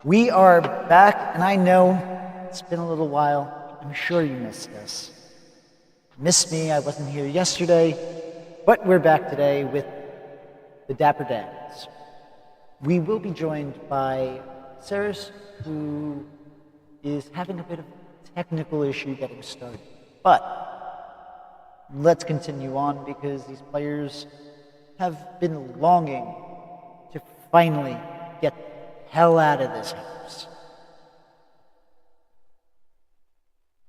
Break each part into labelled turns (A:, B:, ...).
A: We are back, and I know it's been a little while. I'm sure you missed us. Missed me, I wasn't here yesterday, but we're back today with the Dapper Dans. We will be joined by Saris, who is having a bit of a technical issue getting started. But let's continue on because these players have been longing to finally get the hell out of this house.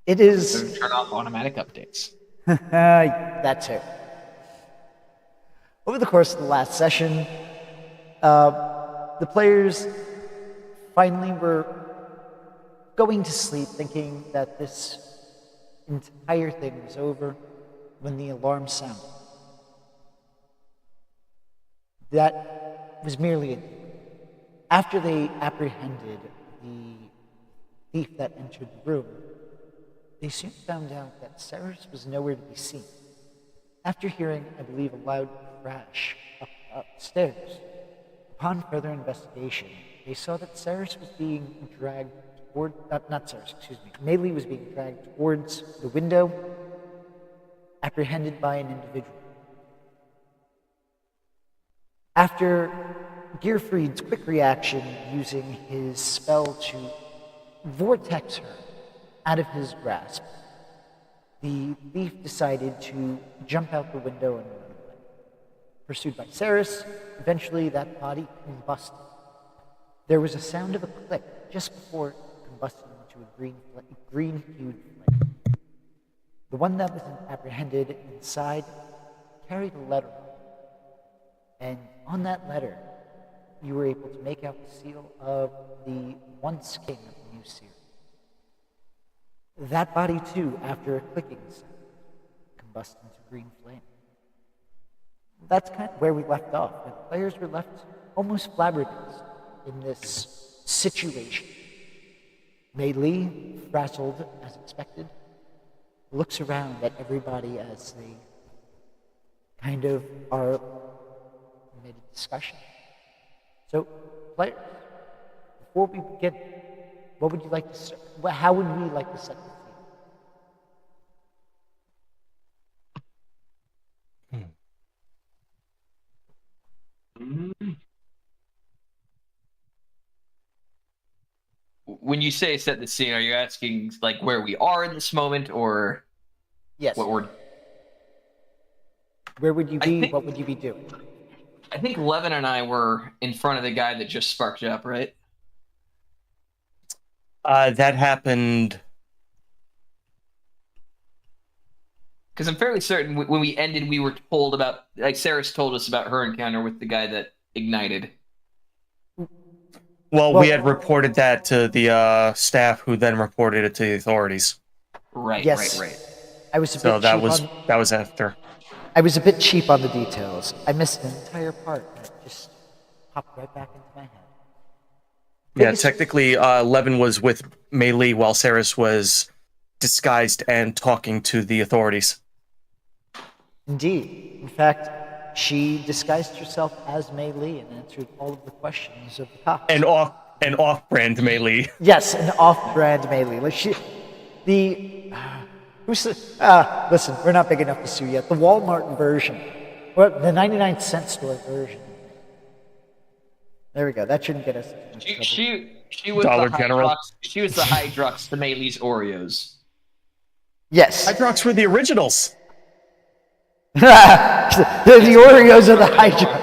A: It is...
B: Turn off automatic updates.
A: That's it. Over the course of the last session, the players finally were going to sleep thinking that this entire thing was over when the alarm sounded. That was merely a... After they apprehended the thief that entered the room, they soon found out that Saris was nowhere to be seen. After hearing, I believe, a loud crash upstairs, upon further investigation, they saw that Saris was being dragged toward... not Saris, excuse me. Maylee was being dragged towards the window, apprehended by an individual. After Gearfried's quick reaction, using his spell to vortex her out of his grasp, the thief decided to jump out the window and run away. Pursued by Saris, eventually that body combusted. There was a sound of a click just before it combusted into a green-hued flame. The one that was apprehended inside carried a letter, and on that letter, you were able to make out the seal of the once king of the New Series. That body, too, after a clicking sound, combusted into green flame. That's kind of where we left off. The players were left almost flabbergasted in this situation. Maylee, frazzled as expected, looks around at everybody as they kind of are mid-discussion. So, players, before we begin, what would you like to start? How would we like to set the scene?
B: When you say set the scene, are you asking like where we are in this moment, or
A: yes,
B: what we're...
A: Where would you be? What would you be doing?
B: I think Levin and I were in front of the guy that just sparked up, right?
C: That happened...
B: Because I'm fairly certain when we ended, we were told about... Like, Saris told us about her encounter with the guy that ignited.
C: Well, we had reported that to the staff, who then reported it to the authorities.
B: Right,
A: yes.
B: right.
A: I was a bit
C: so that
A: cheap
C: was after.
A: I was a bit cheap on the details. I missed an entire part that just popped right back into my head.
C: Yeah, technically, Levin was with Maylee while Saris was disguised and talking to the authorities.
A: Indeed. In fact, she disguised herself as Maylee and answered all of the questions of the cops.
C: And off-brand Maylee.
A: Yes, an off-brand Maylee. Listen, we're not big enough to sue yet. The Walmart version, or the 99-cent store version. There we go. That shouldn't get us into trouble.
B: She was
C: Dollar
B: the
C: General.
B: She was the Hydrox to Maylee's Oreos.
A: Yes.
C: Hydrox were the originals.
A: The Oreos are the Hydrox.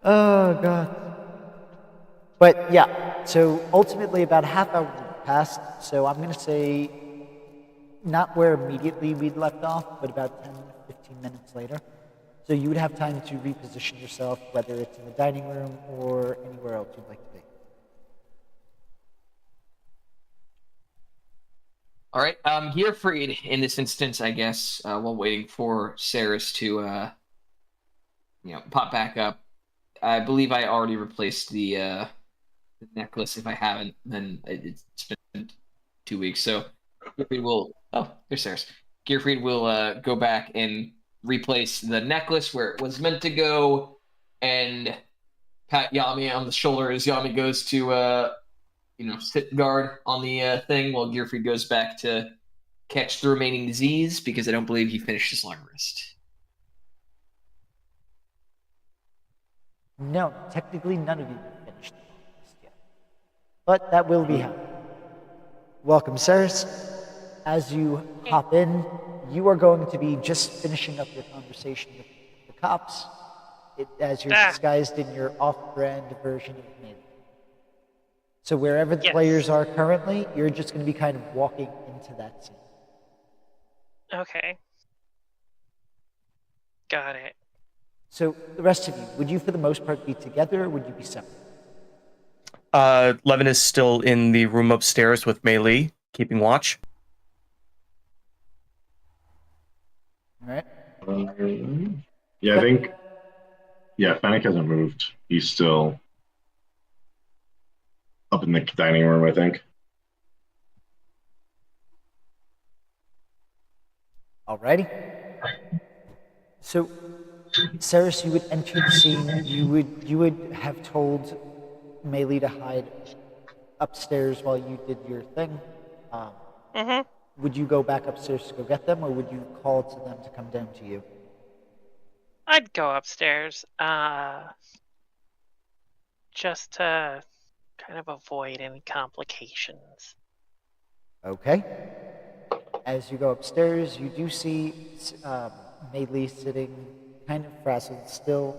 A: Oh, God. But, yeah. So, ultimately, about a half hour passed. So, I'm going to say not where immediately we'd left off, but about 10, 15 minutes later. So you would have time to reposition yourself, whether it's in the dining room or anywhere else you'd like to be.
B: All right. Gearfried, in this instance, I guess, while waiting for Saris to, pop back up. I believe I already replaced the necklace. If I haven't, then it's been 2 weeks. So Gearfried will... Oh, there's Saris. Gearfried will go back and replace the necklace where it was meant to go, and pat Yami on the shoulder as Yami goes to sit guard on the thing while Gearfried goes back to catch the remaining disease because I don't believe he finished his long rest.
A: No, technically none of you have finished the list yet. But that will be happening. Welcome, sirs. As you hop in, you are going to be just finishing up your conversation with the cops as you're disguised in your off-brand version of melee. So wherever the players are currently, you're just going to be kind of walking into that scene.
D: Okay. Got it.
A: So the rest of you, would you for the most part be together or would you be separate?
C: Levin is still in the room upstairs with Mei Li, keeping watch.
A: All right.
E: Yeah, I think. Yeah, Fennec hasn't moved. He's still up in the dining room, I think.
A: Alrighty. So, Ceres, you would enter the scene. You would have told Mei Li to hide upstairs while you did your thing. Would you go back upstairs to go get them, or would you call to them to come down to you?
D: I'd go upstairs, just to kind of avoid any complications.
A: Okay. As you go upstairs, you do see Mei Li sitting kind of frazzled still.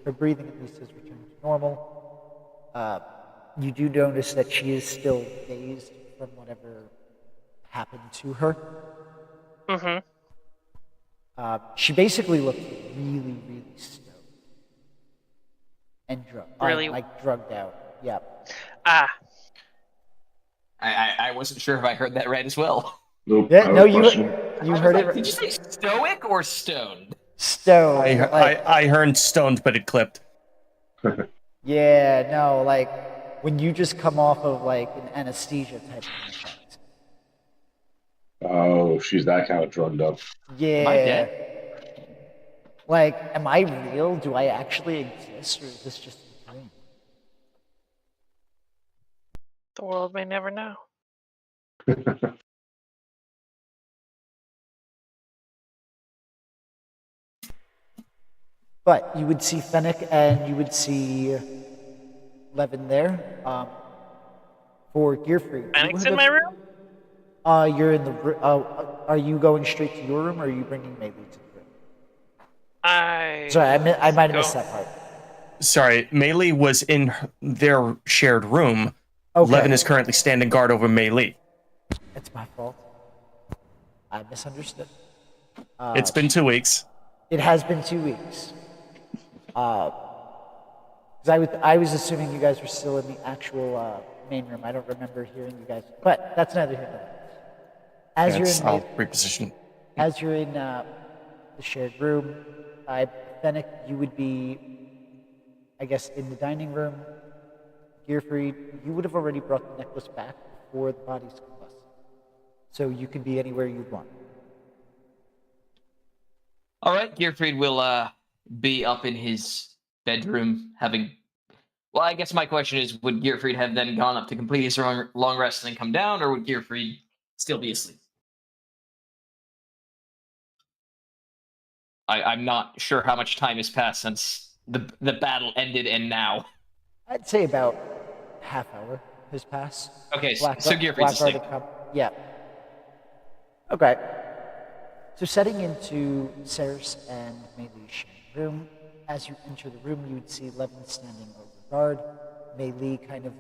A: Her breathing at least has returned to normal. You do notice that she is still dazed from whatever happened to her. She basically looked really, really stoned. And drugged out. Yep.
B: I wasn't sure if I heard that right as well.
E: Nope.
A: Yeah, no, you heard it.
B: Did you say stoic or stoned?
A: Stoned.
C: I heard stoned, but it clipped.
A: Yeah, no, like when you just come off of like an anesthesia type of effect.
E: Oh, she's that kind of drugged up.
A: Yeah.
B: Am I dead?
A: Like, am I real? Do I actually exist, or is this just a dream?
D: The world may never know.
A: But you would see Fennec and you would see Levin there. For Gearfried.
D: Fennec's in my room?
A: You're in the. Are you going straight to your room, or are you bringing Mei Li to the room? Sorry, I might have missed that part.
C: Sorry, Mei Li was in their shared room.
A: Okay.
C: Levin is currently standing guard over Mei Li.
A: It's my fault. I misunderstood.
C: It's been 2 weeks.
A: It has been 2 weeks. Because I was assuming you guys were still in the actual main room. I don't remember hearing you guys, but that's neither here nor there. As
C: I'll reposition.
A: As you're in the shared room, Fennec, you would be, I guess, in the dining room. Gearfried, you would have already brought the necklace back before the bodies combusted. So you could be anywhere you'd want.
B: All right, Gearfried will be up in his bedroom having... Well, I guess my question is, would Gearfried have then gone up to complete his long rest and then come down, or would Gearfried still be asleep? I'm not sure how much time has passed since the battle ended and now.
A: I'd say about half hour has passed.
B: Okay, so Gearfried's asleep.
A: Yeah. Okay. So setting into Ceres and Mei Li's shared room, as you enter the room, you would see Levin standing over guard, Mei Li kind of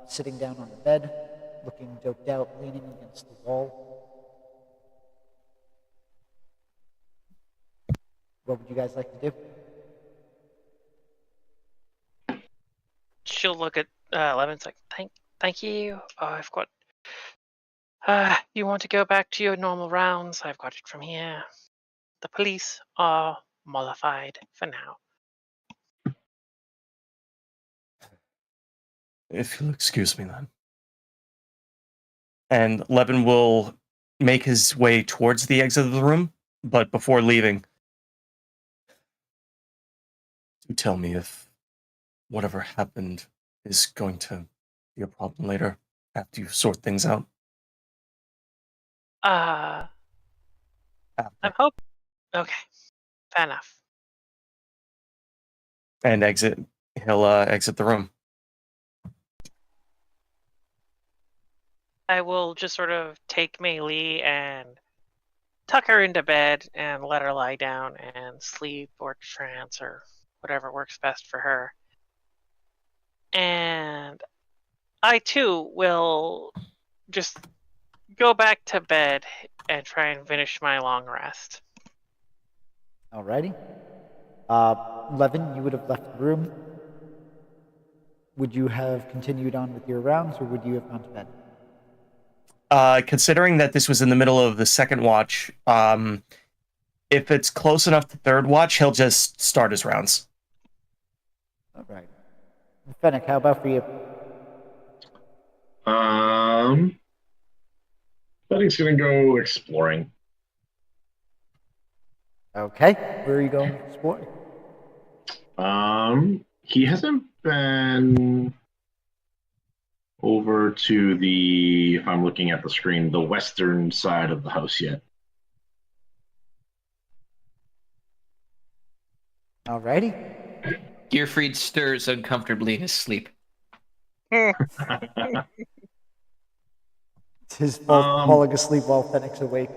A: sitting down on the bed, looking doped out, leaning against the wall. What would you guys like to do?
D: She'll look at Levin's like, thank you. I've got. You want to go back to your normal rounds? I've got it from here. The police are mollified for now.
C: If you'll excuse me then. And Levin will make his way towards the exit of the room, but before leaving, Do tell me if whatever happened is going to be a problem later after you sort things out.
D: I'm
C: After.
D: hoping. Okay, fair enough.
C: And exit. He'll exit the room.
D: I will just sort of take Mei Lee and tuck her into bed and let her lie down and sleep or trance or whatever works best for her. And I too will just go back to bed and try and finish my long rest.
A: Alrighty. Levin, you would have left the room. Would you have continued on with your rounds, or would you have gone to bed?
C: Considering that this was in the middle of the second watch, if it's close enough to third watch, he'll just start his rounds.
A: All right. Fennec, how about for you?
E: I think he's gonna go exploring.
A: Okay. Where are you going to explore?
E: He hasn't been over to the, if I'm looking at the screen, the western side of the house yet.
A: Alrighty.
B: Gearfried stirs uncomfortably in his sleep.
A: It's his fault falling asleep while Fennec's awake.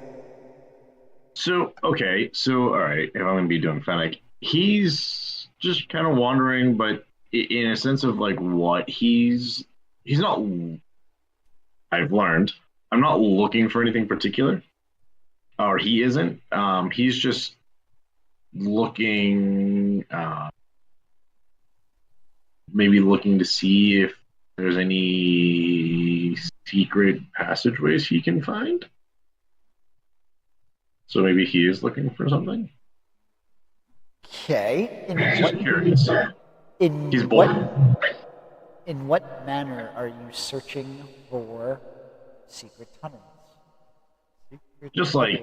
E: So, okay, so, all right, if I'm going to be doing Fennec, he's just kind of wandering, but in a sense of like what he's not, I've learned, I'm not looking for anything particular, or he isn't. He's just looking, maybe looking to see if there's any secret passageways he can find. So maybe he is looking for something.
A: Okay.
E: Just curious. He's bored.
A: In what manner are you searching for secret tunnels?
E: Just like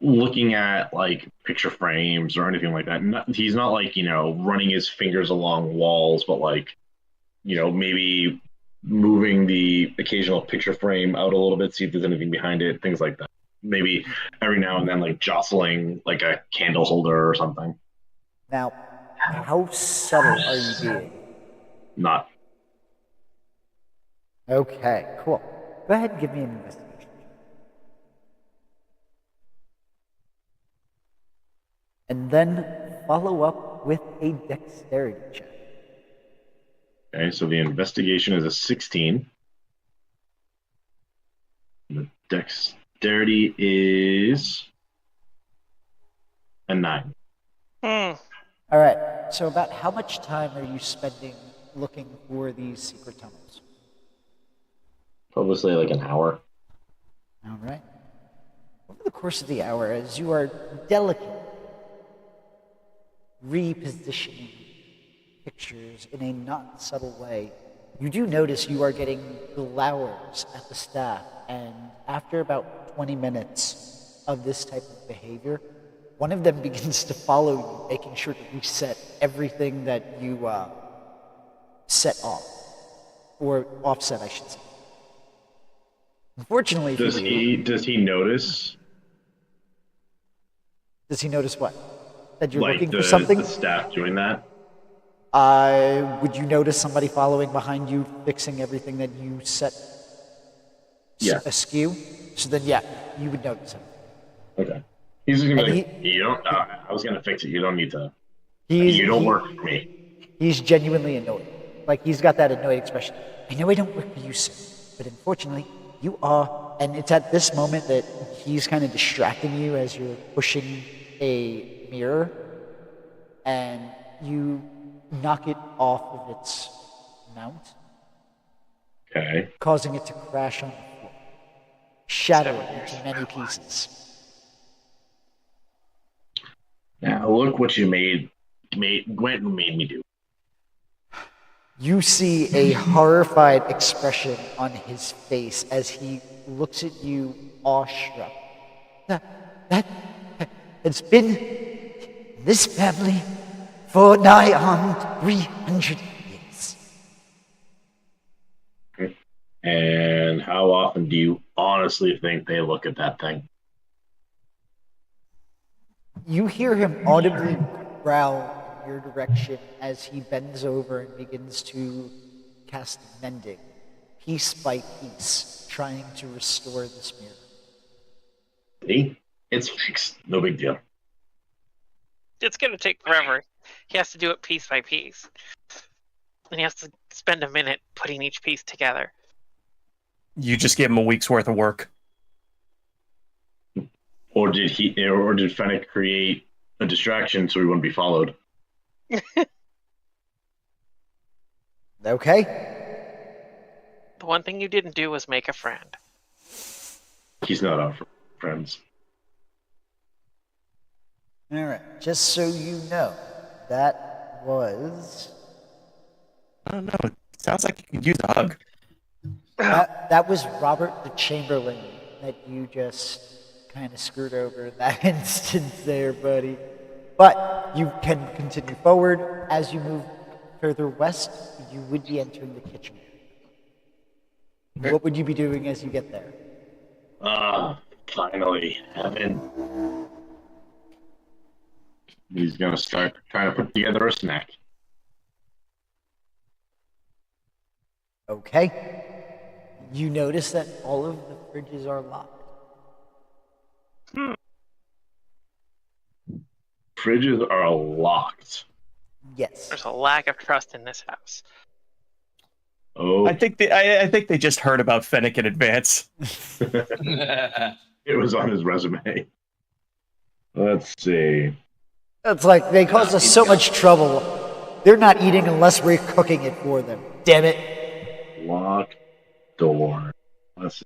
E: looking at like picture frames or anything like that. He's not like, running his fingers along walls, but like, maybe moving the occasional picture frame out a little bit, see if there's anything behind it, things like that. Maybe every now and then like jostling like a candle holder or something.
A: Now, how subtle are you being?
E: Not.
A: Okay, cool. Go ahead and give me an investigation. And then follow up with a dexterity check.
E: Okay, so the investigation is a 16. The dexterity is a 9.
A: All right, so about how much time are you spending looking for these secret tunnels?
E: Probably say like an hour.
A: All right. Over the course of the hour, as you are delicately repositioning pictures in a not subtle way, you do notice you are getting glowers at the staff, and after about 20 minutes of this type of behavior, one of them begins to follow you, making sure to reset everything that you set off, or offset, I should say. Unfortunately for you,
E: Does he notice?
A: Does he notice what? That you're
E: like
A: looking for something?
E: the staff doing that?
A: Would you notice somebody following behind you, fixing everything that you set askew? So then, yeah, you would notice him.
E: Okay. He's just gonna be
A: And
E: like, you don't. I was gonna fix it. You don't need to. You don't work for me.
A: He's genuinely annoyed. Like, he's got that annoyed expression. I know I don't work for you, sir, but unfortunately, you are. And it's at this moment that he's kind of distracting you as you're pushing a mirror, and you knock it off of its mount,
E: Okay.
A: causing it to crash on the floor, shattering into many pieces.
E: Now look what you went and made me do.
A: You see a horrified expression on his face as he looks at you awestruck. That it's been in this family for nigh on 300 years.
E: And how often do you honestly think they look at that thing?
A: You hear him audibly growl in your direction as he bends over and begins to cast mending, piece by piece, trying to restore this mirror.
E: See? It's fixed. No big deal.
D: It's going to take forever. He has to do it piece by piece. And he has to spend a minute putting each piece together.
C: You just gave him a week's worth of work.
E: Or did Fennec create a distraction so he wouldn't be followed?
A: Okay.
D: The one thing you didn't do was make a friend.
E: He's not out for friends.
A: All right. Just so you know, that was...
C: I don't know. It sounds like you could use a hug.
A: That was Robert the Chamberlain that you just kind of screwed over in that instance there, buddy. But you can continue forward. As you move further west, you would be entering the kitchen.
C: Okay.
A: What would you be doing as you get there?
E: Finally, heaven. He's gonna start trying to put together a snack.
A: Okay. You notice that all of the fridges are locked.
E: Fridges are locked.
A: Yes.
D: There's a lack of trust in this house.
E: Oh,
C: I think they just heard about Fennec in advance.
E: it was on his resume. Let's see.
A: It's like they cause us so much trouble. They're not eating unless we're cooking it for them. Damn it.
E: Locked door. Let's see.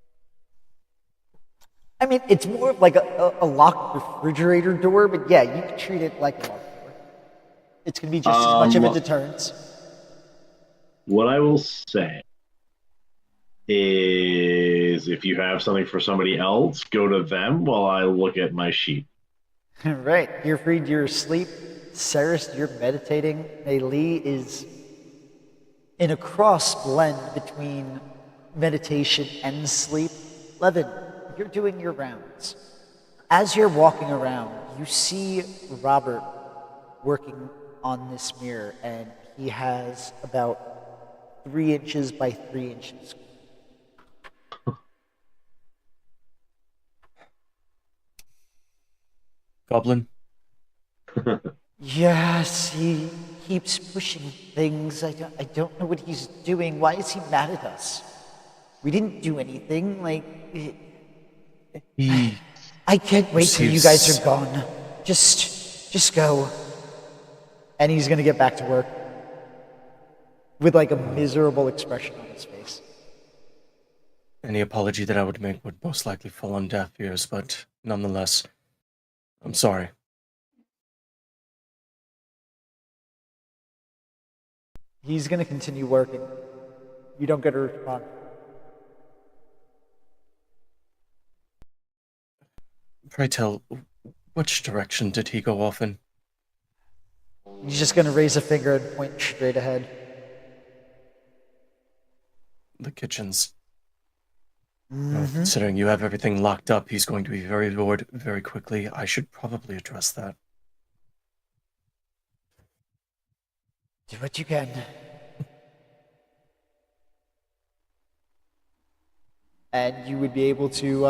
A: I mean, it's more of like a locked refrigerator door, but yeah, you can treat it like a locked door. It's going to be just as much of a deterrent.
E: What I will say is if you have something for somebody else, go to them while I look at my sheet.
A: Right. You're freed, you're asleep. Saris, you're meditating. Lee is in a cross blend between meditation and sleep. Levin, you're doing your rounds. As you're walking around, you see Robert working on this mirror, and he has about 3 inches by 3 inches.
C: Goblin?
A: Yes, he keeps pushing things. I don't know what he's doing. Why is he mad at us? We didn't do anything.
C: He
A: I can't wait till you guys are gone. Just go. And he's gonna get back to work with like a miserable expression on his face.
C: Any apology that I would make would most likely fall on deaf ears, but nonetheless, I'm sorry.
A: He's gonna continue working. You don't get a response.
C: Pray tell, which direction did he go off in?
A: He's just gonna raise a finger and point straight ahead.
C: The kitchens. Well, considering you have everything locked up, he's going to be very bored very quickly. I should probably address that.
A: Do what you can. And you would be able to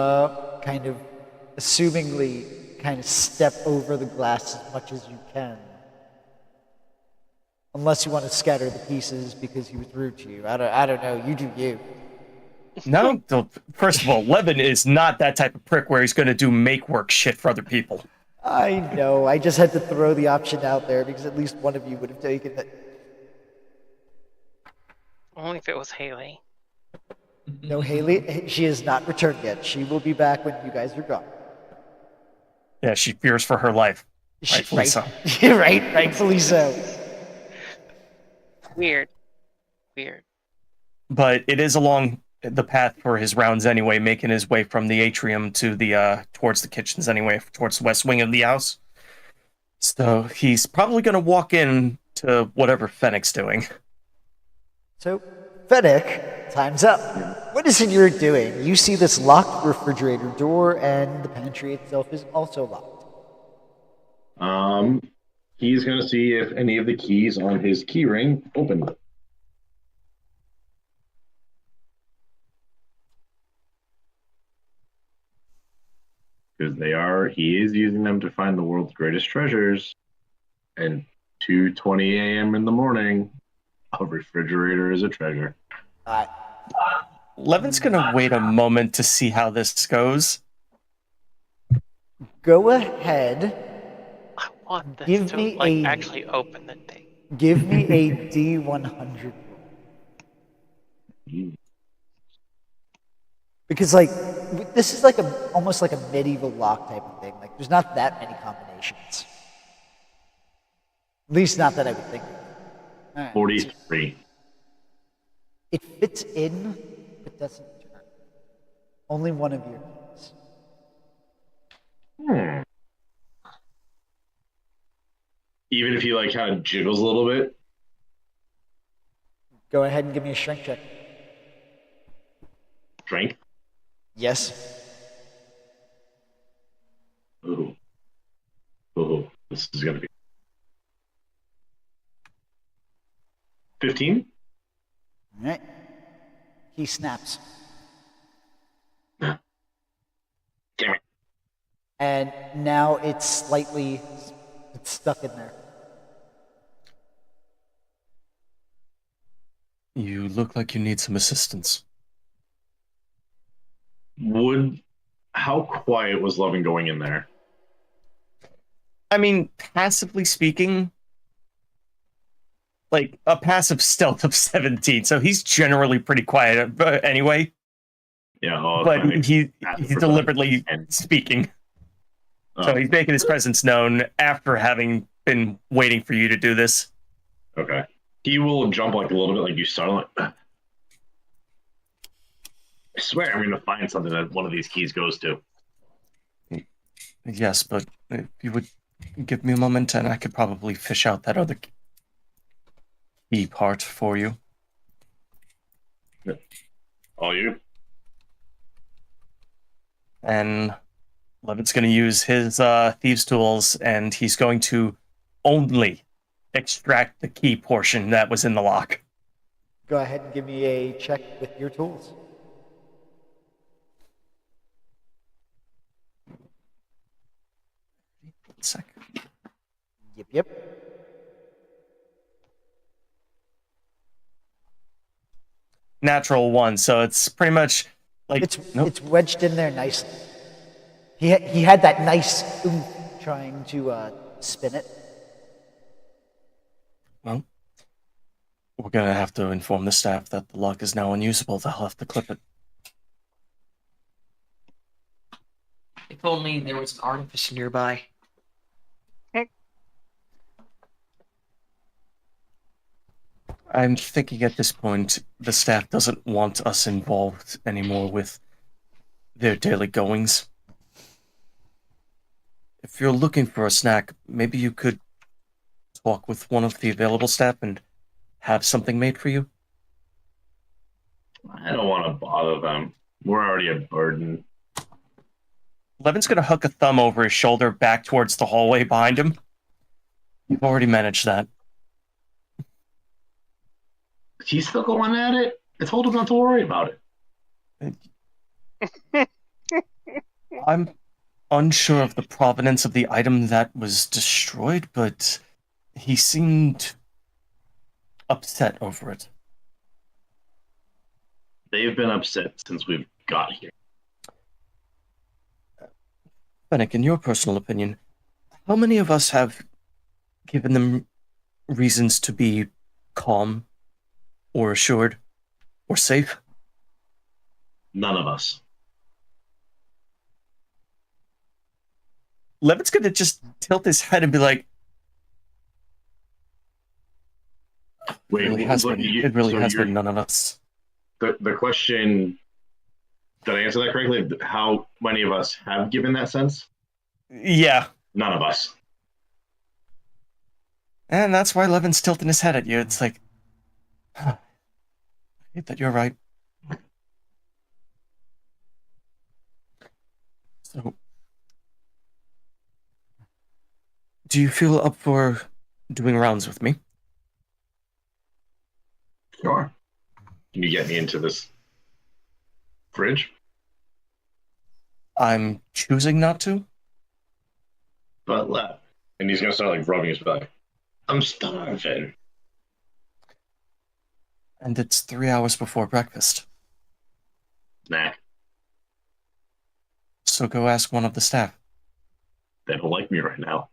A: kind of assumingly kind of step over the glass as much as you can. Unless you want to scatter the pieces because he was rude to you. I don't know. You do you.
C: No, first of all, Levin is not that type of prick where he's going to do make-work shit for other people.
A: I know. I just had to throw the option out there because at least one of you would have taken it.
D: Only if it was Haley.
A: No, Haley, she has not returned yet. She will be back when you guys are gone.
C: Yeah, she fears for her life. Rightfully so.
A: Right, rightfully so.
D: Weird.
C: But it is along the path for his rounds anyway, making his way from the atrium to the towards the kitchens anyway, towards the west wing of the house. So he's probably going to walk in to whatever Fennec's doing.
A: So, Fennec, time's up. What is it you're doing? You see this locked refrigerator door, and the pantry itself is also locked.
E: He's gonna see if any of the keys on his key ring open. Because he is using them to find the world's greatest treasures. And 2:20 a.m. in the morning, a refrigerator is a treasure.
C: Levin's going to wait a moment to see how this goes.
A: Go ahead.
D: I want this
A: Give
D: to
A: me
D: like
A: a-
D: actually open the thing.
A: Give me a D100 roll. Because like this is like almost like a medieval lock type of thing. Like there's not that many combinations. At least not that I would think. All right.
E: 43.
A: It fits in, but doesn't turn. Only one of your keys.
E: Even if he like kind of jiggles a little bit.
A: Go ahead and give me a strength check.
E: Strength.
A: Yes.
E: Ooh. This is gonna be 15.
A: All right. He snaps.
E: Damn it.
A: And now it's stuck in there.
C: You look like you need some assistance.
E: How quiet was Lovin going in there?
C: I mean, passively speaking, like a passive stealth of 17, so he's generally pretty quiet anyway.
E: Yeah,
C: But he's
E: passive
C: deliberately
E: perception.
C: speaking.
E: Oh,
C: So he's making his presence known after having been waiting for you to do this.
E: okay. He will jump like a little bit, like you startle. Like, I swear, I'm gonna find something that one of these keys goes to.
C: Yes, but if you would give me a moment, and I could probably fish out that other key part for you.
E: All you?
C: And Levin's going to use his thieves' tools, and he's going to only extract the key portion that was in the lock.
A: Go ahead and give me a check with your tools.
C: One second.
A: Yep.
C: Natural one, so it's pretty much like
A: It's wedged in there nicely. He had that nice oomph trying to spin it.
C: Well, we're gonna have to inform the staff that the lock is now unusable. They'll have to clip it.
B: If only there was an artifice nearby.
C: I'm thinking at this point the staff doesn't want us involved anymore with their daily goings. If you're looking for a snack, maybe you could talk with one of the available staff and have something made for you.
E: I don't want to bother them. We're already a burden.
C: Levin's gonna hook a thumb over his shoulder back towards the hallway behind him. You've already managed that.
E: He's still going at it. I told him not to worry about it.
C: I'm unsure of the provenance of the item that was destroyed, but he seemed upset over it.
E: They've been upset since we've got here.
C: Fennec, in your personal opinion, how many of us have given them reasons to be calm, or assured, or safe?
E: None of us.
C: Levin's gonna just tilt his head and be like,
E: Wait,
C: it really has been none of us.
E: The question, did I answer that correctly? How many of us have given that sense?
C: Yeah.
E: None of us.
C: And that's why Levin's tilting his head at you. It's like, I hate that you're right. So, do you feel up for doing rounds with me?
E: Sure. Can you get me into this fridge?
C: I'm choosing not to.
E: But and he's gonna start like rubbing his belly. I'm starving.
C: And it's 3 hours before breakfast.
E: Nah,
C: So go ask one of the staff.
E: they don't like me right now.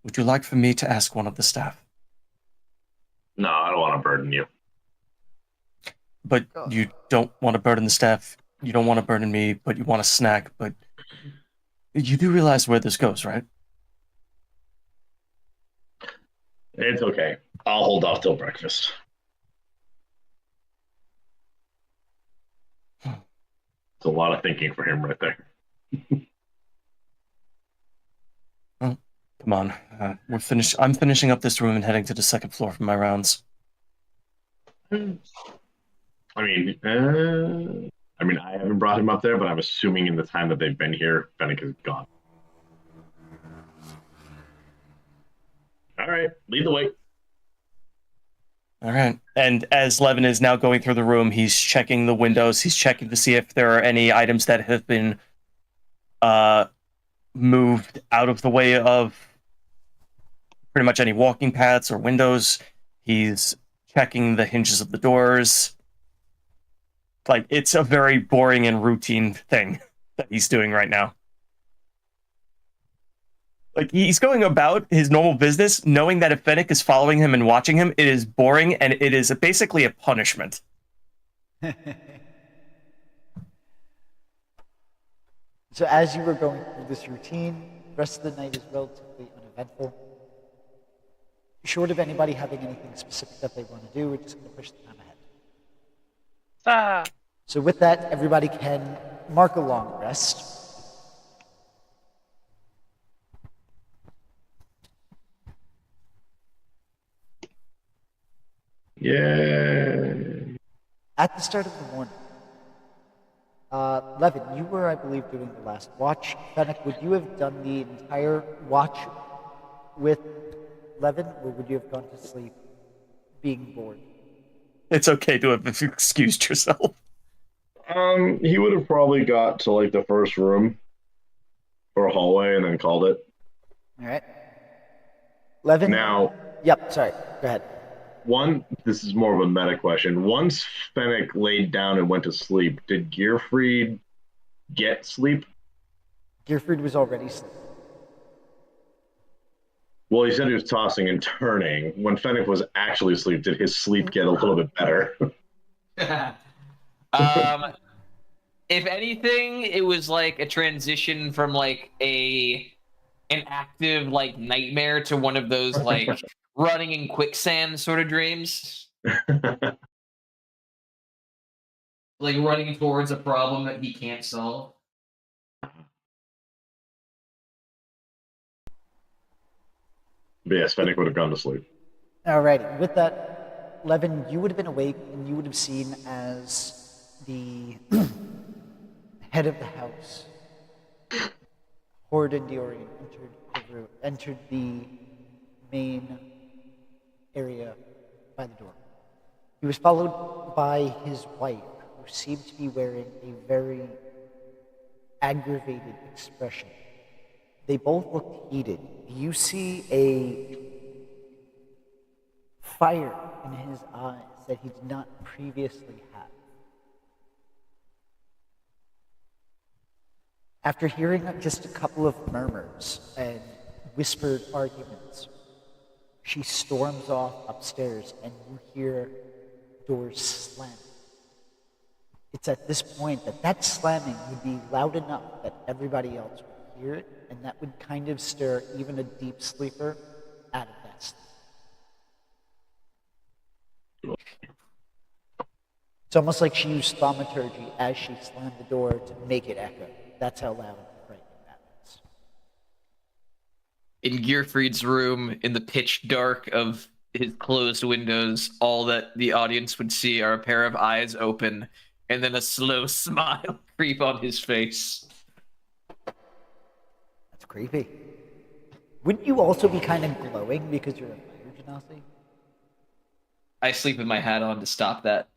C: Would you like for me to ask one of the staff?
E: No, I don't want to burden you.
C: But you don't want to burden the staff. You don't want to burden me, but you want a snack. But you do realize where this goes, right?
E: It's okay. I'll hold off till breakfast. It's a lot of thinking for him right there.
C: Come on, we're finished. I'm finishing up this room and heading to the second floor for my rounds.
E: I mean, I haven't brought him up there, but I'm assuming in the time that they've been here, Fennec is gone. All right, lead the way.
C: All right. And as Levin is now going through the room, he's checking the windows. He's checking to see if there are any items that have been moved out of the way of pretty much any walking paths or windows. He's checking the hinges of the doors. Like, it's a very boring and routine thing that he's doing right now. Like, he's going about his normal business, knowing that if Fennec is following him and watching him, it is boring and it is basically a punishment.
A: So as you were going through this routine, the rest of the night is relatively uneventful. Short of anybody having anything specific that they want to do, we're just going to push the time ahead.
D: Ah,
A: So with that, everybody can mark a long rest.
E: Yay.
A: At the start of the morning, Levin, you were, I believe, doing the last watch. Fennec, would you have done the entire watch with Levin, or would you have gone to sleep being bored?
C: It's okay to have excused yourself.
E: He would have probably got to like the first room or hallway and then called it.
A: All right. Levin?
E: Now,
A: Yep, sorry. Go ahead.
E: this is more of a meta question. Once Fennec laid down and went to sleep, did Gearfried get sleep?
A: Gearfried was already sleeping.
E: Well, he said he was tossing and turning. When Fennec was actually asleep, did his sleep get a little bit better?
B: If anything, it was like a transition from like an active like nightmare to one of those like running in quicksand sort of dreams. Like running towards a problem that he can't solve.
E: But yes, Fennec would have gone to sleep.
A: Alrighty. With that, Levin, you would have been awake and you would have seen as the head of the house, Horde and Diorian, entered the main area by the door. He was followed by his wife, who seemed to be wearing a very aggravated expression. They both looked heated. You see a fire in his eyes that he did not previously have. After hearing just a couple of murmurs and whispered arguments, she storms off upstairs and you hear doors slam. It's at this point that slamming would be loud enough that everybody else would hear it, and that would kind of stir even a deep sleeper out of that sleep. It's almost like she used thaumaturgy as she slammed the door to make it echo. That's how loud and frightening that is.
B: in Gearfried's room, in the pitch dark of his closed windows, all that the audience would see are a pair of eyes open and then a slow smile creep on his face.
A: That's creepy. Wouldn't you also be kind of glowing because you're a fire genasi?
B: I sleep with my hat on to stop that.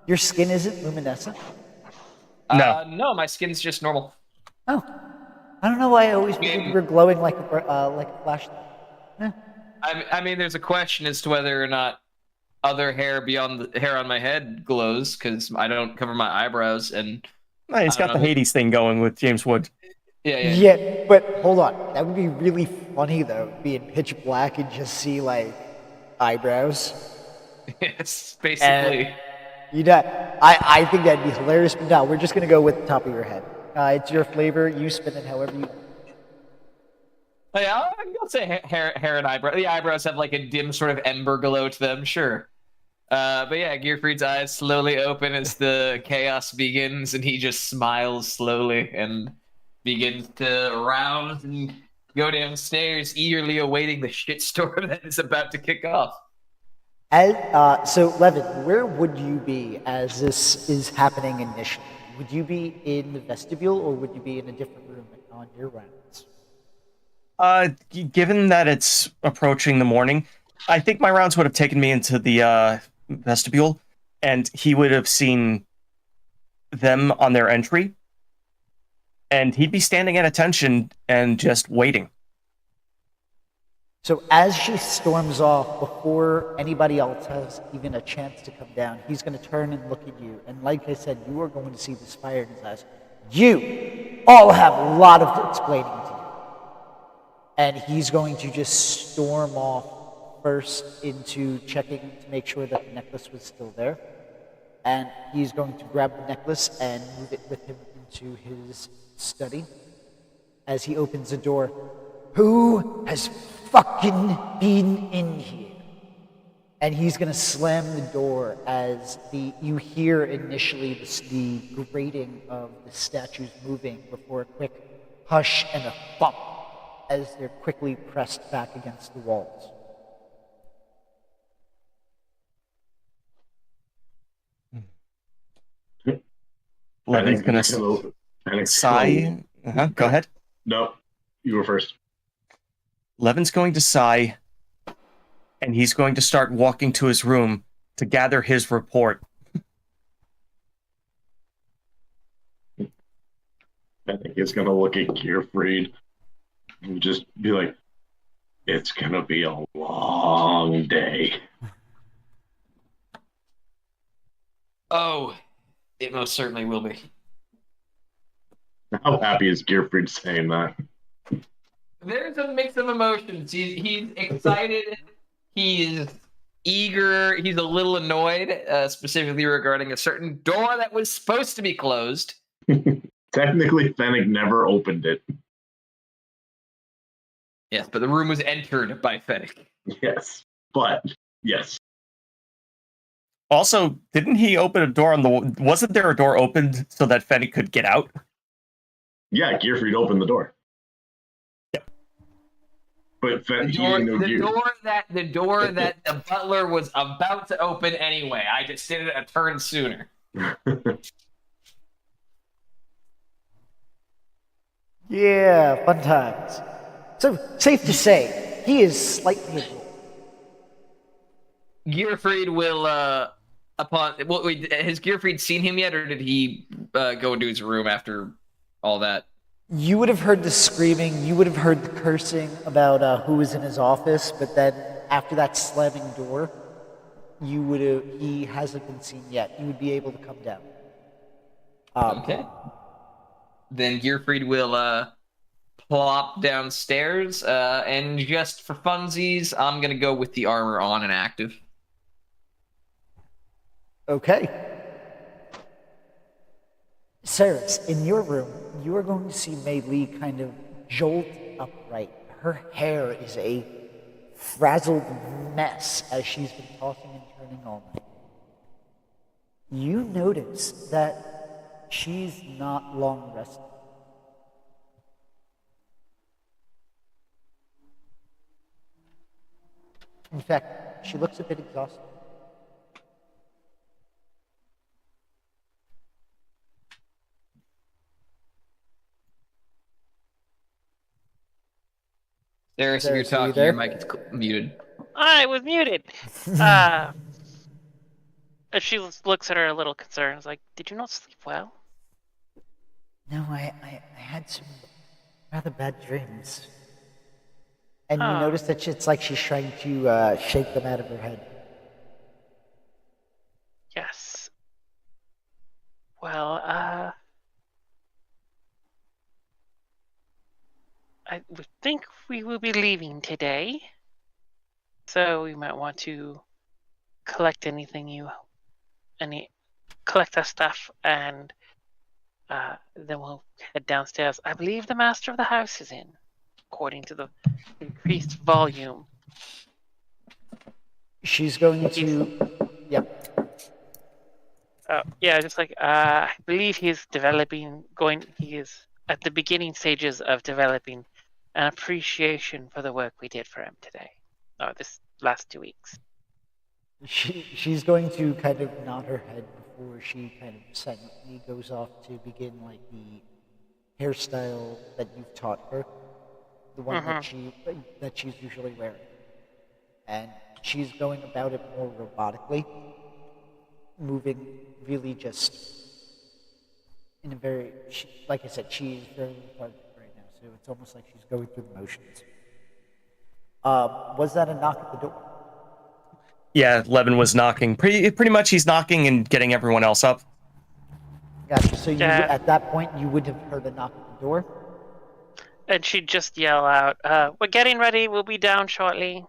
A: Your skin isn't luminescent?
B: No, my skin's just normal.
A: Oh. I don't know why I always figured you were glowing like a flashlight. Eh.
B: I mean, there's a question as to whether or not other hair beyond the hair on my head glows, because I don't cover my eyebrows, and
C: No, he's got the Hades thing going with James Wood.
B: Yeah,
A: but hold on. That would be really funny, though, being pitch black and just see, like, eyebrows.
B: Yes, basically.
A: I think that'd be hilarious, but no, we're just going to go with the top of your head. It's your flavor. You spin it however you want.
B: Oh, yeah, I'll say hair and eyebrow. The eyebrows have like a dim sort of ember glow to them, sure. But yeah, Gearfried's eyes slowly open as the chaos begins, and he just smiles slowly and begins to rouse and go downstairs, eagerly awaiting the shitstorm that is about to kick off.
A: So, Levin, where would you be as this is happening initially? Would you be in the vestibule, or would you be in a different room on your rounds?
C: Given that it's approaching the morning, I think my rounds would have taken me into the vestibule, and he would have seen them on their entry, and he'd be standing at attention and just waiting.
A: So as she storms off, before anybody else has even a chance to come down, he's going to turn and look at you. And like I said, you are going to see this fire in his eyes. You all have a lot of explaining to do. And he's going to just storm off first into checking to make sure that the necklace was still there. And he's going to grab the necklace and move it with him into his study. As he opens the door, who has fucking been in here? And he's gonna slam the door as you hear initially the grating of the statues moving before a quick hush and a bump as they're quickly pressed back against the walls.
C: Levin's gonna sigh. Go ahead.
E: No, you go first.
C: Levin's going to sigh, and he's going to start walking to his room to gather his report.
E: I think he's gonna look at Gearfried and just be like, "It's gonna be a long day."
B: Oh, it most certainly will be.
E: How happy is Gearfried saying that?
B: There's a mix of emotions. He's excited. He's eager. He's a little annoyed, specifically regarding a certain door that was supposed to be closed.
E: Technically, Fennec never opened it.
B: Yes, but the room was entered by Fennec.
E: Yes, but yes.
C: Also, didn't he open a door on the... Wasn't there a door opened so that Fennec could get out?
E: Yeah, Gearfried opened the door. But
B: The door that the butler was about to open anyway. I just did it a turn sooner.
A: Yeah, fun times. So, safe to say, he is slightly annoyed.
B: Gearfried will, has Gearfried seen him yet, or did he go into his room after all that?
A: You would have heard the screaming, you would have heard the cursing about who was in his office, but then after that slamming door, he hasn't been seen yet. You would be able to come down.
B: Okay. Then Gearfried will plop downstairs, and just for funsies, I'm gonna go with the armor on and active.
A: Okay. Saris, in your room, you are going to see Mei Li kind of jolt upright. Her hair is a frazzled mess as she's been tossing and turning all night. You notice that she's not long rested. In fact, she looks a bit exhausted.
B: Saris, if you're
A: Saris, are you
B: talking, your
A: there?
B: mic is muted.
D: I was muted. And she looks at her a little concerned. It's like, did you not sleep well?
A: No, I had some rather bad dreams. And you
D: Oh.
A: notice that it's like she's trying to shake them out of her head.
D: Yes. Well, I would think we will be leaving today. So we might want to collect collect our stuff, and then we'll head downstairs. I believe the master of the house is in, according to the increased volume.
A: She's going to... Yep.
D: Yeah, just like I believe he is at the beginning stages of developing an appreciation for the work we did for him today. This last 2 weeks.
A: She's going to kind of nod her head before she kind of silently goes off to begin like the hairstyle that you've taught her, the one that she's usually wearing, and she's going about it more robotically, moving really just in a very, like I said, she's very lethargic right now, so it's almost like she's going through the motions. Was that a knock at the door?
C: Yeah, Levin was knocking. Pretty much he's knocking and getting everyone else up.
A: Gotcha. So you,
D: Yeah.
A: at that point, you would have heard a knock at the door?
D: And she'd just yell out, we're getting ready, we'll be down shortly.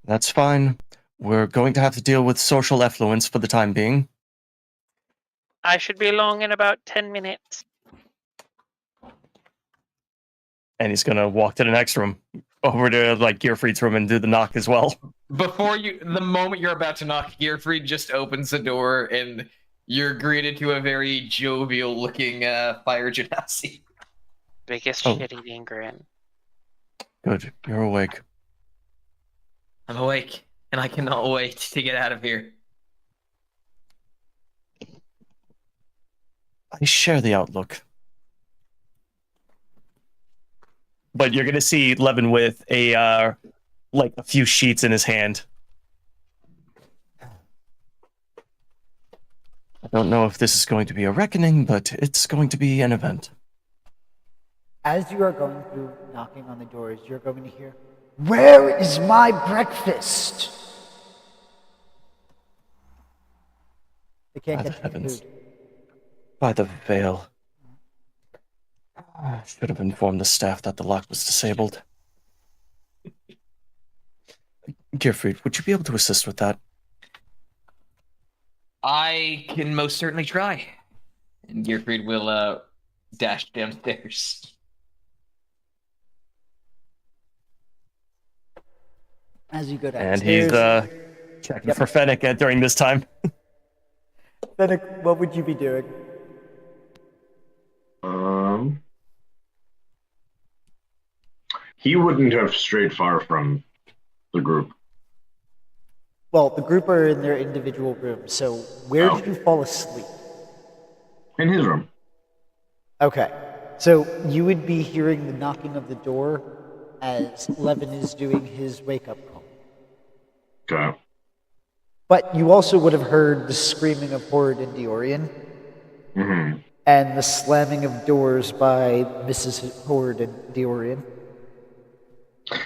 C: That's fine. We're going to have to deal with social effluence for the time being.
D: I should be along in about 10 minutes.
C: And he's gonna walk to the next room, over to like Gearfried's room, and do the knock as well.
B: The moment you're about to knock, Gearfried just opens the door and you're greeted to a very jovial-looking fire genasi.
D: Biggest
C: Oh.
D: shit-eating grin.
C: Good, you're awake.
B: I'm awake, and I cannot wait to get out of here.
C: I share the outlook. But you're gonna see Levin with a few sheets in his hand. I don't know if this is going to be a reckoning, but it's going to be an event.
A: As you are going through knocking on the doors, you're going to hear, "Where is my breakfast?" They can't
C: By the
A: get to the
C: heavens.
A: food.
C: By the veil. I should have informed the staff that the lock was disabled. Gearfried, would you be able to assist with that?
B: I can most certainly try. And Gearfried will dash downstairs.
A: As you go
C: And
A: downstairs,
C: he's checking for Fennec during this time.
A: Fennec, what would you be doing?
E: He wouldn't have strayed far from the group.
A: Well, the group are in their individual rooms, so where
E: Oh.
A: did you fall asleep?
E: In his room.
A: Okay, so you would be hearing the knocking of the door as Levin is doing his wake-up call.
E: Okay.
A: But you also would have heard the screaming of Horde and Diorian,
E: Mm-hmm.
A: and the slamming of doors by Mrs. Horde and Diorian.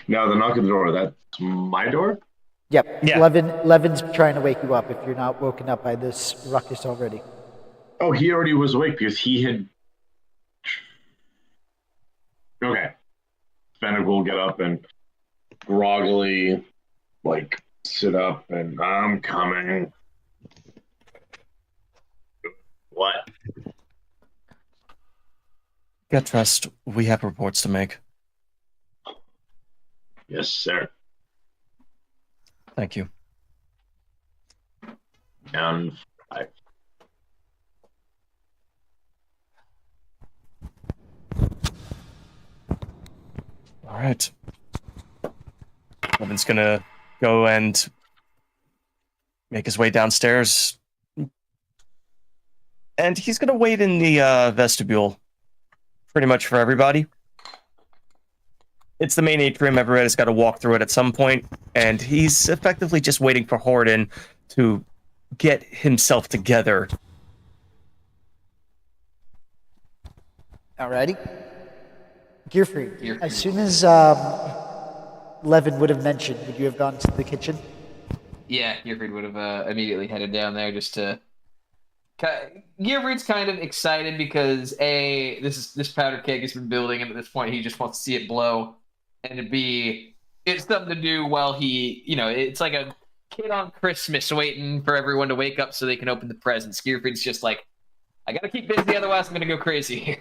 E: Now the knock at the door, that's my door?
A: Yep,
C: Yeah.
A: Levin's trying to wake you up if you're not woken up by this ruckus already.
E: Oh, he already was awake because he had... Okay. Fennec will get up and groggily, sit up and I'm coming. What?
C: Get dressed. We have reports to make.
E: Yes, sir.
C: Thank you.
E: And I...
C: All right. Levin's gonna go and make his way downstairs. And he's gonna wait in the vestibule, pretty much for everybody. It's the main atrium. Everybody's got to walk through it at some point, and he's effectively just waiting for Horden to get himself together.
A: Alrighty. Gearfried,
B: Gearfried.
A: as soon as Levin would have mentioned, would you have gone to the kitchen?
B: Yeah, Gearfried would have immediately headed down there just to. Gearfried's kind of excited because A, this powder keg has been building, and at this point he just wants to see it blow, and B, it's something to do while he, it's like a kid on Christmas waiting for everyone to wake up so they can open the presents. Gearfried's just like, I gotta keep busy, otherwise I'm gonna go crazy.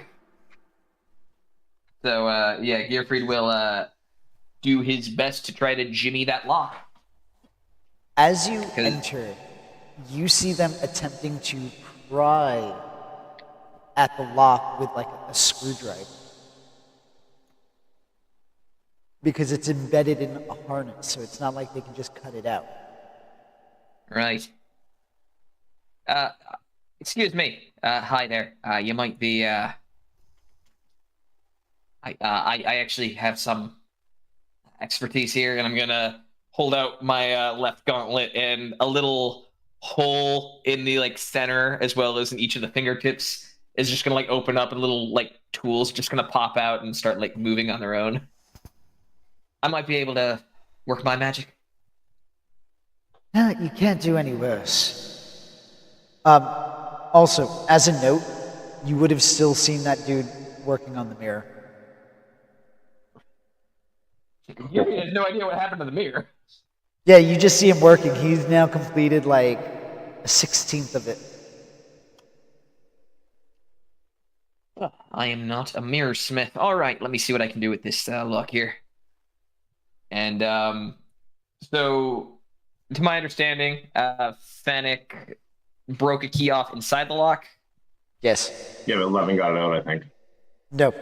B: So yeah, Gearfried will do his best to try to jimmy that lock.
A: As you enter, you see them attempting to pry at the lock with like a screwdriver. Because it's embedded in a harness, so it's not like they can just cut it out.
B: Right. Excuse me. Hi there. You might be. I actually have some expertise here, and I'm gonna hold out my left gauntlet, and a little hole in the center, as well as in each of the fingertips, is just gonna open up, and little tools just gonna pop out and start moving on their own. I might be able to work my magic.
A: No, you can't do any worse. Also, as a note, you would have still seen that dude working on the mirror.
B: You have no idea what happened to the mirror.
A: Yeah, you just see him working. He's now completed a 16th of it.
B: I am not a mirror smith. All right, let me see what I can do with this lock here. And so, to my understanding, Fennec broke a key off inside the lock.
A: Yes.
E: Yeah, but Levin got it out, I think.
A: No.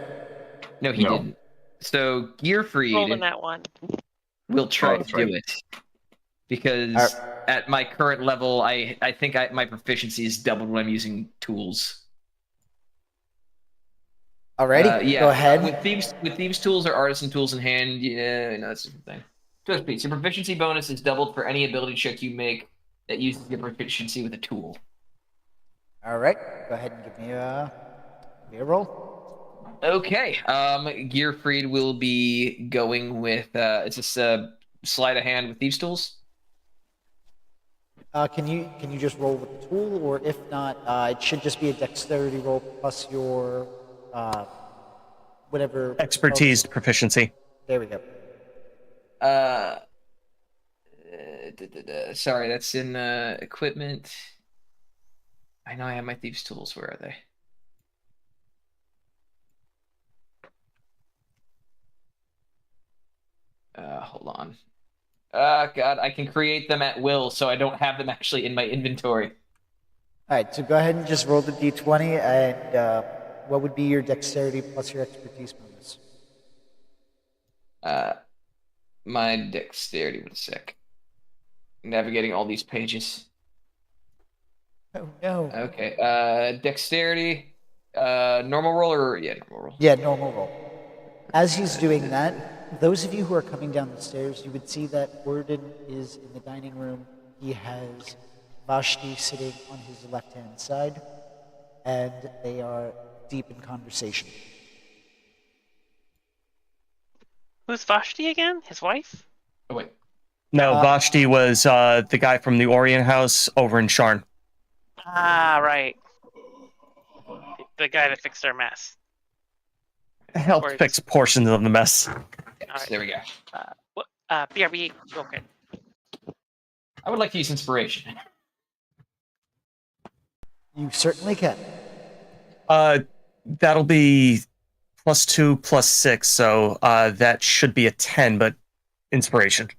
B: No, he
E: No.
B: didn't. So
D: Rolling
B: Gearfried
D: that one.
B: will try
E: Oh,
B: to
E: that's
B: do
E: right.
B: it. Because at my current level, I think my proficiency is doubled when I'm using tools.
A: Alrighty,
B: Yeah.
A: go ahead.
B: With thieves' tools or artisan tools in hand, yeah, no, that's a different thing. Just Pete, your proficiency bonus is doubled for any ability check you make that uses your proficiency with a tool.
A: Alright, go ahead and give me a roll.
B: Okay. Gearfried will be going with it's just sleight of hand with thieves' tools.
A: Can you just roll with the tool, or if not, it should just be a dexterity roll plus your whatever
C: Expertise, proficiency.
A: There we go.
B: Sorry, that's in equipment. I know I have my thieves' tools. Where are they? Hold on. God, I can create them at will, so I don't have them actually in my inventory.
A: Alright, so go ahead and just roll the d20, and what would be your dexterity plus your expertise bonus?
B: My dexterity, one sec. Navigating all these pages.
A: Oh no.
B: Okay, dexterity, normal roll or, yeah, normal roll.
A: Yeah, normal roll. As he's doing that, those of you who are coming down the stairs, you would see that Worden is in the dining room. He has Vashti sitting on his left-hand side, and they are deep in conversation.
D: Who's Vashti again? His wife?
B: Oh, wait.
C: No, Vashti was the guy from the Orient House over in Sharn.
D: Ah, right. The guy that fixed our mess.
C: Helped
D: Or-
C: fix portions of the mess.
B: Yes, there we go.
D: BRB, okay.
B: I would like to use inspiration.
A: You certainly can.
C: That'll be +2 +6, so that should be a 10, but inspiration.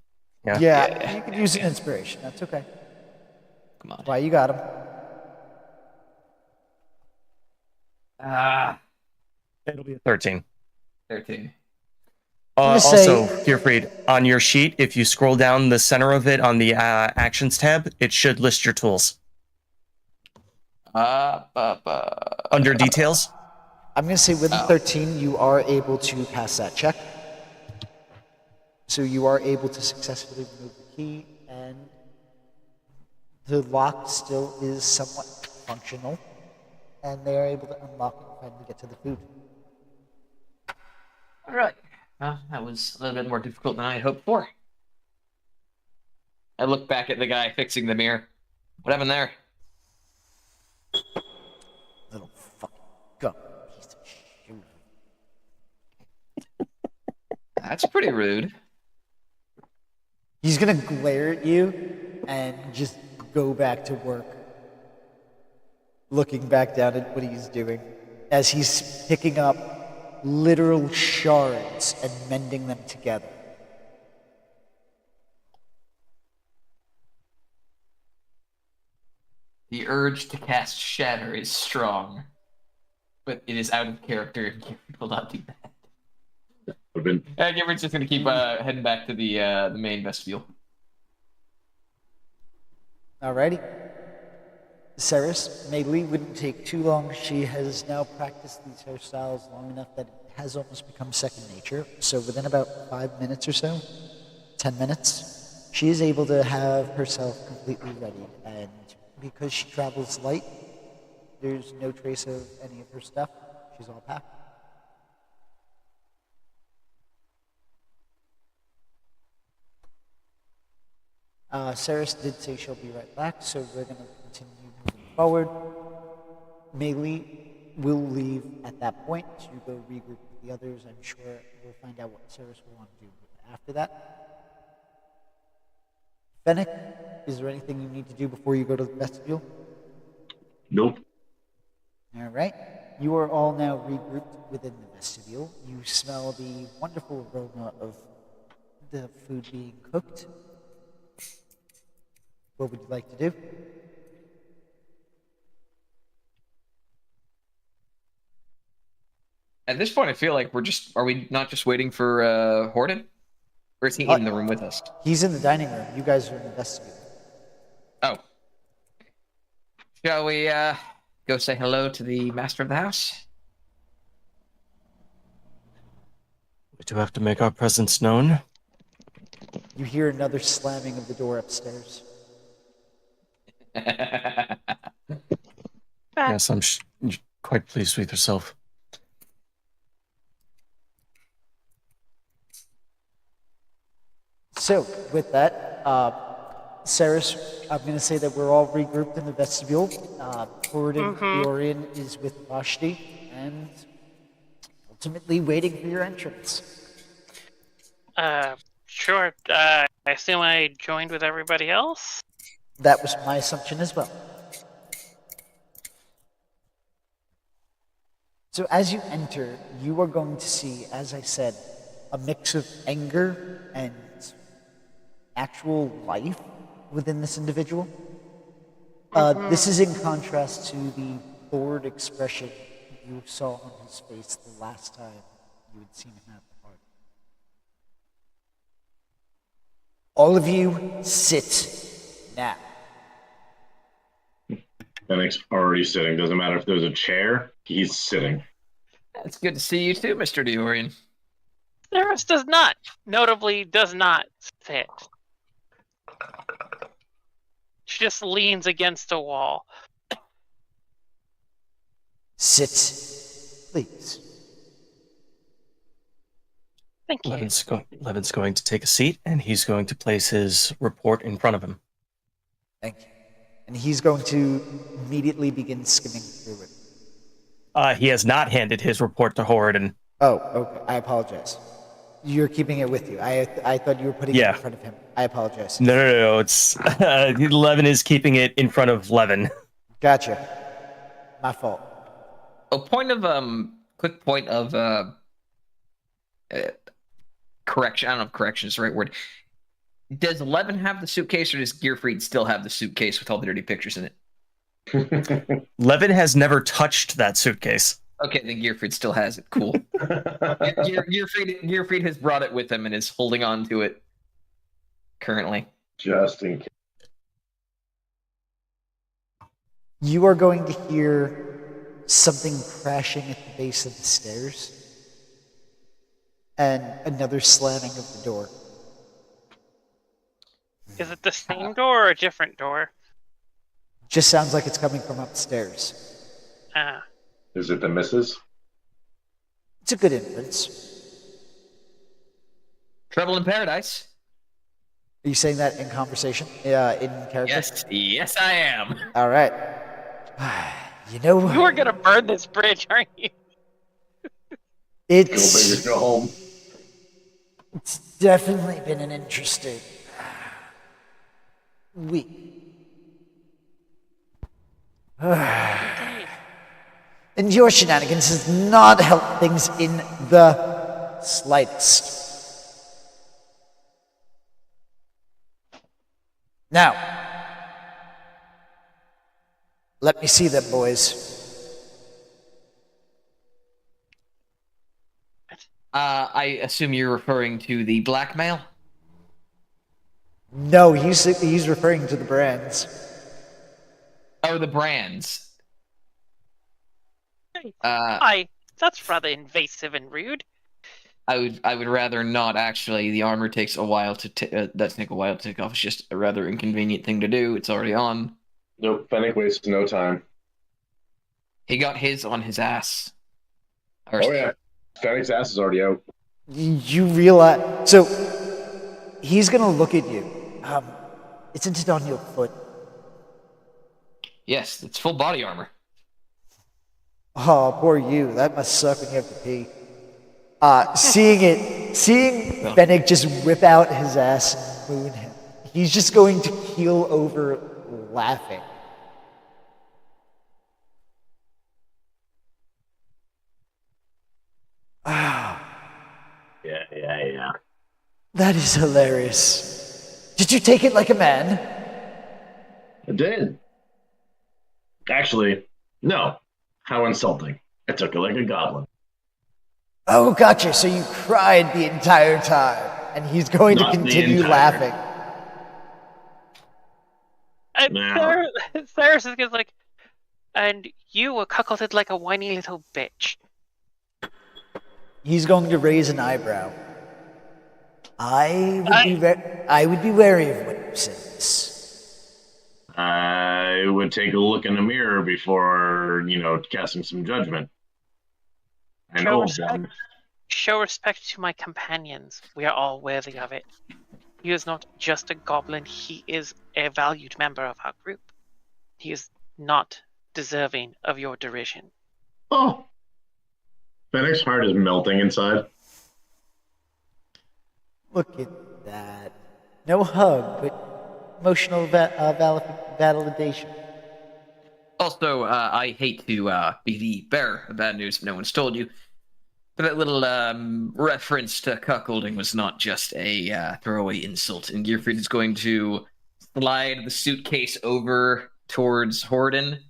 C: Yeah.
A: Yeah, you could use an inspiration. That's okay.
B: Come on.
A: Why, you got him.
C: It'll be a 13.
B: 13.
A: gonna
C: Also,
A: say-
C: Gearfried, on your sheet, if you scroll down the center of it on the actions tab, it should list your tools. Under details?
A: I'm going to say with a 13, you are able to pass that check. So you are able to successfully remove the key, and the lock still is somewhat functional, and they are able to unlock it and finally get to the food.
B: All right. Well, that was a little bit more difficult than I had hoped for. I look back at the guy fixing the mirror. What happened there?
A: Little fucking gum piece of shit.
B: That's pretty rude.
A: He's gonna glare at you and just go back to work, looking back down at what he's doing as he's picking up literal shards and mending them together.
B: The urge to cast Shatter is strong, but it is out of character and Gifford will not do that.
E: Would've been
B: Gifford's just going to keep heading back to the main vestibule.
A: Alrighty. Ceres, Maylee wouldn't take too long. She has now practiced these hairstyles long enough that it has almost become second nature. So within about 5 minutes or so, 10 minutes, she is able to have herself completely ready. And because she travels light, there's no trace of any of her stuff. She's all packed. Ceres did say she'll be right back, so we're going to continue moving forward. Maylee will leave at that point to go regroup with the others. I'm sure we'll find out what Ceres will want to do after that. Fennec, is there anything you need to do before you go to the vestibule?
E: nope.
A: All right. You are all now regrouped within the vestibule. You smell the wonderful aroma of the food being cooked. What would you like to do?
B: At this point, I feel like are we not just waiting for Horden? Or is he in the room with us?
A: He's in the dining room. You guys are in the vestibule.
B: Oh. Shall we go say hello to the master of the house?
C: We do have to make our presence known.
A: You hear another slamming of the door upstairs.
C: Yes, I'm quite pleased with yourself.
A: So, with that, Ceres, I'm going to say that we're all regrouped in the vestibule. Horden Dorian is with Vashti, and ultimately waiting for your entrance.
D: Sure. I assume I joined with everybody else?
A: That was my assumption as well. So as you enter, you are going to see, as I said, a mix of anger and actual life within this individual. This is in contrast to the bored expression you saw on his face the last time you had seen him at the party. All of you, sit now.
E: Fennec's already sitting. Doesn't matter if there's a chair, he's sitting.
B: It's good to see you too, Mr. Dorian.
D: Ceres does not. Notably, does not sit. She just leans against a wall.
A: Sit, please.
D: Thank you.
C: Levin's going to take a seat, and he's going to place his report in front of him.
A: Thank you. And he's going to immediately begin skimming through it.
C: He has not handed his report to Horden.
A: Oh, okay. I apologize. You're keeping it with you. I thought you were putting it in front of him. I apologize.
C: No. It's Levin is keeping it in front of Levin.
A: Gotcha. My fault.
B: A point of quick point of correction. I don't know if correction is the right word. Does Levin have the suitcase, or does Gearfried still have the suitcase with all the dirty pictures in it?
C: Levin has never touched that suitcase.
B: Okay, then Gearfried still has it. Cool. Gearfried has brought it with him and is holding on to it currently.
E: Just in case.
A: You are going to hear something crashing at the base of the stairs and another slamming of the door.
D: Is it the same door or a different door?
A: Just sounds like it's coming from upstairs.
D: Ah.
E: Is it the missus?
A: It's a good inference.
B: Trouble in Paradise.
A: Are you saying that in conversation? In character?
B: Yes, I am.
A: All right. You know,
D: You are gonna burn this bridge, aren't you?
E: Go big or go home.
A: It's definitely been an interesting week. And your shenanigans has not helped things in the slightest. Now, let me see them, boys.
B: I assume you're referring to the blackmail?
A: No, he's referring to the brands.
B: Oh, the brands.
D: Hi, that's rather invasive and rude.
B: I would rather not actually. The armor takes a while to take a while to take off. It's just a rather inconvenient thing to do. It's already on.
E: Nope, Fennec wastes no time.
B: He got his on his ass.
E: Oh yeah, Fennec's ass is already out.
A: You realize... So, he's gonna look at you. Isn't it on your foot?
B: Yes, it's full body armor.
A: Oh, poor you. That must suck when you have to pee. Seeing Fennec just whip out his ass and moon him, he's just going to keel over laughing.
E: Yeah.
A: That is hilarious. Did you take it like a man?
E: I did. Actually, no. How insulting. I took it like a goblin.
A: Oh, gotcha. So you cried the entire time, and he's going to
E: Not the
A: continue
E: entire.
A: laughing.
D: And
E: No.
D: Cyrus is like, and you were cuckolded like a whiny little bitch.
A: He's going to raise an eyebrow. I would be wary of what you said this.
E: I would take a look in the mirror before, casting some judgment. I
D: Show
E: know
D: respect.
E: them.
D: Show respect to my companions. We are all worthy of it. He is not just a goblin, he is a valued member of our group. He is not deserving of your derision.
E: Oh. Fennec's heart is melting inside.
A: Look at that. No hug, but emotional validation.
B: Also, I hate to be the bearer of bad news if no one's told you, but that little reference to cuckolding was not just a throwaway insult. And Gearfried is going to slide the suitcase over towards Horden.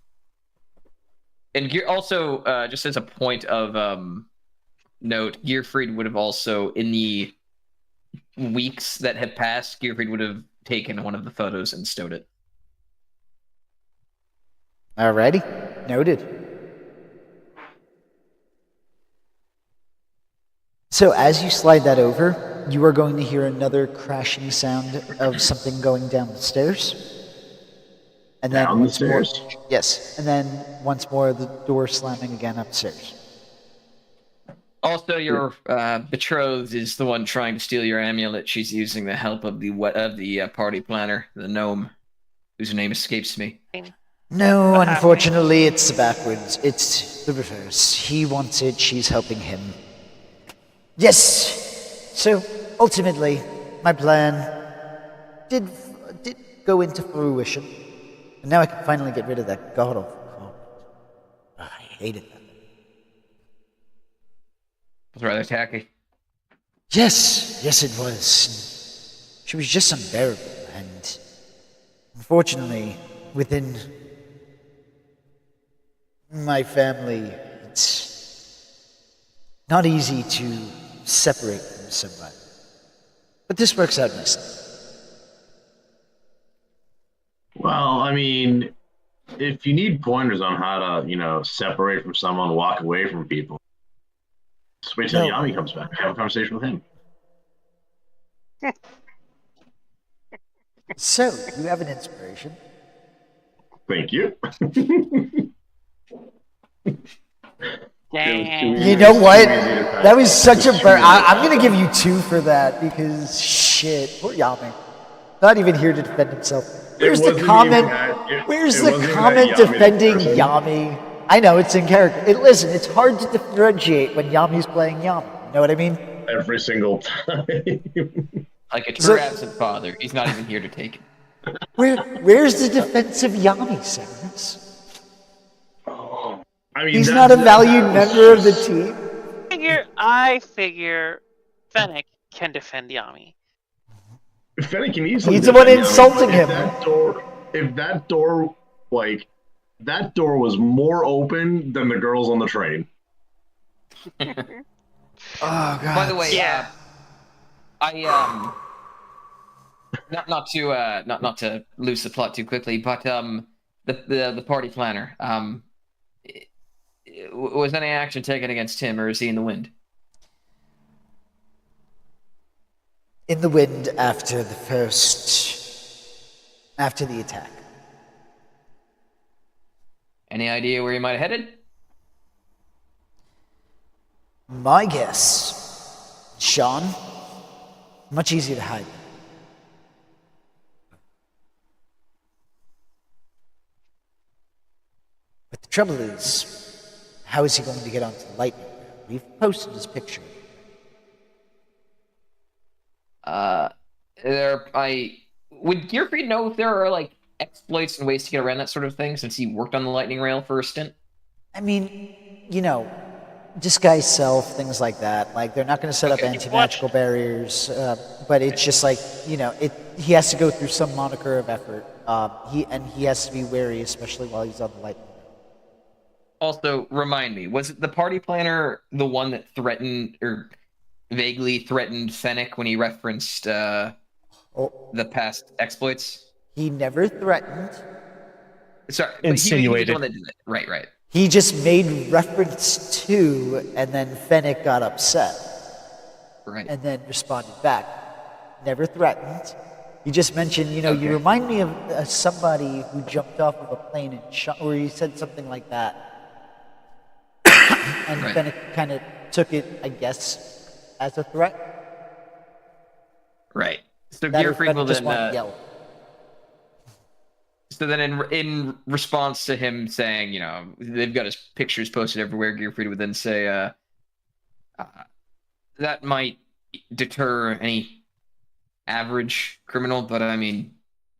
B: And also, just as a point of note, Gearfried would have also, in the weeks that have passed, Gearfried would have taken one of the photos and stowed it.
A: Alrighty, noted. So as you slide that over, you are going to hear another crashing sound of something going down the stairs. And then
E: Down the
A: once more,
E: stairs?
A: yes, and then once more the door slamming again upstairs.
B: Also, your betrothed is the one trying to steal your amulet. She's using the help of the party planner, the gnome, whose name escapes me.
A: No,
D: What happened?
A: unfortunately, it's backwards. It's the reverse. He wants it, she's helping him. Yes! So, ultimately, my plan did go into fruition. And now I can finally get rid of that god-awful cult. I hated that.
B: It was rather tacky.
A: Yes, it was. She was just unbearable, and unfortunately, within my family, Not easy to separate from somebody. But this works out nicely.
E: Well, I mean, if you need pointers on how to, separate from someone, walk away from people, just wait till
A: No.
E: Yami comes back. Have a conversation with him.
A: So, you have an inspiration.
E: Thank you.
D: Damn.
A: You know what? That was such a burn. I'm gonna give you 2 for that because shit, poor Yami. Not even here to defend himself. Where's the comment? Where's the comment defending Yami? I know it's in character. Listen, it's hard to differentiate when Yami's playing Yami. You know what I mean?
E: Every single time.
B: Like a
A: So-
B: true absent father. He's not even here to take it.
A: Where's the defense of Yami, Severus?
E: I mean,
A: He's
E: that-
A: not a
E: that-
A: valued
E: that was
A: member of the
E: just-
A: team.
D: I figure Fennec can defend Yami.
E: Fennec can easily.
A: He's the one
E: defend Yami,
A: insulting
E: but
A: him.
E: If that door, that door was more open than the girls on the train.
A: Oh god.
B: By the way,
D: Yeah.
B: I not to lose the plot too quickly, but the party planner, was any action taken against him, or is he in the wind?
A: In the wind after the attack.
B: Any idea where he might have headed?
A: My guess, Sean, much easier to hide. But the trouble is, how is he going to get onto the lightning? We've posted his picture.
B: Would Gearfried know if there are like exploits and ways to get around that sort of thing, since he worked on the lightning rail for a stint?
A: I mean, disguise self, things like that. Like, they're not going to set up
B: Okay,
A: anti-magical barriers, but it's just like, he has to go through some moniker of effort. He has to be wary, especially while he's on the lightning.
B: Also, remind me, was it the party planner the one that threatened or vaguely threatened Fennec when he referenced
A: Oh,
B: the past exploits?
A: he never threatened.
B: Sorry, but he was the
C: Insinuated.
B: one that did it. Right.
A: He just made reference to, and then Fennec got upset,
B: Right.
A: and then responded back. Never threatened. He just mentioned, you
B: Okay.
A: remind me of somebody who jumped off of a plane and shot, or he said something like that. And
B: Right.
A: Fennec kind of took it, I guess, as a threat.
B: Right. So
A: That or
B: Gearfried
A: Fennec
B: will
A: just
B: then.
A: wanted to yell.
B: So then, in response to him saying, they've got his pictures posted everywhere, Gearfried would then say, that might deter any average criminal, but I mean,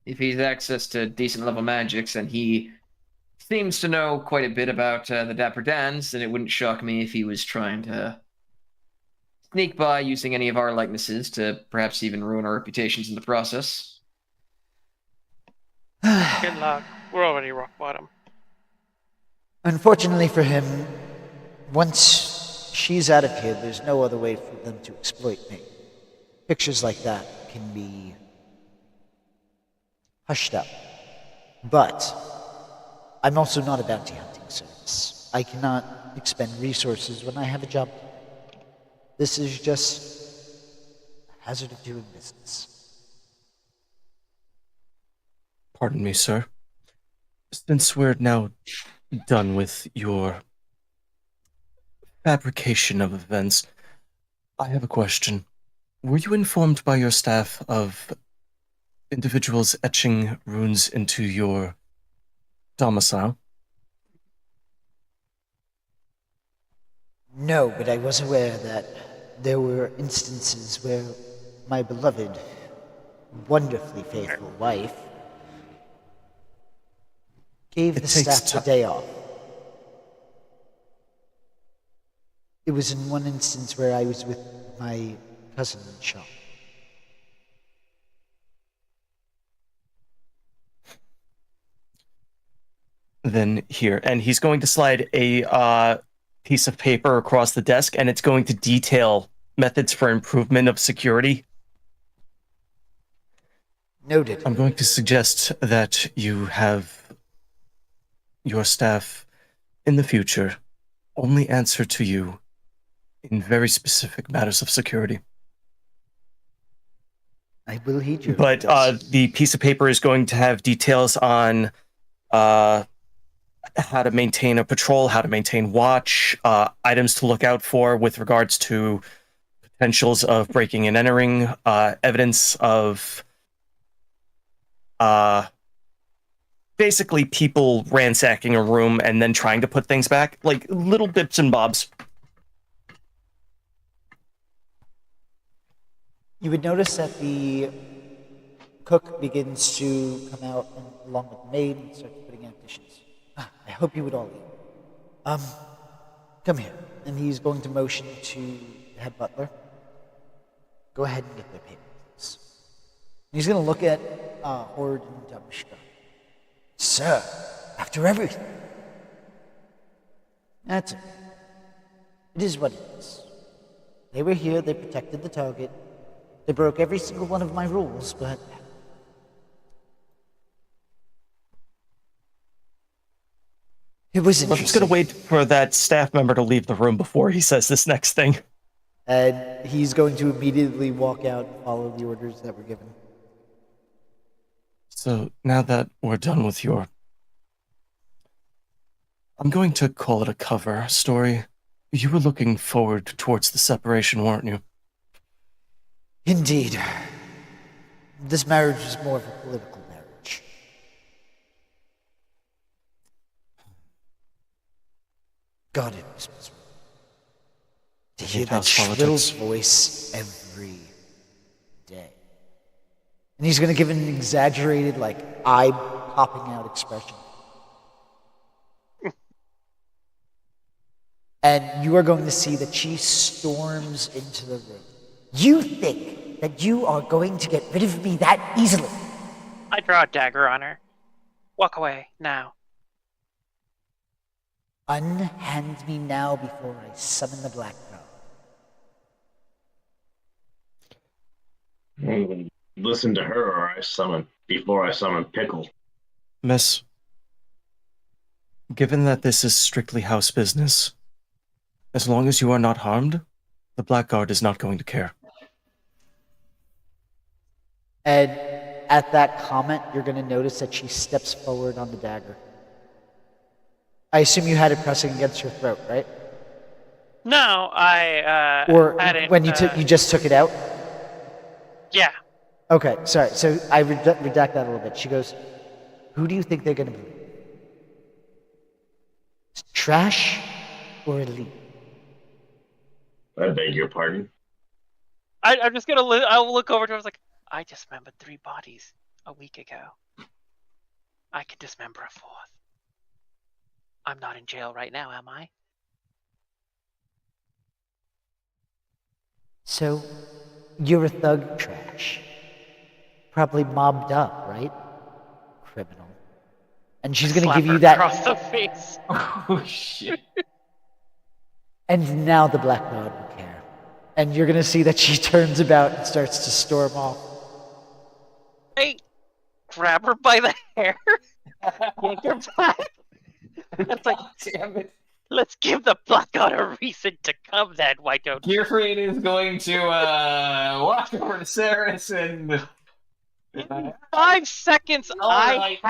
B: if he's access to decent level magics and he seems to know quite a bit about the Dapper Dans, then it wouldn't shock me if he was trying to sneak by using any of our likenesses to perhaps even ruin our reputations in the process.
D: Good luck. We're already rock bottom.
A: Unfortunately for him, once she's out of here, there's no other way for them to exploit me. Pictures like that can be hushed up. But I'm also not a bounty hunting service. I cannot expend resources when I have a job. This is just a hazard of doing business.
C: Pardon me, sir. Since we're now done with your fabrication of events, I have a question. Were you informed by your staff of individuals etching runes into your domicile?
A: No, but I was aware that there were instances where my beloved, wonderfully faithful wife gave
C: It
A: the
C: takes
A: staff the
C: ti-
A: day off. It was in one instance where I was with my cousin in shop.
C: Then here, and he's going to slide a piece of paper across the desk, and it's going to detail methods for improvement of security.
A: Noted.
C: I'm going to suggest that you have your staff in the future only answer to you in very specific matters of security.
A: I will heed your
C: But
A: advice.
C: the piece of paper is going to have details on how to maintain a patrol, how to maintain watch, items to look out for with regards to potentials of breaking and entering, evidence of basically people ransacking a room and then trying to put things back, like little bits and bobs.
A: You would notice that the cook begins to come out and, along with the maid, and starts putting out dishes. I hope you would all eat. Come here. And he's going to motion to the head butler. Go ahead and get their papers. He's going to look at Horde and Damashka. Sir, after everything. That's it. It is what it is. They were here, they protected the target. They broke every single one of my rules, but... it was
C: I'm just
A: interesting.
C: going to wait for that staff member to leave the room before he says this next thing.
A: And he's going to immediately walk out and follow the orders that were given.
C: So now that we're done with your... I'm going to call it a cover story. You were looking forward towards the separation, weren't you?
A: Indeed. This marriage is more of a political marriage. God, it was miserable. To hear that
C: In-house
A: shrill
C: politics.
A: voice every day. And he's going to give an exaggerated, like, eye-popping out expression. And you are going to see that she storms into the room. You think that you are going to get rid of me that easily?
D: I draw a dagger on her. Walk away, now.
A: Unhand me now before I summon the Black God.
E: Listen to her, or before I summon Pickle.
C: Miss, given that this is strictly house business, as long as you are not harmed, the Blackguard is not going to care.
A: And at that comment, you're going to notice that she steps forward on the dagger. I assume you had it pressing against your throat, right?
D: No, I
A: Or
D: had it,
A: when you you just took it out?
D: Yeah.
A: Okay, sorry. So I redact that a little bit. She goes, who do you think they're going to believe? Trash or elite?
E: I beg your pardon.
D: I'm just gonna I'll look over to her. I was like, I dismembered 3 bodies a week ago. I can dismember a 4th. I'm not in jail right now, am I?
A: So, you're a thug, Trash. Probably mobbed up, right? Criminal. And she's gonna
D: Slap
A: give
D: her
A: you that.
D: across the face.
B: Oh shit.
A: And now the Black God will care. And you're gonna see that she turns about and starts to storm off.
D: Hey, grab her by the hair, yank her back. It's like,
B: Damn it.
D: let's give the Black God a reason to come then, why don't you?
B: Gearfried is going to walk over to Saris and
D: 5 seconds
B: Alright.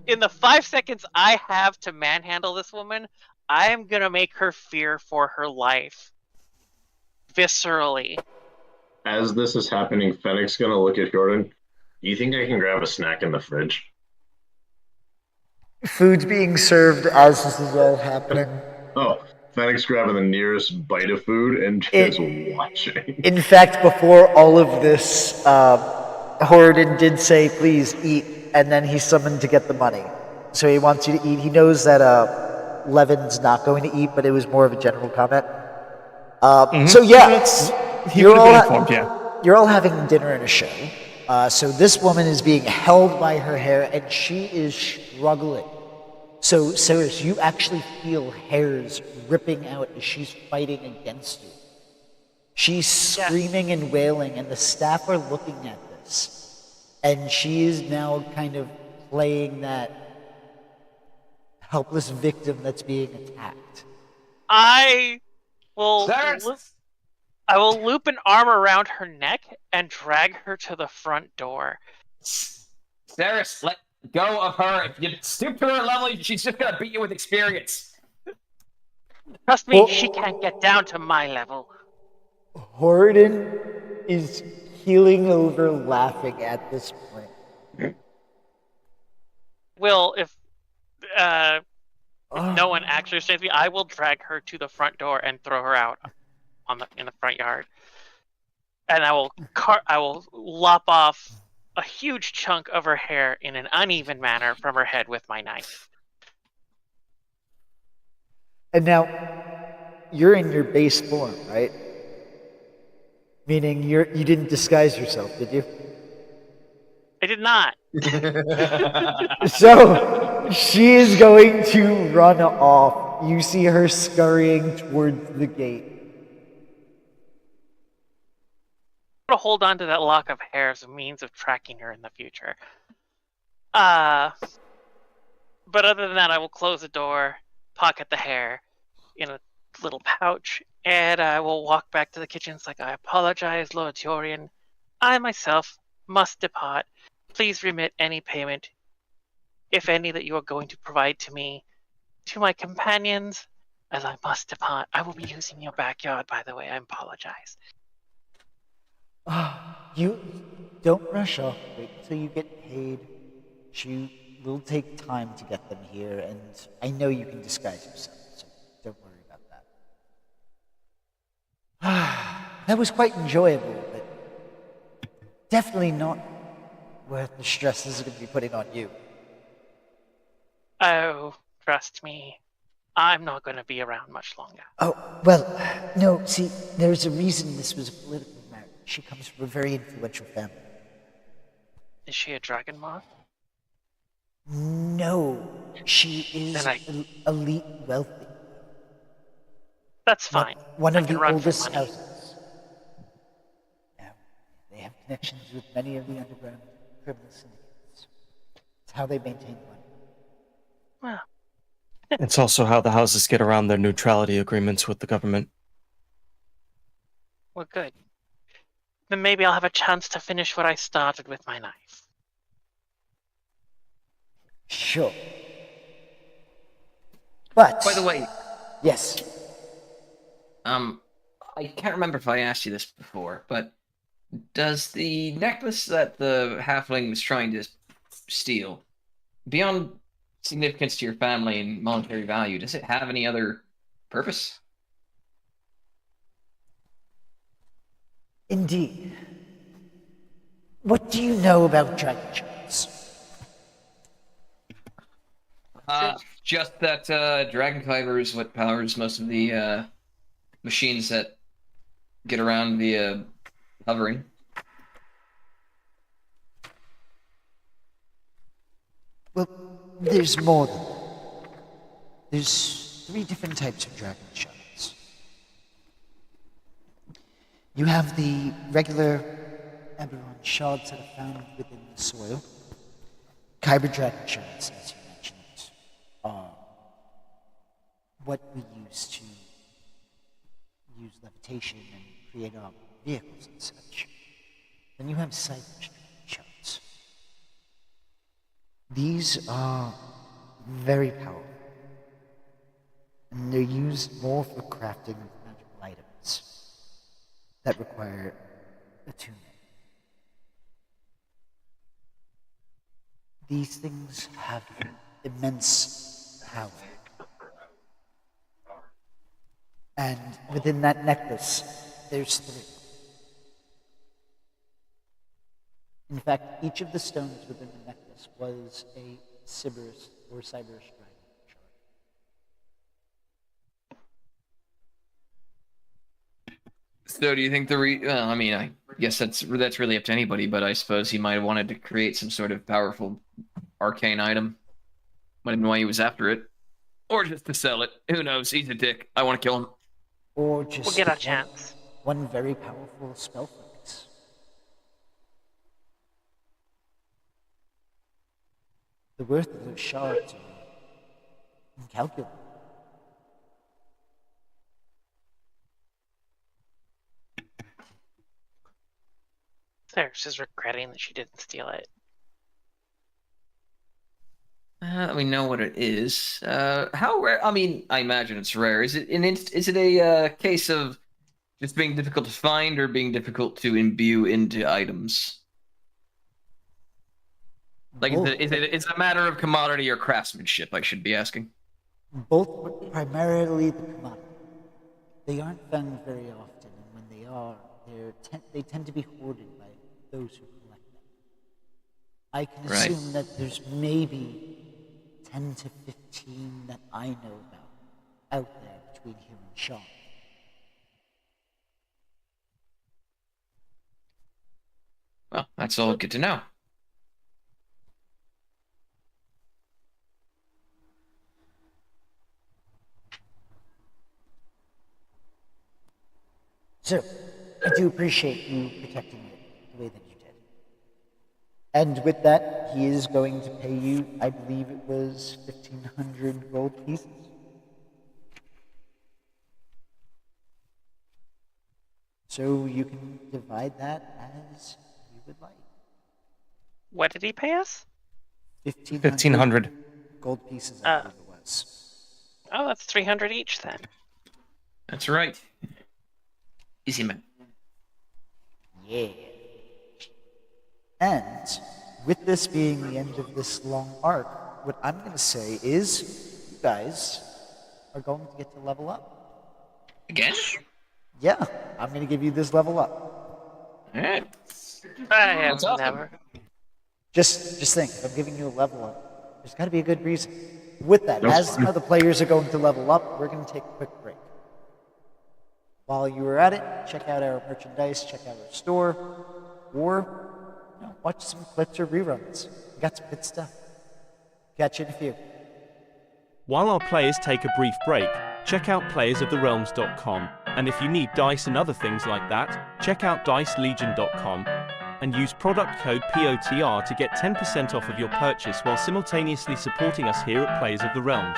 D: in the 5 seconds I have to manhandle this woman, I am gonna make her fear for her life. Viscerally.
E: As this is happening, Fennec's gonna look at Jordan. Do you think I can grab a snack in the fridge?
A: Food's being served as this is all happening.
E: Oh, Fennec's grabbing the nearest bite of food and just watching.
A: In fact, before all of this, Horadin did say, please eat, and then he summoned to get the money. So he wants you to eat. He knows that Levin's not going to eat, but it was more of a general comment. So yeah,
C: He
A: you're
C: would
A: all,
C: have been informed, yeah.
A: you're all having dinner and a show. So this woman is being held by her hair, and she is struggling So, Cyrus, you actually feel hairs ripping out as she's fighting against you. She's screaming and wailing, and the staff are looking at this. And she is now kind of playing that helpless victim that's being attacked.
D: I will
B: Cyrus!
D: I will loop an arm around her neck and drag her to the front door.
B: Cyrus, let go of her. If you stoop to her level, she's just gonna beat you with experience.
D: Trust me,
A: Well-
D: she can't get down to my level.
A: Horridon is keeling over laughing at this point.
D: Will, if no one actually restrains me, I will drag her to the front door and throw her out in the front yard. And I will lop off a huge chunk of her hair in an uneven manner from her head with my knife.
A: And now, you're in your base form, right? Meaning you didn't disguise yourself, did you?
D: I did not.
A: So, she is going to run off. You see her scurrying towards the gate.
D: To hold on to that lock of hair as a means of tracking her in the future. But other than that, I will close the door, pocket the hair in a little pouch, and I will walk back to the kitchen. It's like, I apologize, Lord Teorian. I myself must depart. Please remit any payment, if any, that you are going to provide to me, to my companions, as I must depart. I will be using your backyard, by the way. I apologize.
A: You don't rush off. Wait until you get paid. She will take time to get them here, and I know you can disguise yourself, so don't worry about that. That was quite enjoyable, but definitely not worth the stress this is going to be putting on you.
D: Oh, trust me. I'm not going to be around much longer.
A: Oh, well, no, see, there's a reason this was a political marriage. She comes from a very influential family.
D: Is she a dragon moth?
A: No, she is
D: Then
A: elite wealthy.
D: That's fine.
A: One
D: I
A: of
D: can
A: the
D: run for
A: oldest
D: money.
A: houses. Yeah, they have connections with many of the underground criminal syndicates. It's how they maintain money.
D: Well,
C: It's also how the houses get around their neutrality agreements with the government.
D: well, good. Then maybe I'll have a chance to finish what I started with my knife.
A: Sure. But
B: By the way,
A: yes,
B: I can't remember if I asked you this before, but does the necklace that the halfling was trying to steal, beyond significance to your family and monetary value, does it have any other purpose?
A: indeed. What do you know about dragon charms?
B: Just that dragon kyber is what powers most of the machines that get around via hovering.
A: Well, there's more than that. There's 3 different types of dragon shards. You have the regular Eberron shards that are found within the soil. Kyber dragon shards, as you mentioned, are what we use to use levitation and create our vehicles and such. Then you have cyber dragon shards. These are very powerful, and they're used more for crafting of magical items that require attunement. These things have immense power. And within that necklace, there's 3. In fact, each of the stones within the necklace was a Sybaris or Cyberus dragon shard.
B: So do you think well, I mean, I guess that's really up to anybody, but I suppose he might have wanted to create some sort of powerful arcane item. Might have been why he was after it. Or just to sell it. Who knows? He's a dick. I want to kill him.
A: Or just
D: We'll get our chance.
A: one very powerful spell phrase. The worth of those shards are incalculable.
D: Ceres is regretting that she didn't steal it.
B: We know what it is. How rare? I mean, I imagine it's rare. Is it is it a case of just being difficult to find or being difficult to imbue into items? Like,
A: Both.
B: is it a matter of commodity or craftsmanship? I should be asking.
A: Both, but primarily the commodity. They aren't found very often, and when they are, they tend to be hoarded by those who collect them. I can
B: Right.
A: assume that there's maybe 10 to 15 that I know about out there between here and Shaw.
B: Well, that's all good to know.
A: So, I do appreciate you protecting it the way that you did. And with that, he is going to pay you, I believe it was 1,500 gold pieces. So you can divide that as you would like.
D: What did he pay us?
C: 1,500.
A: gold pieces, I believe it was.
D: Oh, that's 300 each then.
B: That's right. Easy, man.
A: Yeah. And with this being the end of this long arc, what I'm going to say is you guys are going to get to level up.
B: Again?
A: Yeah, I'm going to give you this level up.
B: All right.
D: I have
B: That's awesome.
D: never.
A: Just think, if I'm giving you a level up, there's got to be a good reason. With that,
E: That's
A: as
E: fine.
A: other players are going to level up, we're going to take a quick break. While you are at it, check out our merchandise, check out our store, or watch some clips or reruns. We got some good stuff. Catch you in a few.
F: While our players take a brief break, check out playersoftherealms.com, and if you need dice and other things like that, check out dicelegion.com and use product code POTR to get 10% off of your purchase while simultaneously supporting us here at Players of the Realms.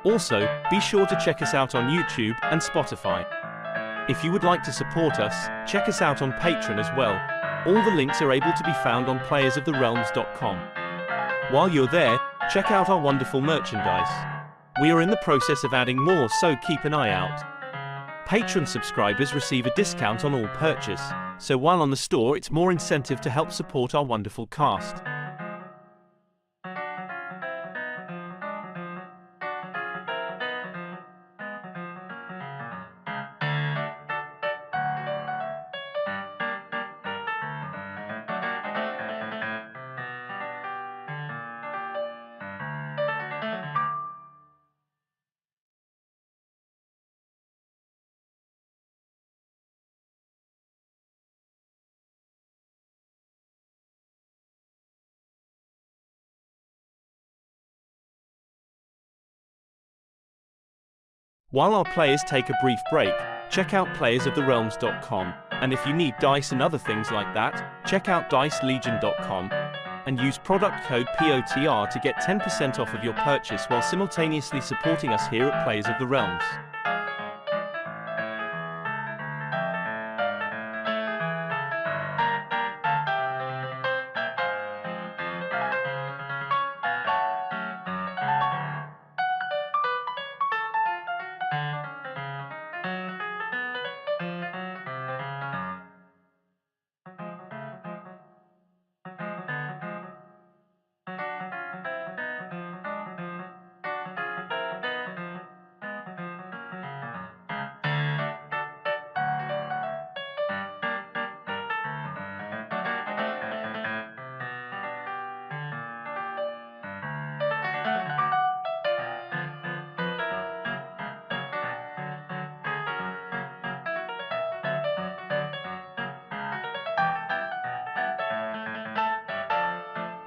F: Also, be sure to check us out on YouTube and Spotify. If you would like to support us, check us out on Patreon as well. All the links are able to be found on playersoftherealms.com. While you're there, check out our wonderful merchandise. We are in the process of adding more, so keep an eye out. Patreon subscribers receive a discount on all purchase, so while on the store it's more incentive to help support our wonderful cast. While our players take a brief break, check out playersoftherealms.com, and if you need dice and other things like that, check out dicelegion.com and use product code POTR to get 10% off of your purchase while simultaneously supporting us here at Players of the Realms.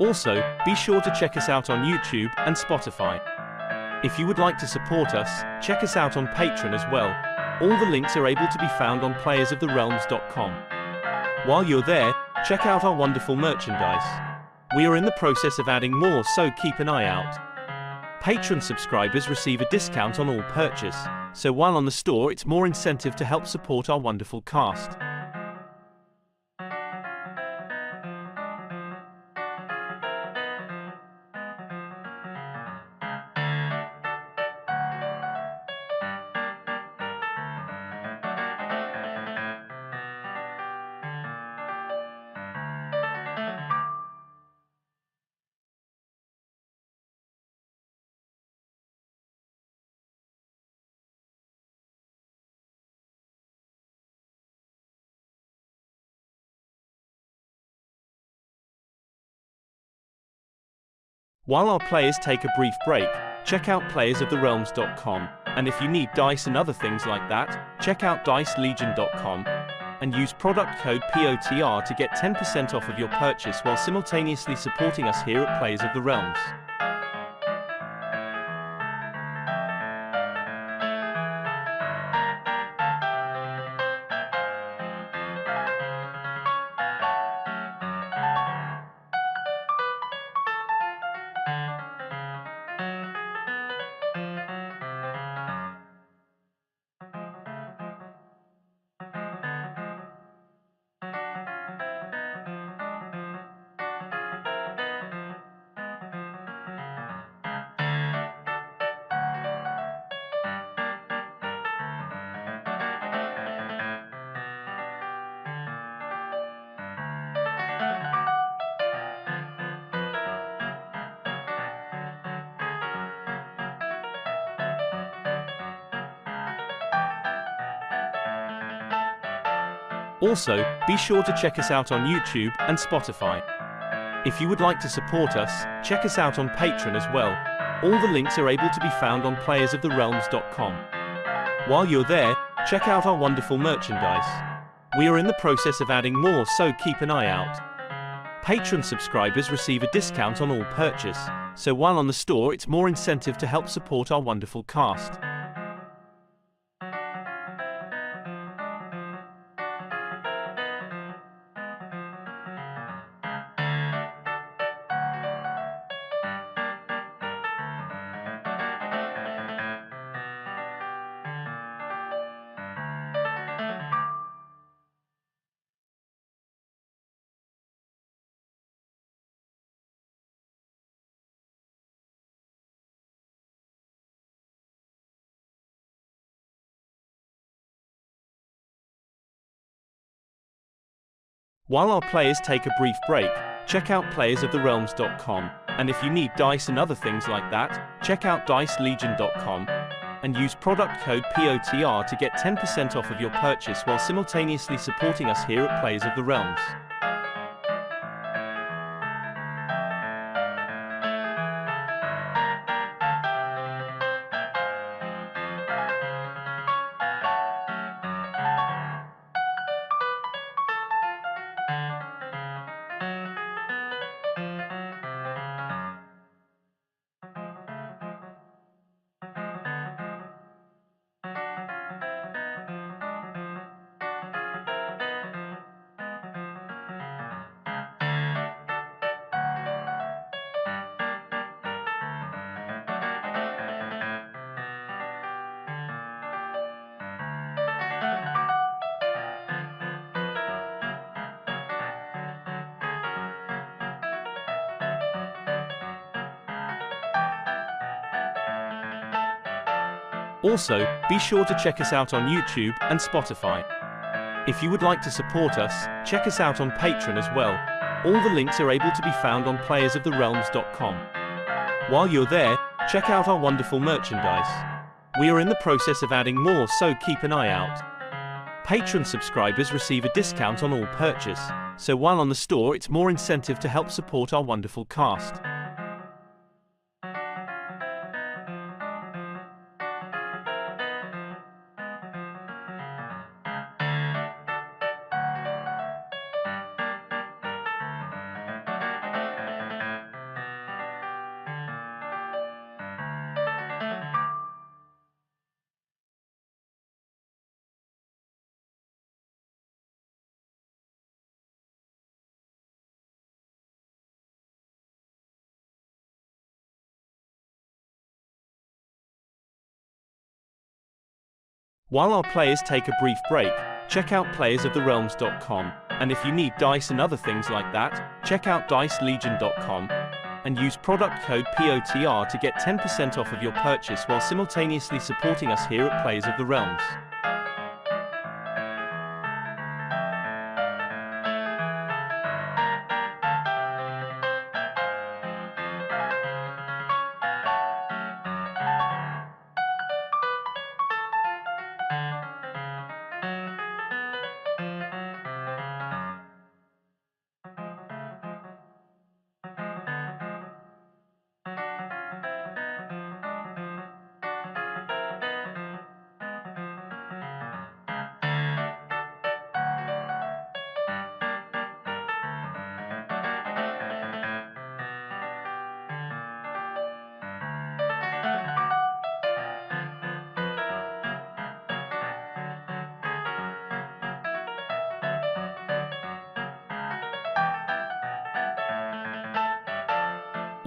F: Also, be sure to check us out on YouTube and Spotify. If you would like to support us, check us out on Patreon as well. All the links are able to be found on playersoftherealms.com. While you're there, check out our wonderful merchandise. We are in the process of adding more, so keep an eye out. Patreon subscribers receive a discount on all purchase, so while on the store it's more incentive to help support our wonderful cast. While our players take a brief break, check out playersoftherealms.com, and if you need dice and other things like that, check out dicelegion.com and use product code POTR to get 10% off of your purchase while simultaneously supporting us here at Players of the Realms. Also, be sure to check us out on YouTube and Spotify. If you would like to support us, check us out on Patreon as well. All the links are able to be found on playersoftherealms.com. While you're there, check out our wonderful merchandise. We are in the process of adding more, so keep an eye out. Patreon subscribers receive a discount on all purchase, so while on the store it's more incentive to help support our wonderful cast. While our players take a brief break, check out playersoftherealms.com, and if you need dice and other things like that, check out dicelegion.com and use product code POTR to get 10% off of your purchase while simultaneously supporting us here at Players of the Realms. Also, be sure to check us out on YouTube and Spotify. If you would like to support us, check us out on Patreon as well. All the links are able to be found on playersoftherealms.com. While you're there, check out our wonderful merchandise. We are in the process of adding more, so keep an eye out. Patreon subscribers receive a discount on all purchase, so while on the store it's more incentive to help support our wonderful cast. While our players take a brief break, check out playersoftherealms.com, and if you need dice and other things like that, check out dicelegion.com and use product code POTR to get 10% off of your purchase while simultaneously supporting us here at Players of the Realms.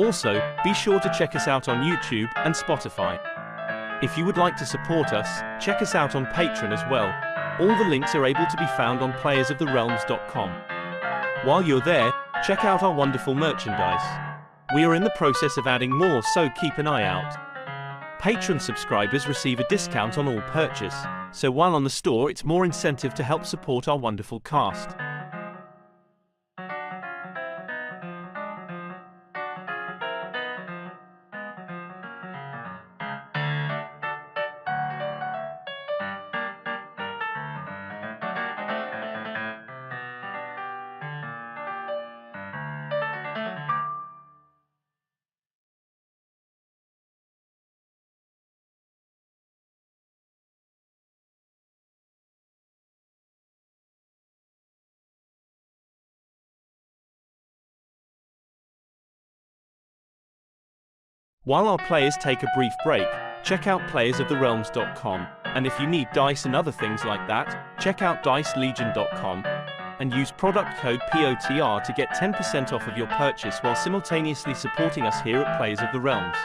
F: Also, be sure to check us out on YouTube and Spotify. If you would like to support us, check us out on Patreon as well. All the links are able to be found on playersoftherealms.com. While you're there, check out our wonderful merchandise. We are in the process of adding more, so keep an eye out. Patreon subscribers receive a discount on all purchase, so while on the store it's more incentive to help support our wonderful cast. While our players take a brief break, check out playersoftherealms.com, and if you need dice and other things like that, check out dicelegion.com and use product code POTR to get 10% off of your purchase while simultaneously supporting us here at Players of the Realms.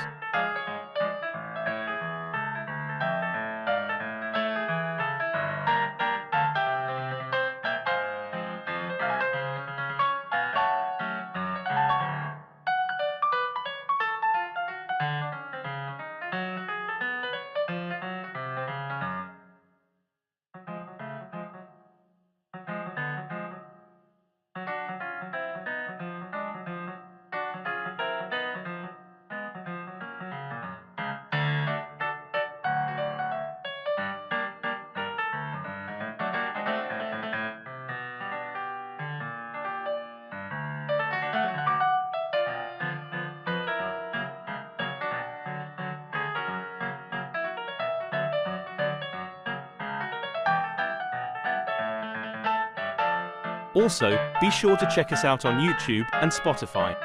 F: Also, be sure to check us out on YouTube and Spotify.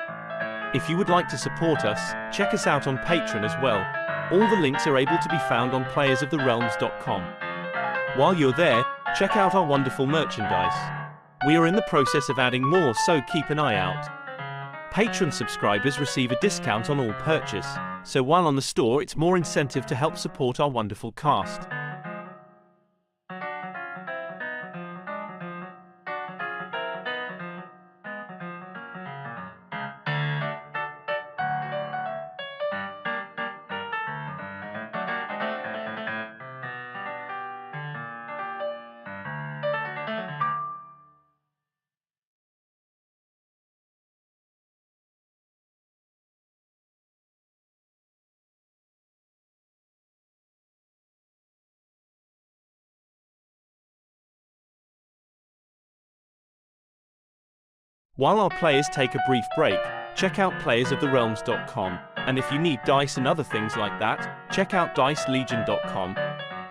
F: If you would like to support us, check us out on Patreon as well. All the links are able to be found on playersoftherealms.com. While you're there, check out our wonderful merchandise. We are in the process of adding more, so keep an eye out. Patreon subscribers receive a discount on all purchase, so while on the store it's more incentive to help support our wonderful cast. While our players take a brief break, check out playersoftherealms.com, and if you need dice and other things like that, check out dicelegion.com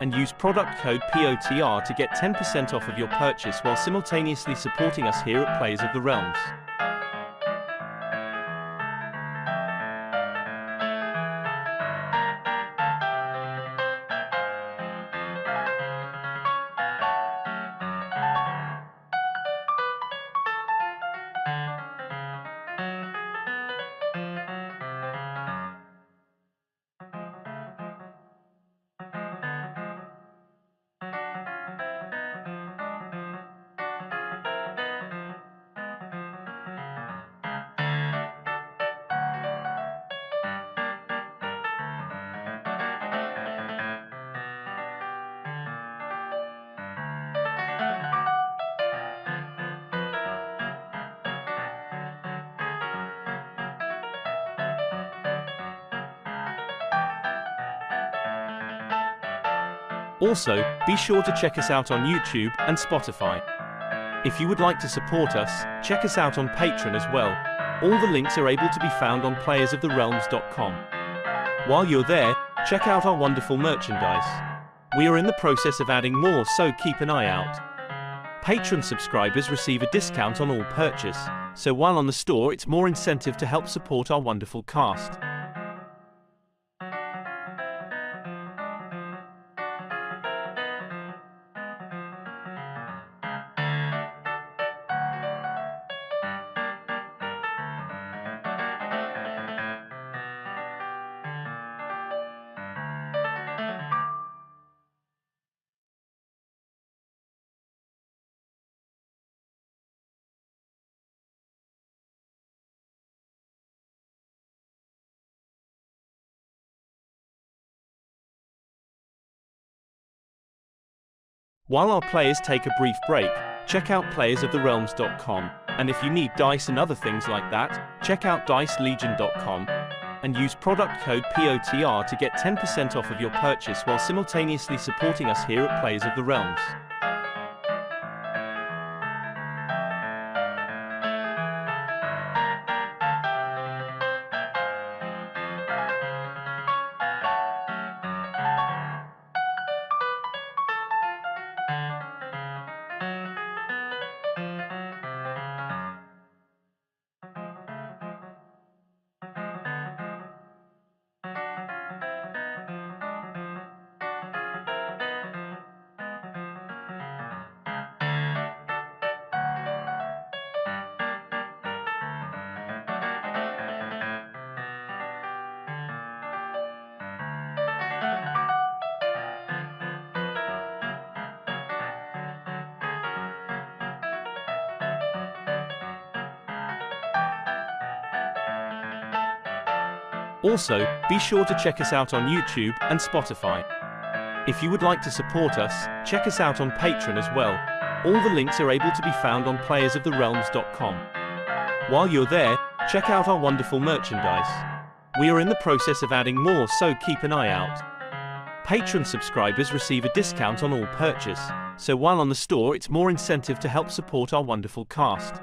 F: and use product code POTR to get 10% off of your purchase while simultaneously supporting us here at Players of the Realms. Also, be sure to check us out on YouTube and Spotify. If you would like to support us, check us out on Patreon as well. All the links are able to be found on playersoftherealms.com. While you're there, check out our wonderful merchandise. We are in the process of adding more, so keep an eye out. Patreon subscribers receive a discount on all purchase, so while on the store it's more incentive to help support our wonderful cast. While our players take a brief break, check out playersoftherealms.com, and if you need dice and other things like that, check out dicelegion.com, and use product code POTR to get 10% off of your purchase while simultaneously supporting us here at Players of the Realms. Also, be sure to check us out on YouTube and Spotify. If you would like to support us, check us out on Patreon as well. All the links are able to be found on playersoftherealms.com. While you're there, check out our wonderful merchandise. We are in the process of adding more, so keep an eye out. Patreon subscribers receive a discount on all purchase, so while on the store it's more incentive to help support our wonderful cast.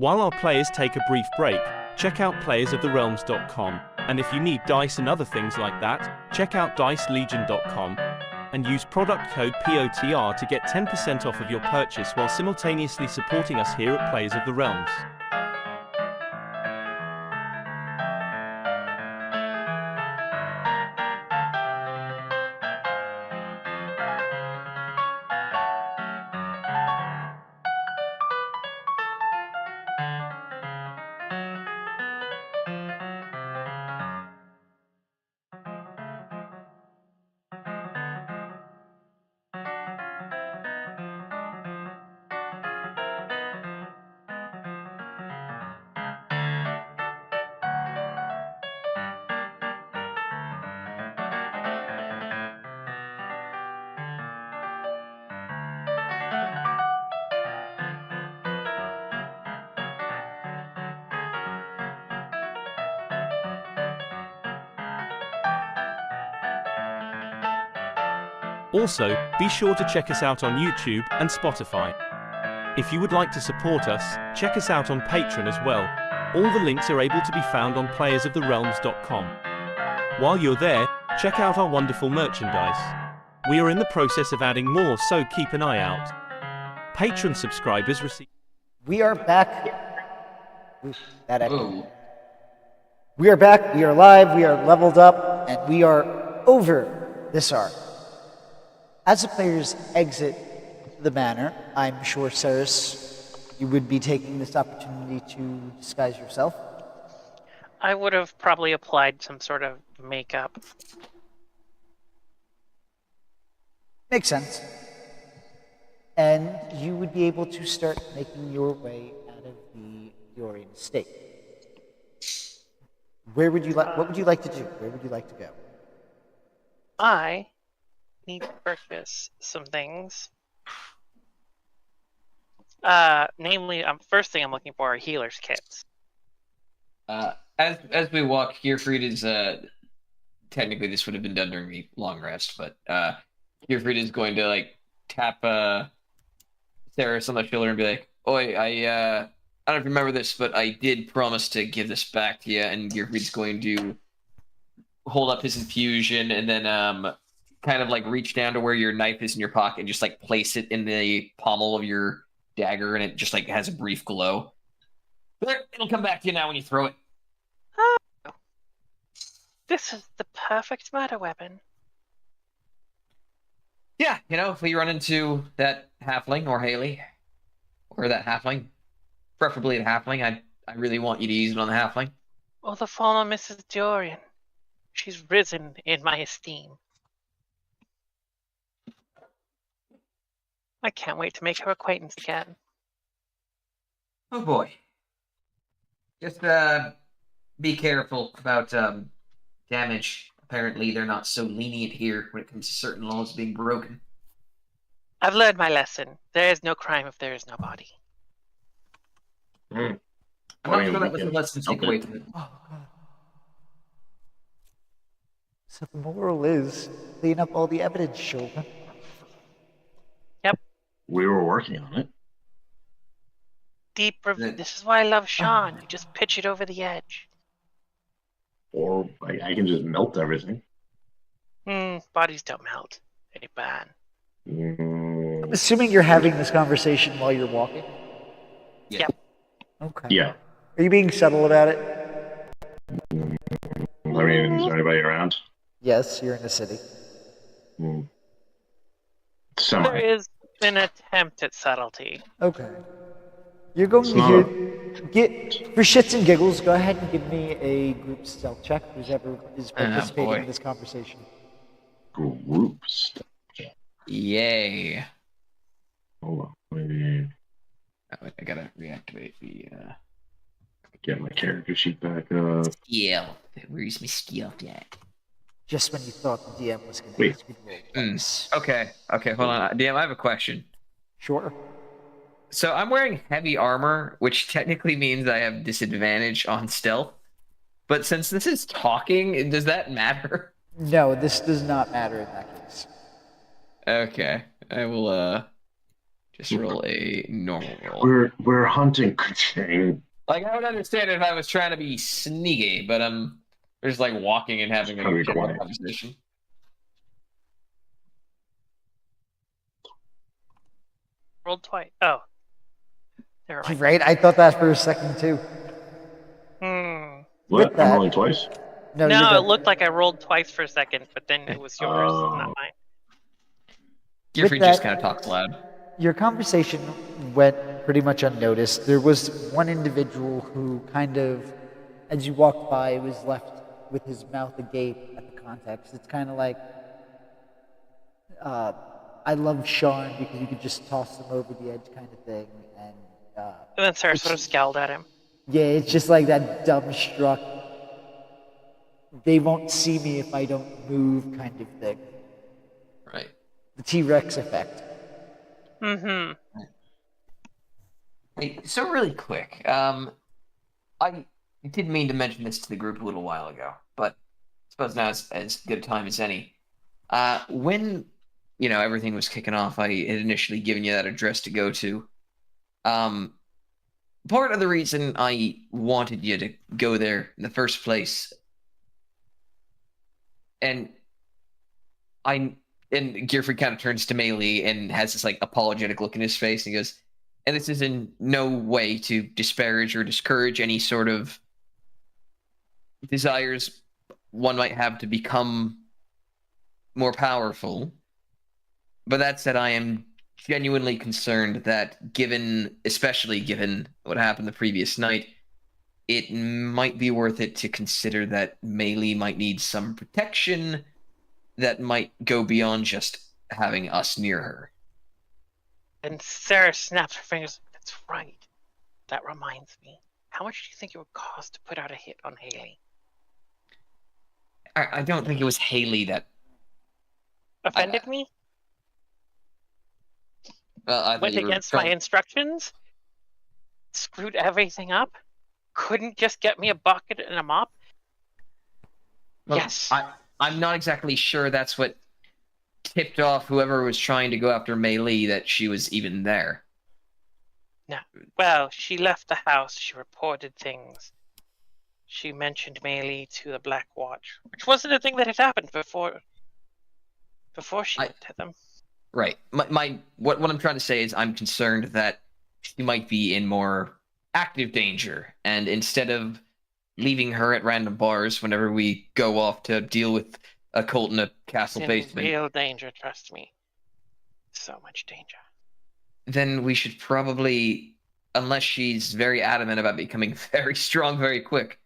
F: While our players take a brief break, check out playersoftherealms.com, and if you need dice and other things like that, check out dicelegion.com, and use product code POTR to get 10% off of your purchase while simultaneously supporting us here at Players of the Realms. Also, be sure to check us out on YouTube and Spotify. If you would like to support us, check us out on Patreon as well. All the links are able to be found on playersoftherealms.com. While you're there, check out our wonderful merchandise. We are in the process of adding more, so keep an eye out. Patreon subscribers receive...
A: We are back. That echo.
B: Whoa.
A: We are back, we are live, we are leveled up, and we are over this arc. As the players exit the manor, I'm sure, Ceres, you would be taking this opportunity to disguise yourself.
D: I would have probably applied some sort of makeup.
A: Makes sense. And you would be able to start making your way out of the Dorian estate. Where would you like? What would you like to do? Where would you like to go?
D: I need to purchase some things. Namely, first thing I'm looking for are healer's kits.
B: As we walk, Gearfried is technically this would have been done during the long rest, but Gearfried is going to like tap Saris on the shoulder and be like, "Oi, I don't know if you remember this, but I did promise to give this back to you." And Gearfried's going to hold up his infusion and then kind of like reach down to where your knife is in your pocket and just like place it in the pommel of your dagger, and it just like has a brief glow. There, it'll come back to you now when you throw it.
D: Oh, this is the perfect murder weapon.
B: Yeah, you know, if we run into that halfling or Haley, or that halfling, preferably a halfling, I really want you to use it on the halfling.
D: Oh, the former Mrs. Dorian. She's risen in my esteem. I can't wait to make her acquaintance again.
B: Oh boy. Just be careful about damage. Apparently they're not so lenient here when it comes to certain laws being broken.
D: I've learned my lesson. There is no crime if there is no body.
B: I'm not sure that was the lesson to take away from it.
A: So the moral is clean up all the evidence, children.
E: We were working on it.
D: This is why I love Sean. You just pitch it over the edge.
E: Or I can just melt everything.
D: Bodies don't melt. They burn.
A: I'm assuming you're having this conversation while you're walking.
B: Yeah.
D: Yep.
A: Okay.
E: Yeah.
A: Are you being subtle about it?
E: I mean, is there anybody around?
A: Yes, you're in the city.
E: Semi.
D: There is an attempt at subtlety.
A: Okay. You're going
E: It's
A: to
E: not
A: get for shits and giggles. Go ahead and give me a group stealth check. Who's ever is participating
B: boy.
A: in this conversation?
E: Groups.
B: Yay.
E: Hold on. Let me
B: Oh, wait, I gotta reactivate the
E: get my character sheet back up.
B: stealth. Where's my stealth at?
A: Just when you thought the DM was going to
E: Wait.
A: ask you to roll.
B: Okay, hold on. DM, I have a question.
A: Sure.
B: So I'm wearing heavy armor, which technically means I have disadvantage on stealth. But since this is talking, does that matter?
A: No, this does not matter in that case.
B: Okay, I will just roll a normal roll.
E: We're hunting Kuching.
B: Like I would understand if I was trying to be sneaky, but I'm just like walking and having a
E: Gotta be
B: general
E: quiet.
B: conversation.
D: Rolled twice. Oh. Never mind.
A: Right? I thought that for a second too.
E: What?
A: that-
E: I'm rolling twice?
A: No,
D: No,
A: you're
D: it
A: good.
D: looked like I rolled twice for a second, but then it was yours,
E: Oh.
D: not mine.
B: Gearfried
A: that-
B: just kind of talks loud.
A: Your conversation went pretty much unnoticed. There was one individual who kind of, as you walked by, was left with his mouth agape at the context. It's kind of like, I love Sean because you could just toss him over the edge kind of thing. And
D: And then Sarah sort of scowled at him.
A: yeah, it's just like that dumbstruck, they won't see me if I don't move kind of thing.
B: Right.
A: The T-Rex effect.
D: Mm-hmm.
B: Hey, so really quick, I didn't mean to mention this to the group a little while ago, but I suppose now is as good a time as any. When everything was kicking off, I had initially given you that address to go to. Part of the reason I wanted you to go there in the first place, and Gearfried kind of turns to Melee and has this like apologetic look in his face, and he goes, and this is in no way to disparage or discourage any sort of desires one might have to become more powerful. But that said, I am genuinely concerned that especially given what happened the previous night, it might be worth it to consider that Melee might need some protection that might go beyond just having us near her.
D: And Sarah snaps her fingers. That's right. That reminds me. How much do you think it would cost to put out a hit on Haley?
B: I don't think it was Haley that
D: Offended me?
B: I thought
D: Went
B: you were
D: against my
B: trying-
D: instructions? Screwed everything up? Couldn't just get me a bucket and a mop?
B: Well,
D: Yes.
B: I'm not exactly sure that's what tipped off whoever was trying to go after Melee that she was even there.
D: Well, she left the house. She reported things. She mentioned Melee to the Black Watch, which wasn't a thing that had happened before she went to them.
B: Right. What I'm trying to say is I'm concerned that she might be in more active danger, and instead of leaving her at random bars whenever we go off to deal with a cult in a castle
D: In
B: basement,
D: real danger, trust me. So much danger.
B: then we should probably, unless she's very adamant about becoming very strong very quick,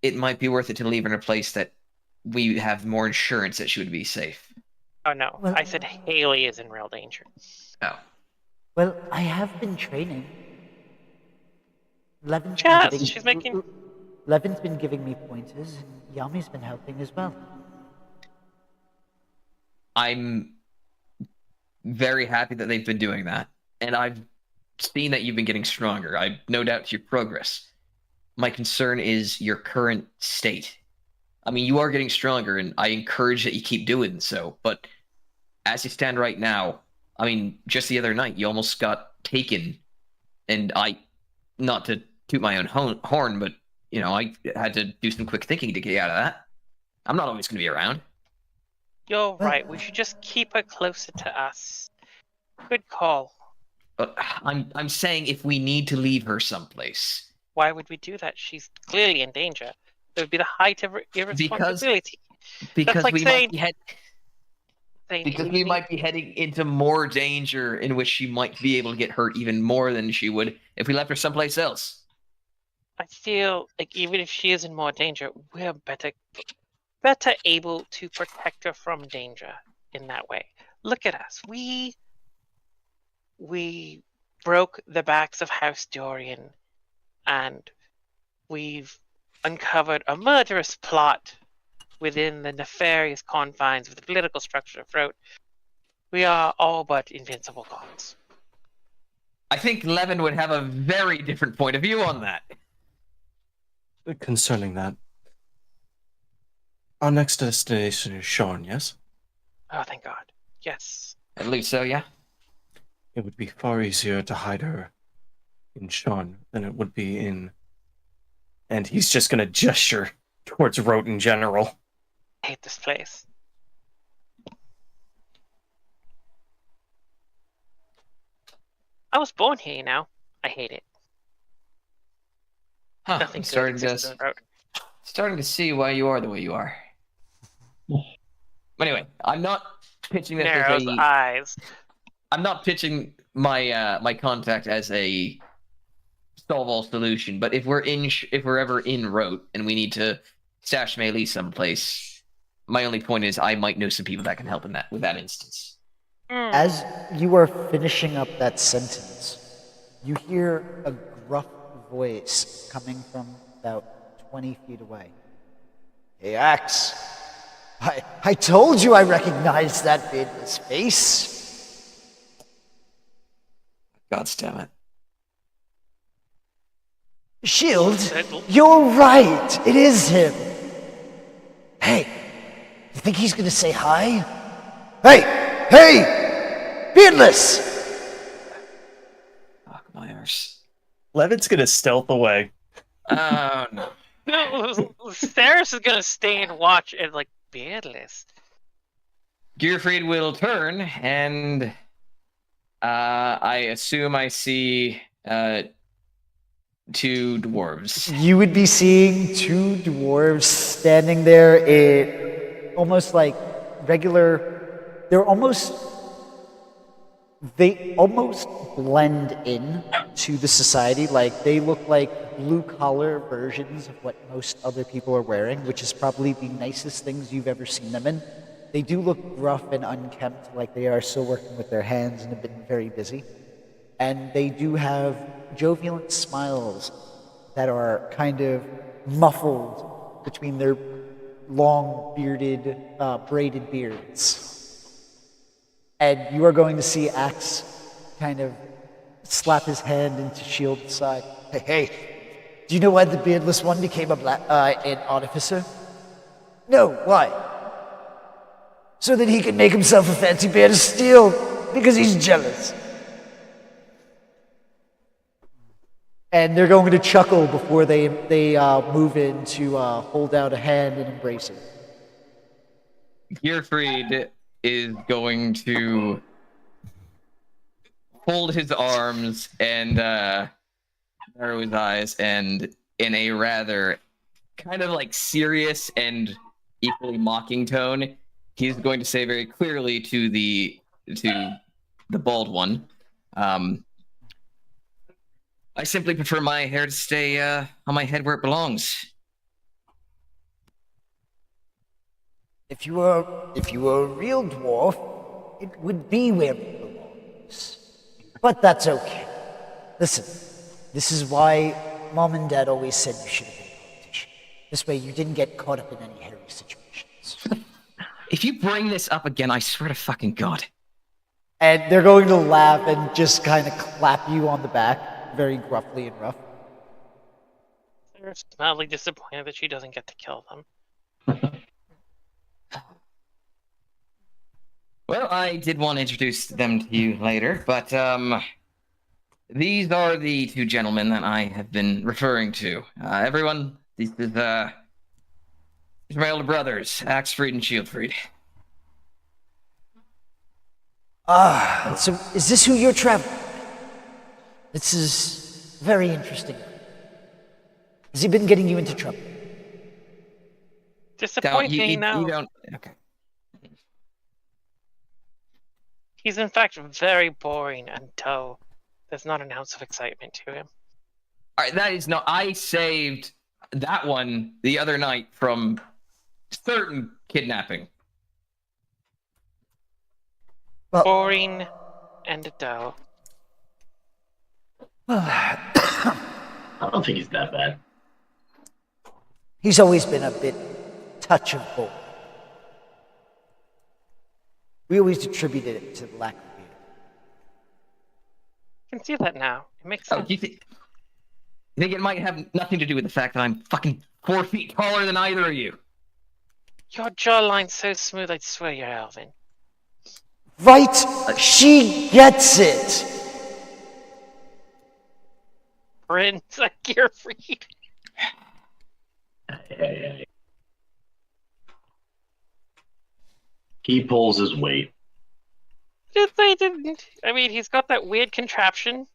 B: it might be worth it to leave her in a place that we have more insurance that she would be safe.
D: Oh no,
A: Well-
D: I said Haley is in real danger.
B: Oh.
A: Well, I have been training. Levin's been
D: Yes,
A: giving-
D: she's making-
A: Levin's been giving me pointers, and Yami's been helping as well.
B: I'm very happy that they've been doing that, and I've seen that you've been getting stronger. I've no doubt your progress. My concern is your current state. I mean, you are getting stronger, and I encourage that you keep doing so, but as you stand right now, I mean, just the other night, you almost got taken, and not to toot my own horn, but, you know, I had to do some quick thinking to get out of that. I'm not always going to be around.
D: You're right. We should just keep her closer to us. Good call.
B: But I'm saying if we need to leave her someplace.
D: Why would we do that? She's clearly in danger. It would be the height of irresponsibility.
B: Because
D: like
B: we
D: saying-
B: might be heading into more danger in which she might be able to get hurt even more than she would if we left her someplace else.
D: I feel like even if she is in more danger, we're better able to protect her from danger in that way. Look at us. We broke the backs of House Dorian, and we've uncovered a murderous plot within the nefarious confines of the political structure of Rote. We are all but invincible gods.
B: I think Levin would have a very different point of view on that.
C: Concerning that, our next destination is Sean, yes?
D: Oh, thank God. Yes.
B: I believe so, yeah.
C: It would be far easier to hide her in Sean than it would be in... And he's just going to gesture towards Rote in general.
D: I hate this place. I was born here, you know. I hate it.
B: Huh,
D: Nothing
B: I'm
D: good
B: starting
D: exists in Rote.
B: to see why you are the way you are. But anyway, I'm not pitching this as
D: Narrows
B: a...
D: eyes.
B: I'm not pitching my my contact as a solve all solution, but if we're ever in Rote and we need to stash Melee someplace, my only point is I might know some people that can help with that instance.
A: As you are finishing up that sentence, you hear a gruff voice coming from about 20 feet away. Hey, Axe. I told you I recognized that beardless face.
B: God damn it.
A: Shield, you're right. It is him. Hey, you think he's gonna say hi? Hey, beardless.
B: Fuck my arse.
C: Levin's going to stealth away.
B: Oh no.
D: No, Saris is gonna stay and watch and like beardless.
B: Gearfried will turn and I assume I see two dwarves.
A: You would be seeing two dwarves standing there in almost like regular. They almost blend in to the society. Like they look like blue-collar versions of what most other people are wearing, which is probably the nicest things you've ever seen them in. They do look rough and unkempt, like they are still working with their hands and have been very busy. And they do have jovial smiles that are kind of muffled between their long bearded, braided beards. And you are going to see Axe kind of slap his hand into Shield's side. Hey, do you know why the beardless one became an artificer? No, why? So that he can make himself a fancy beard of steel, because he's jealous. And they're going to chuckle before they move in to hold out a hand and embrace it.
B: Gearfried is going to fold his arms and narrow his eyes, and in a rather kind of like serious and equally mocking tone, he's going to say very clearly to the bald one, I simply prefer my hair to stay on my head where it belongs.
A: If you were a real dwarf, it would be where it belongs. But that's okay. Listen, this is why Mom and Dad always said you should have been a politician. This way you didn't get caught up in any hairy situations.
B: If you bring this up again, I swear to fucking God.
A: And they're going to laugh and just kind of clap you on the back, very gruffly and rough.
D: They're mildly disappointed that she doesn't get to kill them.
B: Well, I did want to introduce them to you later, but these are the two gentlemen that I have been referring to. Everyone, these are my older brothers, Axefried and Shieldfried.
A: So is this who you're traveling with? This is very interesting. Has he been getting you into trouble?
D: Disappointing now.
B: You don't. Okay.
D: He's in fact very boring and dull. There's not an ounce of excitement to him.
B: All right, that is no. I saved that one the other night from certain kidnapping.
A: Well,
D: Boring and dull.
E: I don't think he's that bad.
A: he's always been a bit touch of both. We always attributed it to the lack of beard.
D: I can see that now. It makes
B: Oh,
D: sense.
B: you think it might have nothing to do with the fact that I'm fucking 4 feet taller than either of you?
D: Your jawline's so smooth, I'd swear you're Elvin.
A: Right? She gets it.
D: Prince Gearfried.
E: Hey. He pulls his weight.
D: They didn't. I mean, he's got that weird contraption,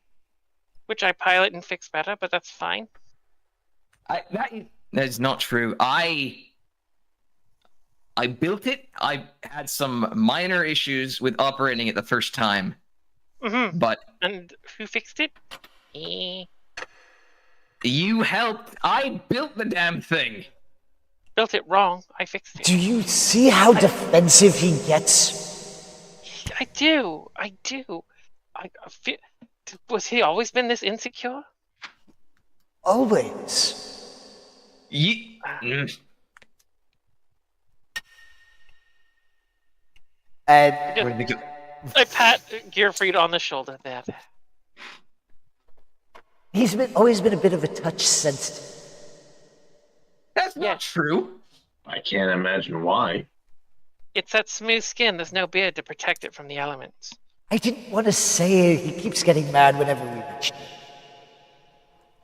D: which I pilot and fix better, but that's fine.
B: That is not true. I built it. I had some minor issues with operating it the first time, but
D: And who fixed it?
B: you helped. I built the damn thing.
D: Built it wrong. I fixed it.
A: Do you see how defensive he gets?
D: I do. I feel. Was he always been this insecure?
A: Always. And
D: I pat Gearfried on the shoulder there.
A: he's always been a bit of a touch sensitive.
B: That's not true.
E: I can't imagine why.
D: It's that smooth skin. There's no beard to protect it from the elements.
A: I didn't want to say it. He keeps getting mad whenever we mention it.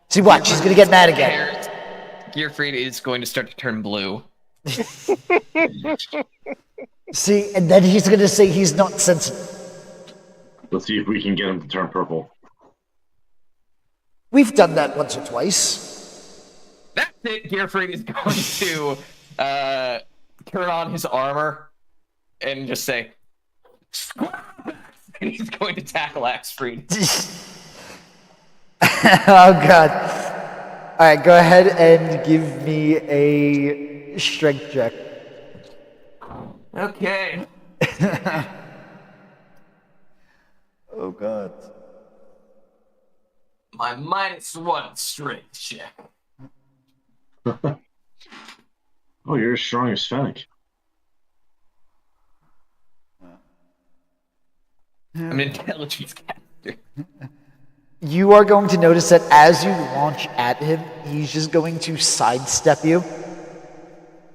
A: See, watch. He's going to get mad again.
B: Gearfried is going to start to turn blue.
A: See, and then he's going to say he's not sensitive.
E: Let's see if we can get him to turn purple.
A: We've done that once or twice.
B: That's it. Gearfried is going to turn on his armor and just say, "Squat!" And he's going to tackle Axefried.
A: Oh, God. right, go ahead and give me a strength check.
B: Okay.
A: Oh god.
B: My -1 strength check.
E: Oh, you're as strong as Fennec.
B: I'm an intelligence caster.
A: You are going to notice that as you launch at him, he's just going to sidestep you,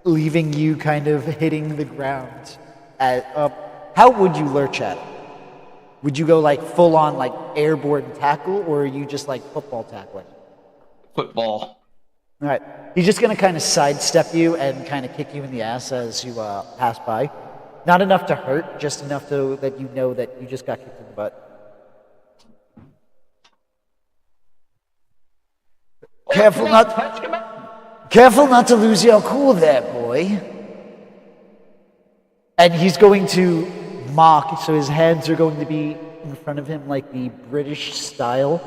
A: leaving you kind of hitting the ground. How would you lurch at him? Would you go like full on like airborne tackle, or are you just like football tackling?
B: Football.
A: All right, he's just going to kind of sidestep you and kind of kick you in the ass as you pass by. Not enough to hurt, just enough to that you know that you just got kicked in the butt. Careful not to lose your cool there, boy. And he's going to mock, so his hands are going to be in front of him like the British style,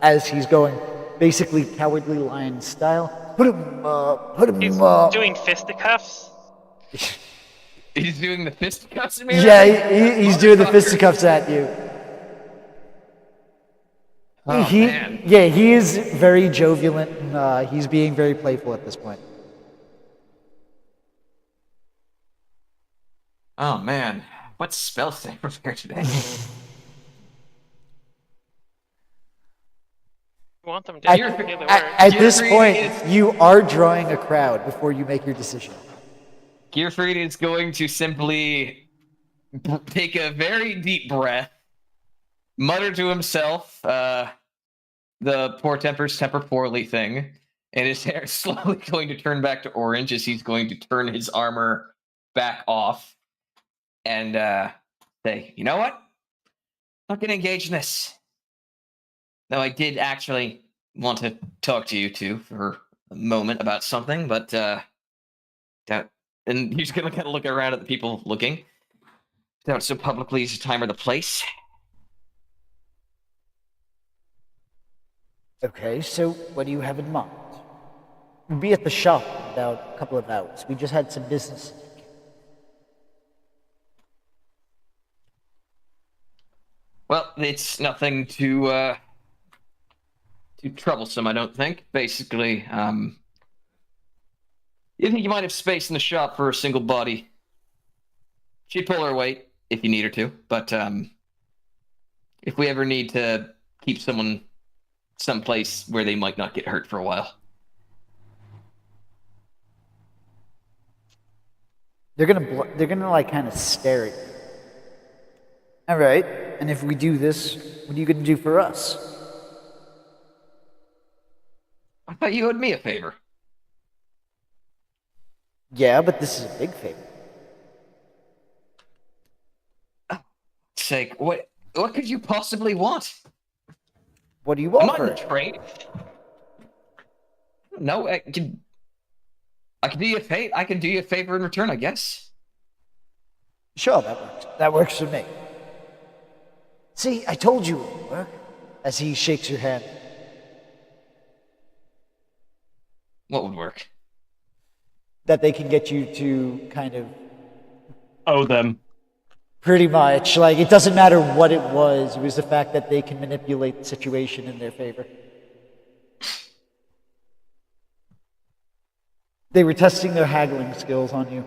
A: as he's going basically Cowardly Lion style. Put him up, put him
D: He's
A: up.
D: doing fisticuffs.
B: He's doing the fisticuffs at me?
A: Yeah, he's doing the fisticuffs at you.
B: Oh, man.
A: Yeah, he is very jovial and he's being very playful at this point.
B: Oh, man. What spells did I prepare today?
D: You want them to
A: At,
D: do the work.
A: at this
B: Gearfried
A: point,
B: is-
A: you are drawing a crowd before you make your decision.
B: Gearfried is going to simply take a very deep breath, mutter to himself, the poor tempers temper poorly thing, and his hair is slowly going to turn back to orange as he's going to turn his armor back off and say, you know what? I'm not going to engage in this. Though I did actually want to talk to you two for a moment about something, but doubt. And he's going to kind of look around at the people looking. Doubt so publicly is the time or the place.
A: Okay, so what do you have in mind? We'll be at the shop in about a couple of hours. We just had some business.
B: Well, it's nothing too troublesome, I don't think. Basically, you think you might have space in the shop for a single body. She'd pull her weight if you need her to, but if we ever need to keep someone someplace where they might not get hurt for a while.
A: They're gonna like kind of stare at you. All right, and if we do this, what are you gonna do for us?
B: I thought you owed me a favor.
A: Yeah, but this is a big favor.
B: Sake, what could you possibly want?
A: What do you
B: I'm not in
A: offer?
B: the trade. No, I can do you a favor. I can do you a favor in return, I guess.
A: Sure, that works. That works for me. See, I told you it would work. As he shakes your hand.
B: What would work?
A: That they can get you to kind of
C: Owe them.
A: pretty much, like, it doesn't matter what it was the fact that they can manipulate the situation in their favor. They were testing their haggling skills on you.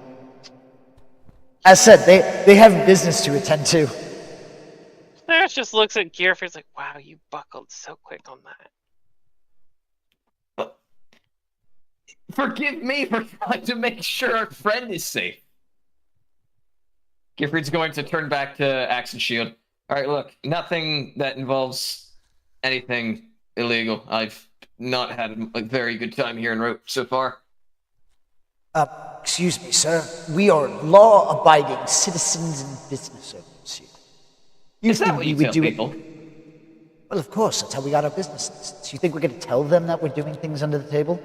A: As said, they have business to attend to.
D: Cyrus just looks at Gearfried's like, wow, you buckled so quick on that.
B: Forgive me for trying to make sure our friend is safe. Gifford's going to turn back to Axe and Shield. All right, look, nothing that involves anything illegal. I've not had a very good time here in Rope so far.
A: Excuse me, sir. We are law-abiding citizens and business owners here.
B: Is that what you tell people?
A: Well, of course, that's how we got our business license. You think we're going to tell them that we're doing things under the table?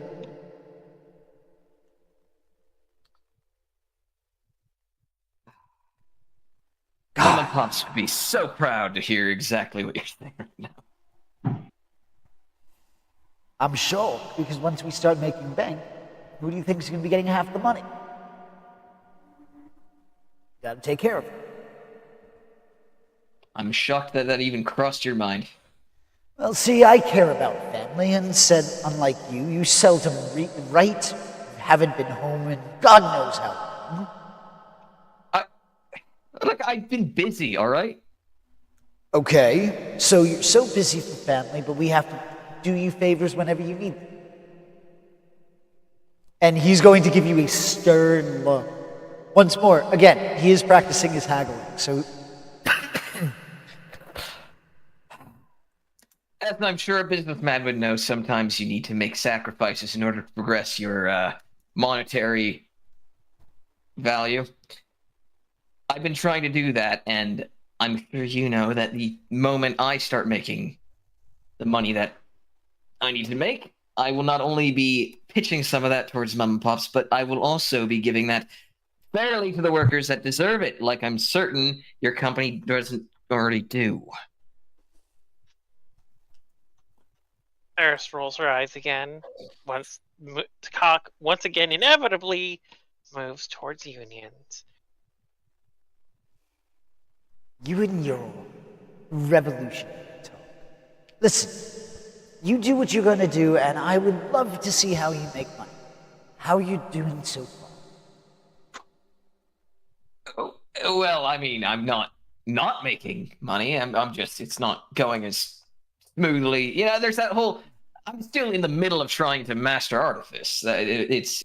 B: Mom and Pops would be so proud to hear exactly what you're saying right now.
A: I'm shocked, because once we start making bank, who do you think is going to be getting half the money? Gotta take care of it.
B: I'm shocked that that even crossed your mind.
A: Well, see, I care about family, and said, unlike you, you seldom write, haven't been home in God knows how long.
B: Look, I've been busy, all right?
A: Okay, so you're so busy for family, but we have to do you favors whenever you need them. And he's going to give you a stern look. Once more, again, he is practicing his haggling, so
B: As I'm sure a businessman would know, sometimes you need to make sacrifices in order to progress your monetary value. I've been trying to do that, and I'm sure you know that the moment I start making the money that I need to make, I will not only be pitching some of that towards mom and pops, but I will also be giving that fairly to the workers that deserve it, like I'm certain your company doesn't already do.
D: Eris rolls her eyes again. Cock once again inevitably moves towards unions.
A: you and your revolutionary talk. Listen, you do what you're going to do, and I would love to see how you make money. How are you doing so far?
B: Well, I mean, I'm not making money. I'm just, it's not going as smoothly. You know, there's that whole. I'm still in the middle of trying to master artifice. There's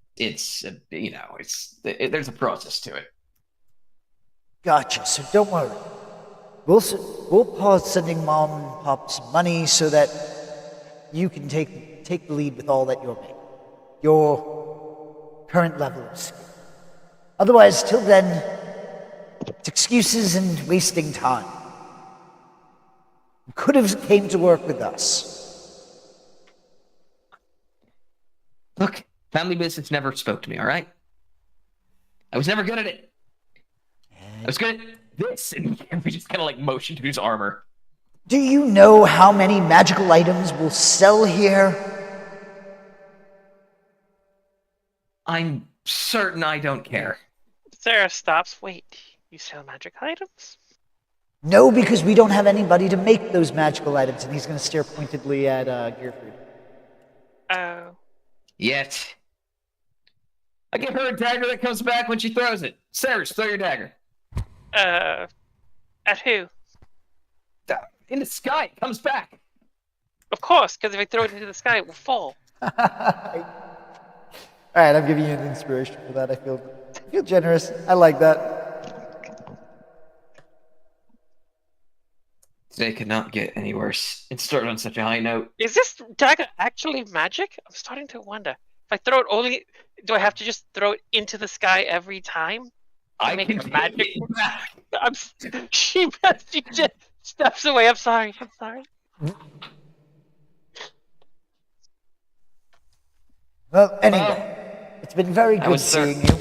B: a process to it.
A: Gotcha, so don't worry. We'll pause sending mom and pop some money so that you can take the lead with all that you're making. Your current level of skill. Otherwise, till then, it's excuses and wasting time. You could have came to work with us.
B: Look, family business never spoke to me, all right? I was never good at it. I was good at this, and we just kind of like motioned to his armor.
A: Do you know how many magical items will sell here?
B: I'm certain I don't care.
D: Sarah stops. Wait, you sell magic items?
A: No, because we don't have anybody to make those magical items, and he's going to stare pointedly at Gearfried.
D: Oh.
B: Yet. I give her a dagger that comes back when she throws it. Sarah, throw your dagger.
D: At who?
B: In the sky, it comes back.
D: Of course, because if I throw it into the sky, it will fall.
A: Alright, I'm giving you an inspiration for that. I feel generous. I like that.
B: Today could not get any worse. It started on such a high note.
D: Is this dagger actually magic? I'm starting to wonder. If I throw it only, do I have to just throw it into the sky every time?
B: I
D: make
B: can
D: it magic.
B: take it back.
D: She just steps away. I'm sorry.
A: Well, anyway, it's been very good
B: was
A: seeing you.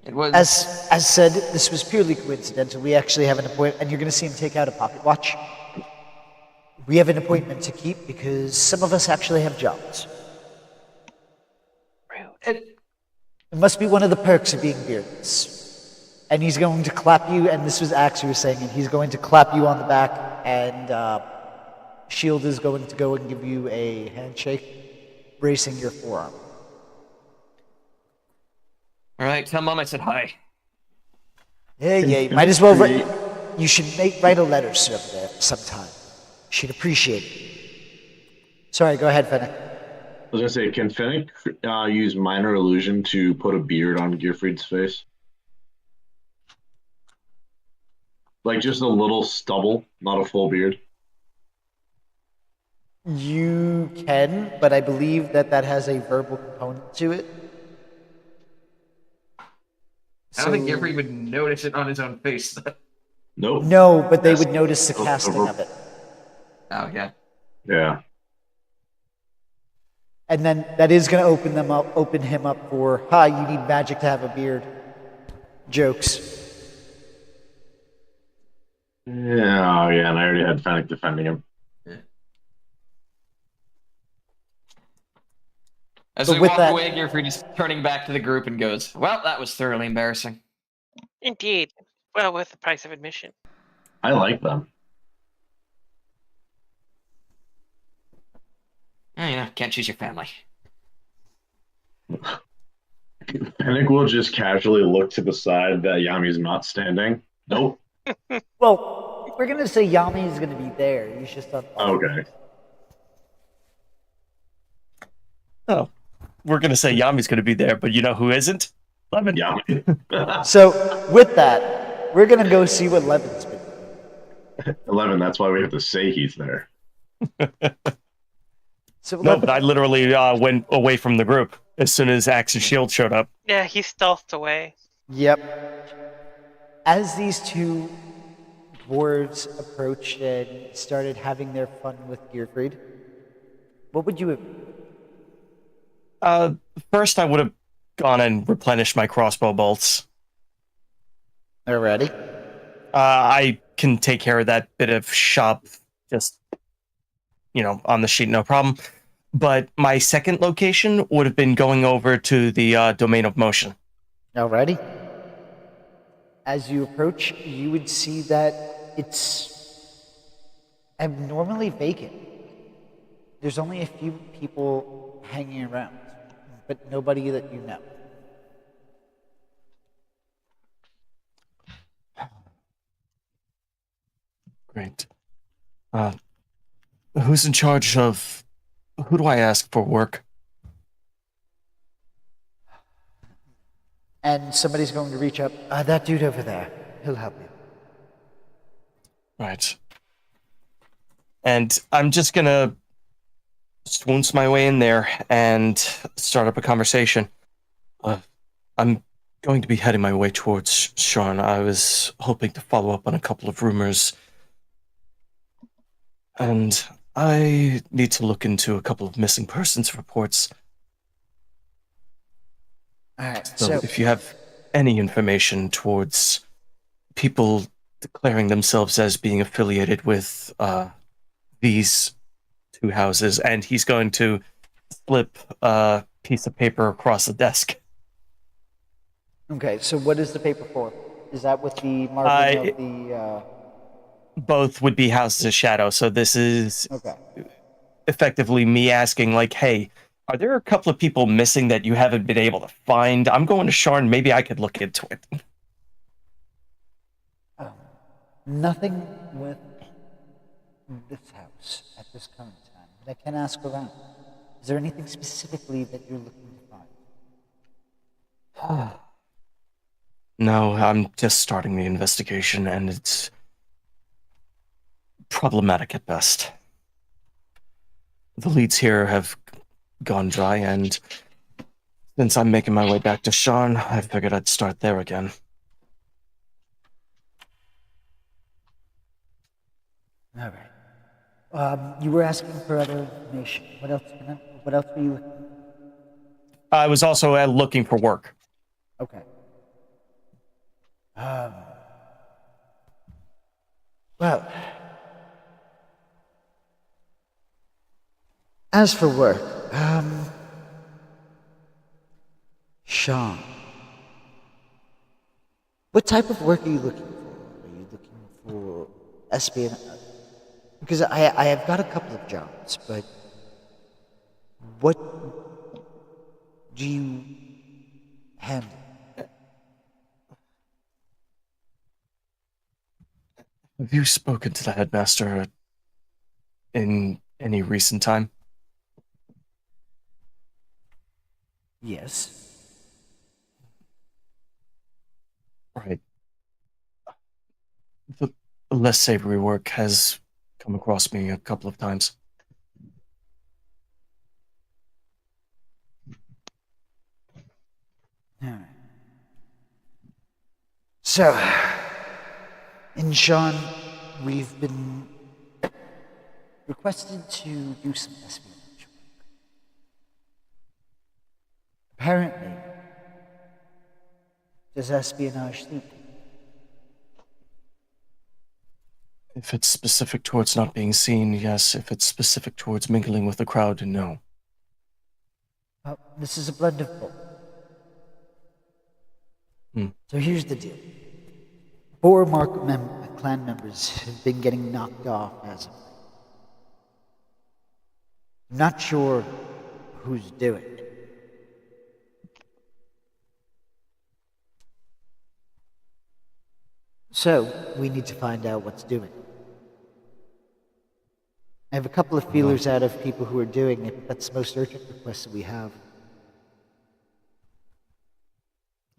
B: It was.
A: As said, this was purely coincidental. We actually have an appointment, and you're going to see him take out a pocket watch. We have an appointment to keep because some of us actually have jobs. It must be one of the perks of being beardless. And he's going to clap you, and this was Axe who was saying it, he's going to clap you on the back, and Shield is going to go and give you a handshake, bracing your forearm.
B: All right, tell Mom I said hi.
A: Yeah, might as well write. You should write a letter sometime. She'd appreciate it. Sorry, go ahead, Fennec.
E: I was gonna say, can Fennec use minor illusion to put a beard on Gearfried's face? Like just a little stubble, not a full beard.
A: You can, but I believe that has a verbal component to it.
B: I don't think Gearfried would notice it on his own face.
E: Nope.
A: No, but they would notice the casting of it.
B: Oh, yeah.
E: Yeah.
A: And then that is going to open him up for, you need magic to have a beard. Jokes.
E: Yeah, and I already had Fennec defending him.
B: Yeah. As
A: But
B: we
A: with
B: walk
A: that-
B: away, Gearfried is turning back to the group and goes, "Well, that was thoroughly embarrassing."
D: Indeed. Well, worth the price of admission.
E: I like them.
B: Can't choose your family.
E: Fennec will just casually look to the side that Yami's not standing. Nope.
A: Well, we're gonna say Yami is gonna be there. He's just on.
E: Okay.
C: Oh, we're gonna say Yami's gonna be there, but you know who isn't? Lemon.
E: Yami.
A: So with that, we're gonna go see what Levin's been doing.
E: 11, that's why we have to say he's there.
A: So
C: No,
A: Levin,
C: but I literally went away from the group as soon as Axe and Shield showed up.
D: Yeah, he stealthed away.
A: Yep. As these two dwarves approached and started having their fun with Gearfried, what would you have?
C: First, I would have gone and replenished my crossbow bolts.
A: Already?
C: I can take care of that bit of shop just, on the sheet, no problem. But my second location would have been going over to the Domain of Motion.
A: Already? As you approach, you would see that it's abnormally vacant. There's only a few people hanging around, but nobody that you know.
C: Great. Who's in charge of... Who do I ask for work?
A: And somebody's going to reach up. That dude over there. He'll help you.
C: Right. And I'm just gonna swoons my way in there and start up a conversation. I'm going to be heading my way towards Sean. I was hoping to follow up on a couple of rumors. And I need to look into a couple of missing persons reports.
A: Alright,
C: So
A: so
C: if you have any information towards people declaring themselves as being affiliated with these two houses, and he's going to slip a piece of paper across the desk.
A: okay, so what is the paper for? Is that with the marking of the
C: Both would be houses of shadow, so this is
A: okay.
C: effectively me asking, like, hey, are there a couple of people missing that you haven't been able to find? I'm going to Sharn, maybe I could look into it.
A: Nothing with this house at this current time. But I can ask around. Is there anything specifically that you're looking to find?
C: No, I'm just starting the investigation, and it's problematic at best. The leads here have gone dry, and since I'm making my way back to Sharn, I figured I'd start there again.
A: All right. You were asking for other information. What else? What else were you looking?
C: I was also looking for work.
A: Okay. Well, as for work, Sean, what type of work are you looking for? Are you looking for espionage? Because I have got a couple of jobs, but what do you handle?
C: Have you spoken to the headmaster in any recent time?
A: Yes.
C: Right. The less savory work has come across me a couple of times.
A: Alright. So, in Sean, we've been requested to do some espionage work. Apparently, does espionage suit you?
C: If it's specific towards not being seen, yes. If it's specific towards mingling with the crowd, no.
A: This is a blend of both. So here's the deal. Bormark clan members have been getting knocked off as of late. Not sure who's doing it. So, we need to find out what's doing it. I have a couple of feelers out of people who are doing it, but that's the most urgent request that we have.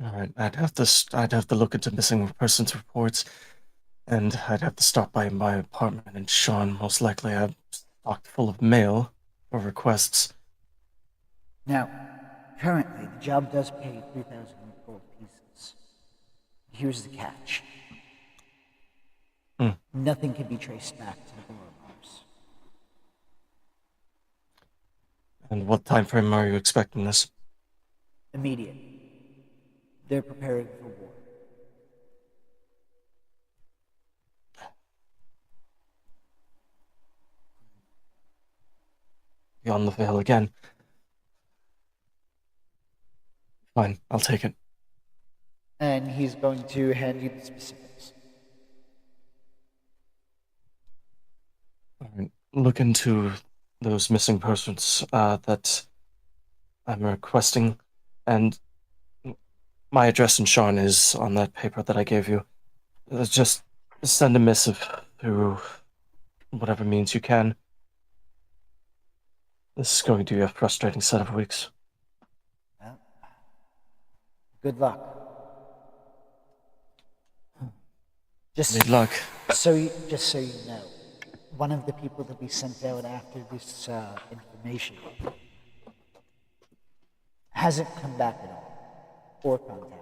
C: All right, I'd have to look into missing persons reports, and I'd have to stop by my apartment in Sean. Most likely, I'm stocked full of mail or requests.
A: Now, currently, the job does pay 3,000 gold pieces. Here's the catch. Nothing can be traced back to the Boromars.
C: And what time frame are you expecting this?
A: Immediate. They're preparing for war.
C: Beyond the veil again. Fine, I'll take it.
A: And he's going to hand you the specifics.
C: All right, look into those missing persons that I'm requesting, and my address in Sean is on that paper that I gave you. Just send a missive through whatever means you can. This is going to be a frustrating set of weeks.
A: Well, good luck.
C: Good luck.
A: Just so you know, one of the people that we sent out after this information hasn't come back at all, or contacted.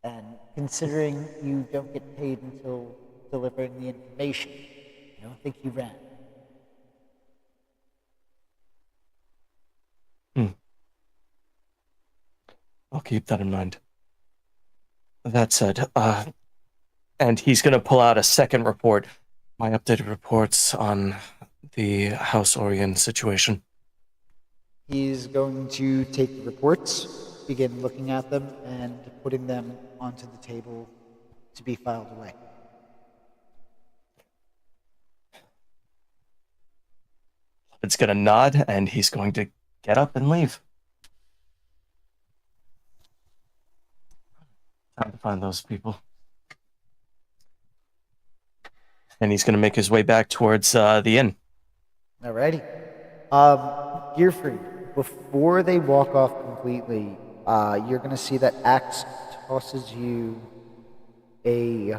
A: And considering you don't get paid until delivering the information, I don't think he ran.
C: I'll keep that in mind. That said, and he's going to pull out a second report, my updated reports on the House Orion situation.
A: He's going to take the reports, begin looking at them, and putting them onto the table to be filed away.
C: It's going to nod, and he's going to get up and leave. Time to find those people. And he's going to make his way back towards the inn.
A: Alrighty. Gearfried, before they walk off completely, you're going to see that Axe tosses you a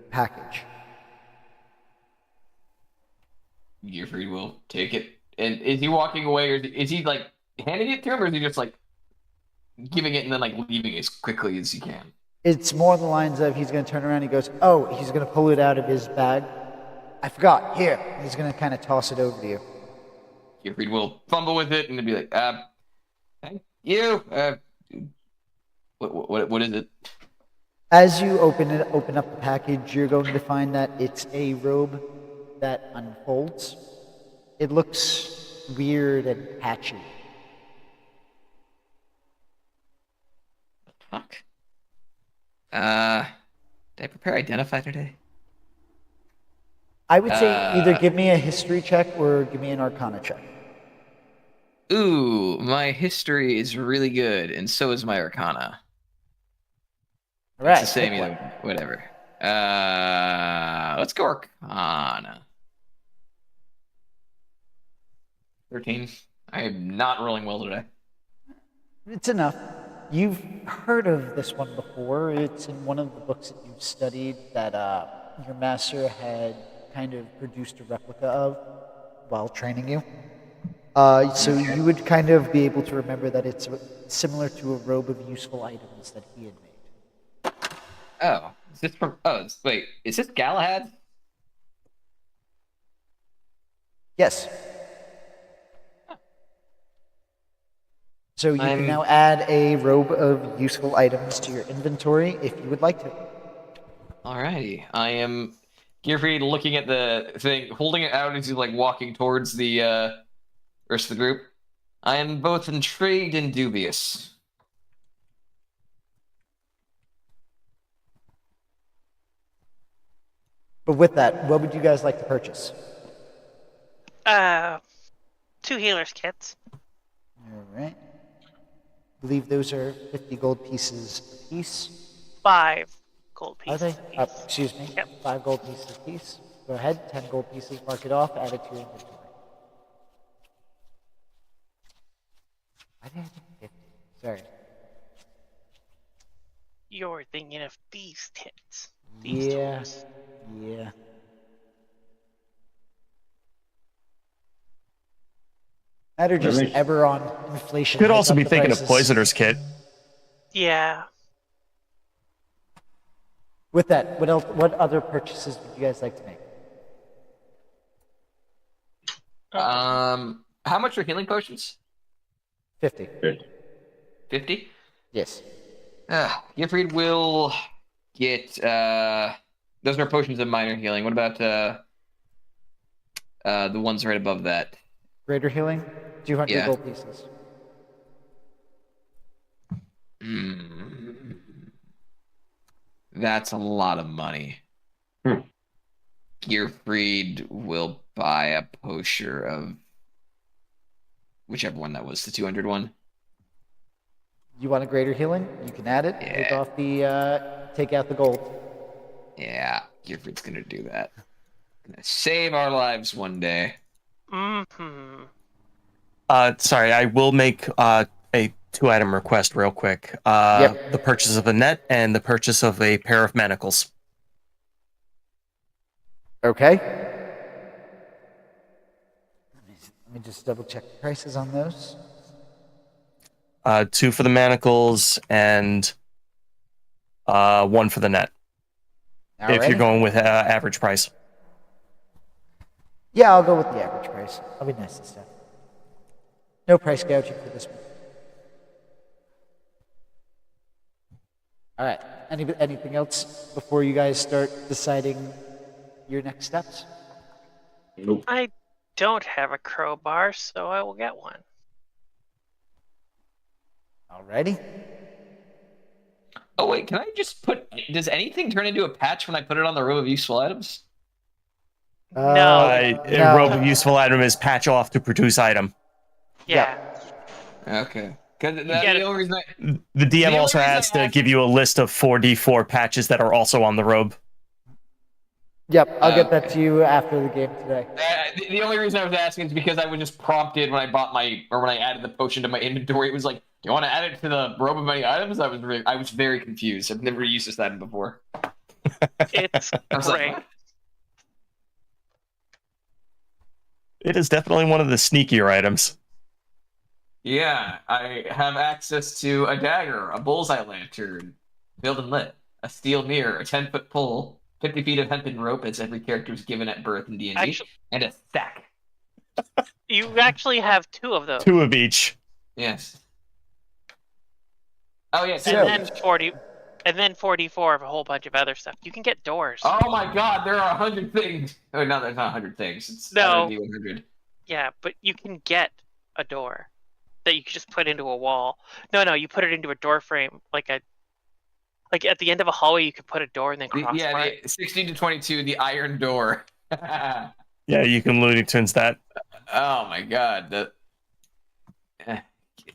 A: package.
B: Gearfried will take it. And is he walking away, or is he like handing it to him, or is he just like giving it and then like leaving as quickly as he can?
A: It's more on the lines of he's going to turn around and he goes, oh, he's going to pull it out of his bag. I forgot. Here. He's going to kind of toss it over to you.
B: Gearfried will fumble with it and be like, thank you. What is it?
A: As you open up the package, you're going to find that it's a robe that unfolds. It looks weird and patchy.
B: Fuck. Did I prepare Identify today?
A: I would say either give me a history check or give me an arcana check.
B: Ooh, my history is really good, and so is my arcana.
A: All right.
B: It's the same either. Whatever. Let's go arcana. 13. I am not rolling well today.
A: It's enough. You've heard of this one before. It's in one of the books that you've studied that your master had kind of produced a replica of while training you. So you would kind of be able to remember that it's similar to a robe of useful items that he had made.
B: Oh, is this from? Oh, wait, is this Galahad?
A: Yes. So you can now add a robe of useful items to your inventory if you would like to.
B: Alrighty, I am Gearfried looking at the thing, holding it out as he's like walking towards the rest of the group. I am both intrigued and dubious.
A: But with that, what would you guys like to purchase?
D: 2 healers kits.
A: All right. I believe those are 50 gold pieces apiece.
D: 5 gold
A: Are
D: pieces.
A: they?
D: apiece.
A: Excuse me.
D: Yep.
A: 5 gold pieces apiece. Go ahead. 10 gold pieces. Mark it off. Add it to your inventory. I did 50. Sorry.
D: You're thinking of these tits.
A: Yeah.
D: Tools.
A: Yeah. That are just
E: Really?
A: ever on inflation.
C: Could
A: hike
C: also
A: up
C: be
A: the
C: thinking of
A: prices.
C: Poisoner's Kit.
D: Yeah.
A: With that, what else? What other purchases would you guys like to make?
B: How much are healing potions?
A: 50.
B: 50?
A: Yes.
B: Gifford will get those are potions of minor healing. What about the ones right above that?
A: Greater healing, 200
B: Yeah.
A: gold pieces.
B: That's a lot of money.
E: Hmm.
B: Gearfried will buy a potion of whichever one that was, the 200 one.
A: You want a greater healing? You can add it. Take
B: Yeah.
A: off the, take out the gold.
B: Yeah, Gearfried's gonna do that. Gonna save our lives one day.
D: Mm-hmm.
C: Sorry, I will make a 2-item request real quick.
A: Yep.
C: The purchase of a net and the purchase of a pair of manacles.
A: Okay. Let me just double check the prices on those.
C: 2 for the manacles and 1 for the net. If you're
A: Alrighty.
C: going with average price.
A: Yeah, I'll go with the average price. I'll be nice this time. No price gouging for this one. All right. Anything else before you guys start deciding your next steps?
E: Nope.
D: I don't have a crowbar, so I will get one.
A: Alrighty.
B: Oh wait, can I just put? Does anything turn into a patch when I put it on the row of useful items?
D: No.
C: A
A: No.
C: robe of useful item is patch off to produce item.
D: Yeah.
B: Okay. Because
D: get
B: the
D: it.
B: only reason
C: The DM
B: only
C: also
B: reason
C: has
B: I
C: to
B: asked-
C: give you a list of 4d4 patches that are also on the robe.
A: Yep, I'll get
B: Okay.
A: that to you after the game today.
B: the only reason I was asking is because I was just prompted when I bought when I added the potion to my inventory. It was like, do you want to add it to the robe of many items? I was very confused. I've never used this item before.
D: It's
B: I was like,
D: great.
B: what?
C: It is definitely one of the sneakier items.
B: Yeah, I have access to a dagger, a bullseye lantern, build and lit, a steel mirror, a 10-foot pole, 50 feet of hempen rope as every character is given at birth in D&D,
D: Actually,
B: and a stack.
D: you actually have 2 of those.
C: 2 of each.
B: Yes. Oh yes.
A: So-
D: And then 40 and then 44 of a whole bunch of other stuff. You can get doors.
B: Oh my God, there are 100 things. Oh no, there's not 100 things. It's
D: No.
B: 100.
D: Yeah, but you can get a door that you can just put into a wall. No, you put it into a door frame, like at the end of a hallway. You could put a door and then crossbar it.
B: The 16 to 22, the iron door. Oh
C: Yeah, you can Looney Tunes that.
B: my God, the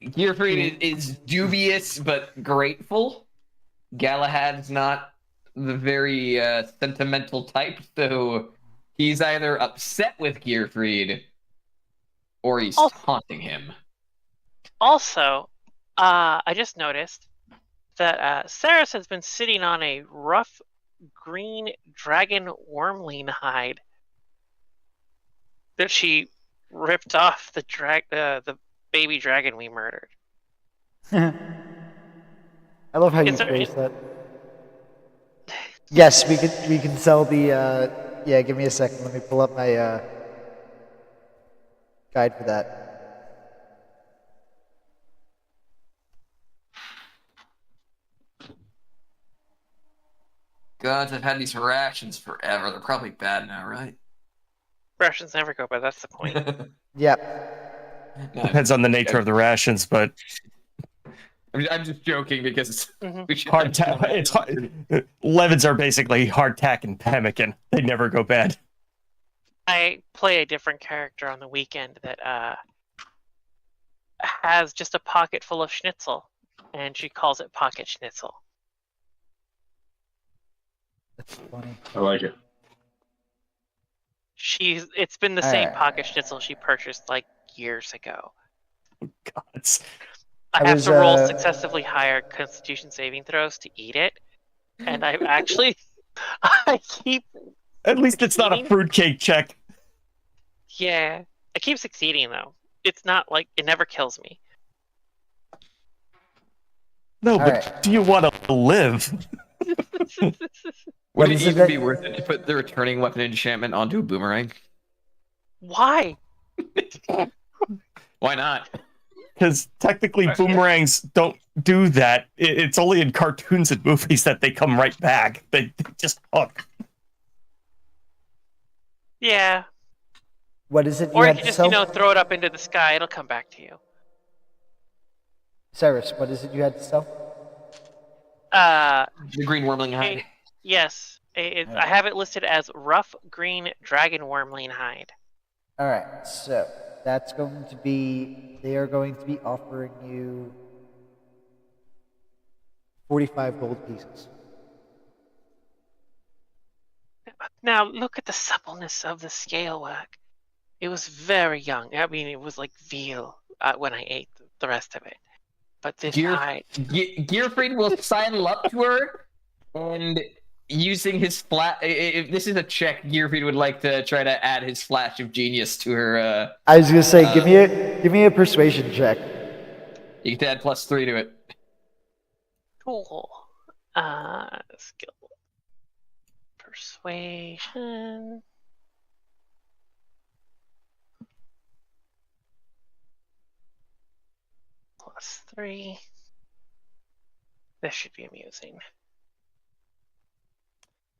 B: Gearfried is dubious but grateful. Galahad's not the very sentimental type, so he's either upset with Gearfried or he's
D: Also-
B: taunting him.
D: Also, I just noticed that Saris has been sitting on a rough green dragon wormling hide that she ripped off the baby dragon we murdered.
A: I love how you
D: Is there-
A: phrase that. Yes, we can sell the. Yeah, give me a second. Let me pull up my guide for that.
B: God, I've had these rations forever. They're probably bad now, right?
D: Rations never go, but that's the point.
A: Yep.
B: No,
C: Depends on the nature of the rations, but
B: I'm just joking because
D: Mhm.
B: we should
C: it's hard. Levins are basically hardtack and pemmican. They never go bad.
D: I play a different character on the weekend that has just a pocket full of schnitzel, and she calls it pocket schnitzel.
A: That's funny.
E: I like it.
D: It's been the same
A: Alright.
D: pocket schnitzel she purchased like years ago.
C: God.
D: I
A: I
D: have
A: was,
D: to roll successively higher Constitution saving throws to eat it, and I actually, I keep,
C: At least it's not a
D: Succeeding?
C: fruitcake check.
D: I keep succeeding though. It's not like it never kills me.
C: No, but
A: Alright.
C: do you want to live?
B: Would
A: What
B: it
A: is it
B: even
A: that-
B: be worth it to put the returning weapon enchantment onto a boomerang?
D: Why?
B: Why not?
C: Because technically boomerangs don't do that. It's only in cartoons and movies that they come right back. They just hook.
D: Yeah.
A: What is it you
D: Or you
A: had
D: can
A: to
D: just,
A: sell?
D: throw it up into the sky. It'll come back to you.
A: Cyrus, what is it you had to sell?
B: The green wormling hide.
D: Yes. I have it listed as rough green dragon wormling hide.
A: Alright, so that's going to be, they are going to be offering you 45 gold pieces.
D: Now, look at the suppleness of the scale work. It was very young. I mean, it was like veal when I ate the rest of it. But this hide...
B: Gearfried will sidle up to her, and using his if this is a check, Gearfried would like to try to add his flash of genius to her.
A: I was gonna say, give me a persuasion check.
B: You can add +3 to it.
D: Cool. Skill. Persuasion. +3. This should be amusing.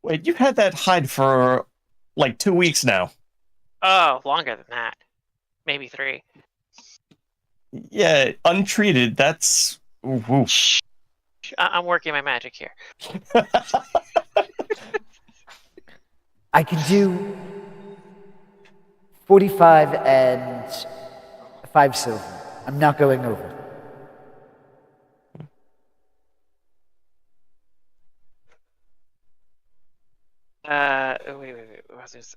C: Wait, you've had that hide for like 2 weeks now.
D: Oh, longer than that. Maybe 3.
C: Yeah, untreated, that's... Ooh.
D: Shh. I'm working my magic here.
A: I can do 45 and 5 silver. I'm not going over.
D: Wait. What was I gonna say?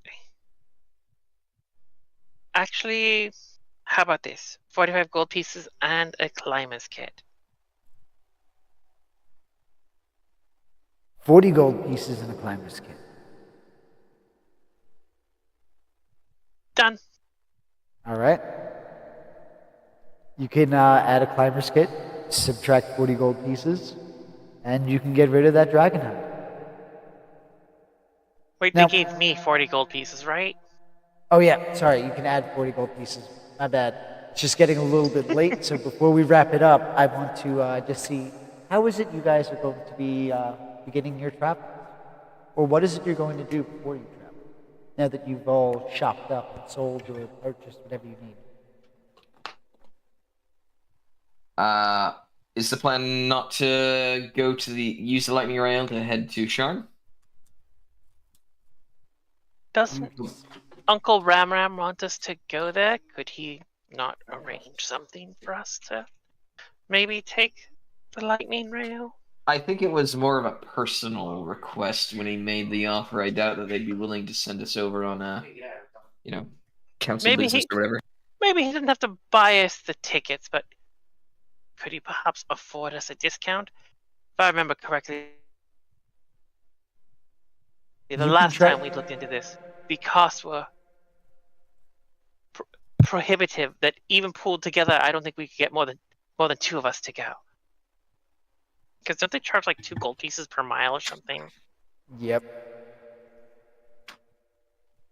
D: Actually, how about this? 45 gold pieces and a climber's kit.
A: 40 gold pieces and a climber's kit.
D: Done.
A: Alright. You can add a climber's kit, subtract 40 gold pieces, and you can get rid of that dragon hide.
D: Wait,
A: Now-
D: they gave me 40 gold pieces, right?
A: Oh yeah, sorry, you can add 40 gold pieces. My bad. It's just getting a little bit late, so before we wrap it up, I want to just see, how is it you guys are going to be beginning your travel? Or what is it you're going to do before you travel? Now that you've all shopped up and sold or purchased whatever you need.
B: Is the plan not to use the lightning rail to head to Sharn?
D: Doesn't Uncle Ramram want us to go there? Could he not arrange something for us to maybe take the lightning rail?
B: I think it was more of a personal request when he made the offer. I doubt that they'd be willing to send us over on council
D: Maybe
B: business or whatever.
D: Maybe he didn't have to buy us the tickets, but could he perhaps afford us a discount? If I remember correctly, the
A: You can
D: last
A: try-
D: time we looked into this, the costs were prohibitive. That even pooled together, I don't think we could get more than 2 of us to go. Because don't they charge like 2 gold pieces per mile or something?
A: Yep.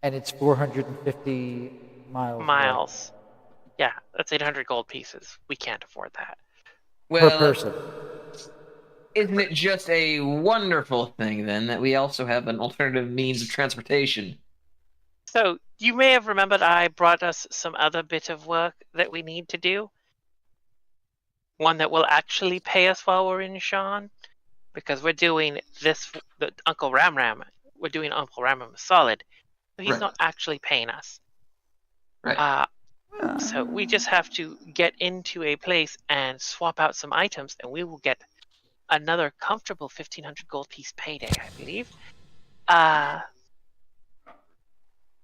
A: And it's 450 miles. away
D: Miles. Yeah, that's 800 gold pieces. We can't afford that.
A: per person.
B: Isn't it just a wonderful thing then that we also have an alternative means of transportation?
D: So You may have remembered I brought us some other bit of work that we need to do. One that will actually pay us while we're in Sean. Because we're doing this, the Uncle Ramram. We're doing Uncle Ramram solid. So he's
B: Right.
D: not actually paying us.
B: Right.
D: So we just have to get into a place and swap out some items, and we will get another comfortable 1,500 gold piece payday, I believe.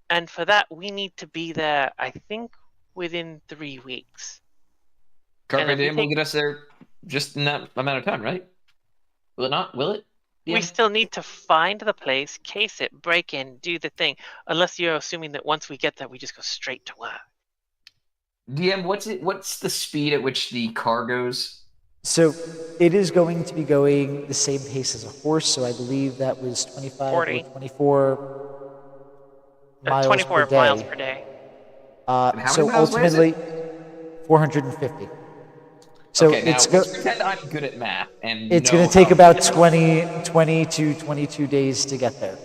D: And for that, we need to be there, I think, within 3 weeks.
B: Carpe
D: and if we
B: Diem will
D: take-
B: get us there just in that amount of time, right? Will it not? Will it?
D: We
B: DM?
D: still need to find the place, case it, break in, do the thing. Unless you're assuming that once we get there, we just go straight to work.
B: DM, what's the speed at which the car goes?
A: So it is going to be going the same pace as a horse, so I believe that was 25
D: 40.
A: or 24 miles
D: 24
A: per day.
D: miles per day.
B: And how
A: So
B: many miles away is
A: ultimately, 450. So
B: okay, now
A: it's
B: let's pretend I'm good at math, and
A: it's
B: know
A: going to take
B: how-
A: about 20 to 22 days to get there.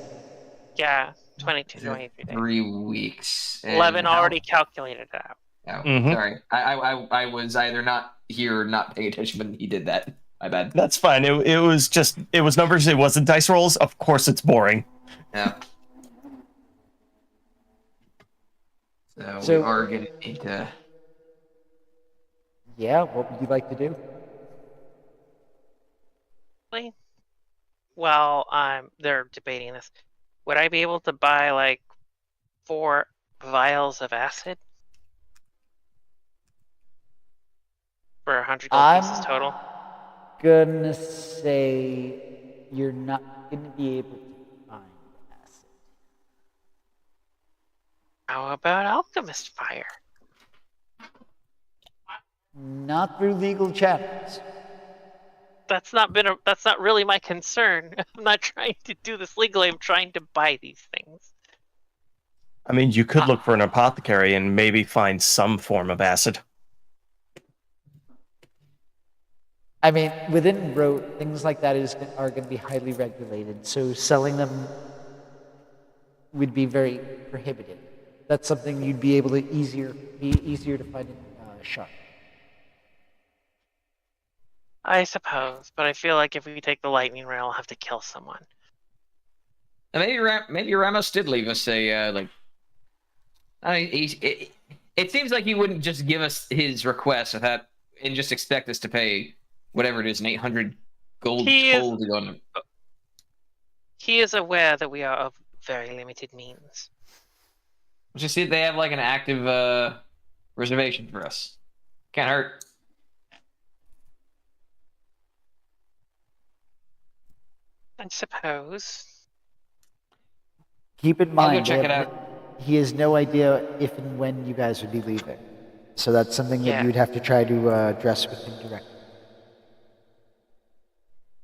D: Yeah, 22, 23 days.
B: 3 weeks. And
D: 11
B: how-
D: already calculated it out.
B: Oh,
C: Mhm.
B: sorry. I was either not here or not paying attention when he did that. My bad.
C: That's fine. It was numbers. It wasn't dice rolls. Of course, it's boring.
B: Yeah. So,
A: So-
B: we are going to need to.
A: Yeah, what would you like to do?
D: Well, they're debating this. Would I be able to buy like 4 vials of acid for 100 gold pieces total?
A: Gonna say you're not gonna be able to find acid.
D: How about alchemist fire?
A: Not through legal channels.
D: That's not really my concern. I'm not trying to do this legally. I'm trying to buy these things.
C: I mean, you could look for an apothecary and maybe find some form of acid.
A: I mean, within Rote, things like that are going to be highly regulated, so selling them would be very prohibited. That's something you'd be able to be easier to find in Sharp.
D: I suppose, but I feel like if we take the lightning rail, I'll have to kill someone.
B: And maybe Ramos did leave us a like. It seems like he wouldn't just give us his request without and just expect us to pay whatever it is, an 800 gold toll to go on.
D: He is aware that we are of very limited means.
B: Just see if they have like an active reservation for us. Can't hurt.
D: I suppose.
A: Keep in
B: I'll
A: mind,
B: go check it
A: that
B: out.
A: he has no idea if and when you guys would be leaving. So that's something that
D: Yeah.
A: you'd have to try to address with him directly.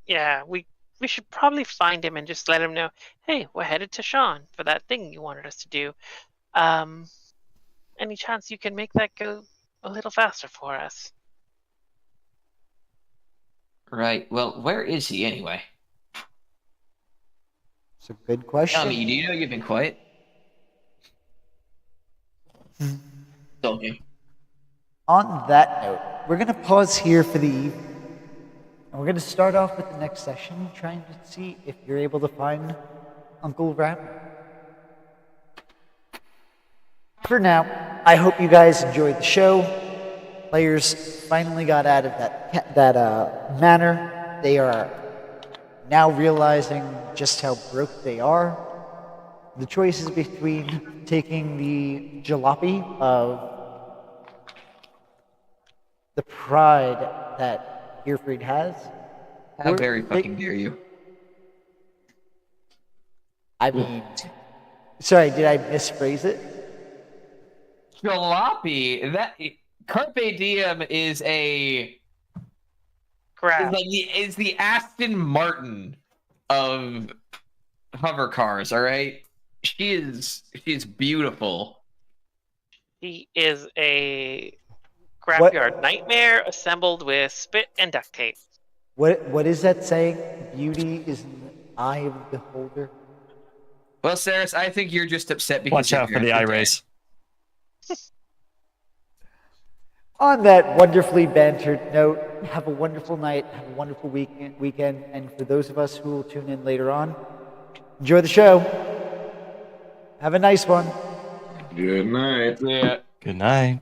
D: Yeah, we should probably find him and just let him know, hey, we're headed to Sean for that thing you wanted us to do. Any chance you can make that go a little faster for us?
B: Right. Well, where is he anyway?
A: It's a good question.
B: Tell me, do you know you've been quiet? Okay.
A: On that note, we're going to pause here for the evening. And we're going to start off with the next session, trying to see if you're able to find Uncle Ram. For now, I hope you guys enjoyed the show. Players finally got out of that manor. They are now realizing just how broke they are. The choice is between taking the jalopy of the pride that Gearfried has.
B: How
A: or
B: very
A: they-
B: fucking dare you?
A: I mean, sorry, did I misphrase it?
B: Jalopy. That Carpe Diem is
D: Grab.
B: is the Aston Martin of hover cars. All right. She is beautiful.
D: He is a scrapyard nightmare assembled with spit and duct tape.
A: What is that saying? Beauty is in the eye of the beholder.
B: Well, Saris, I think you're just upset because
C: Watch
B: your
C: out for the
B: parents
C: eye
B: are dead.
C: rays.
A: On that wonderfully bantered note, have a wonderful night, have a wonderful weekend, and for those of us who will tune in later on, enjoy the show. Have a nice one.
E: Good night.
B: Yeah.
C: Good night.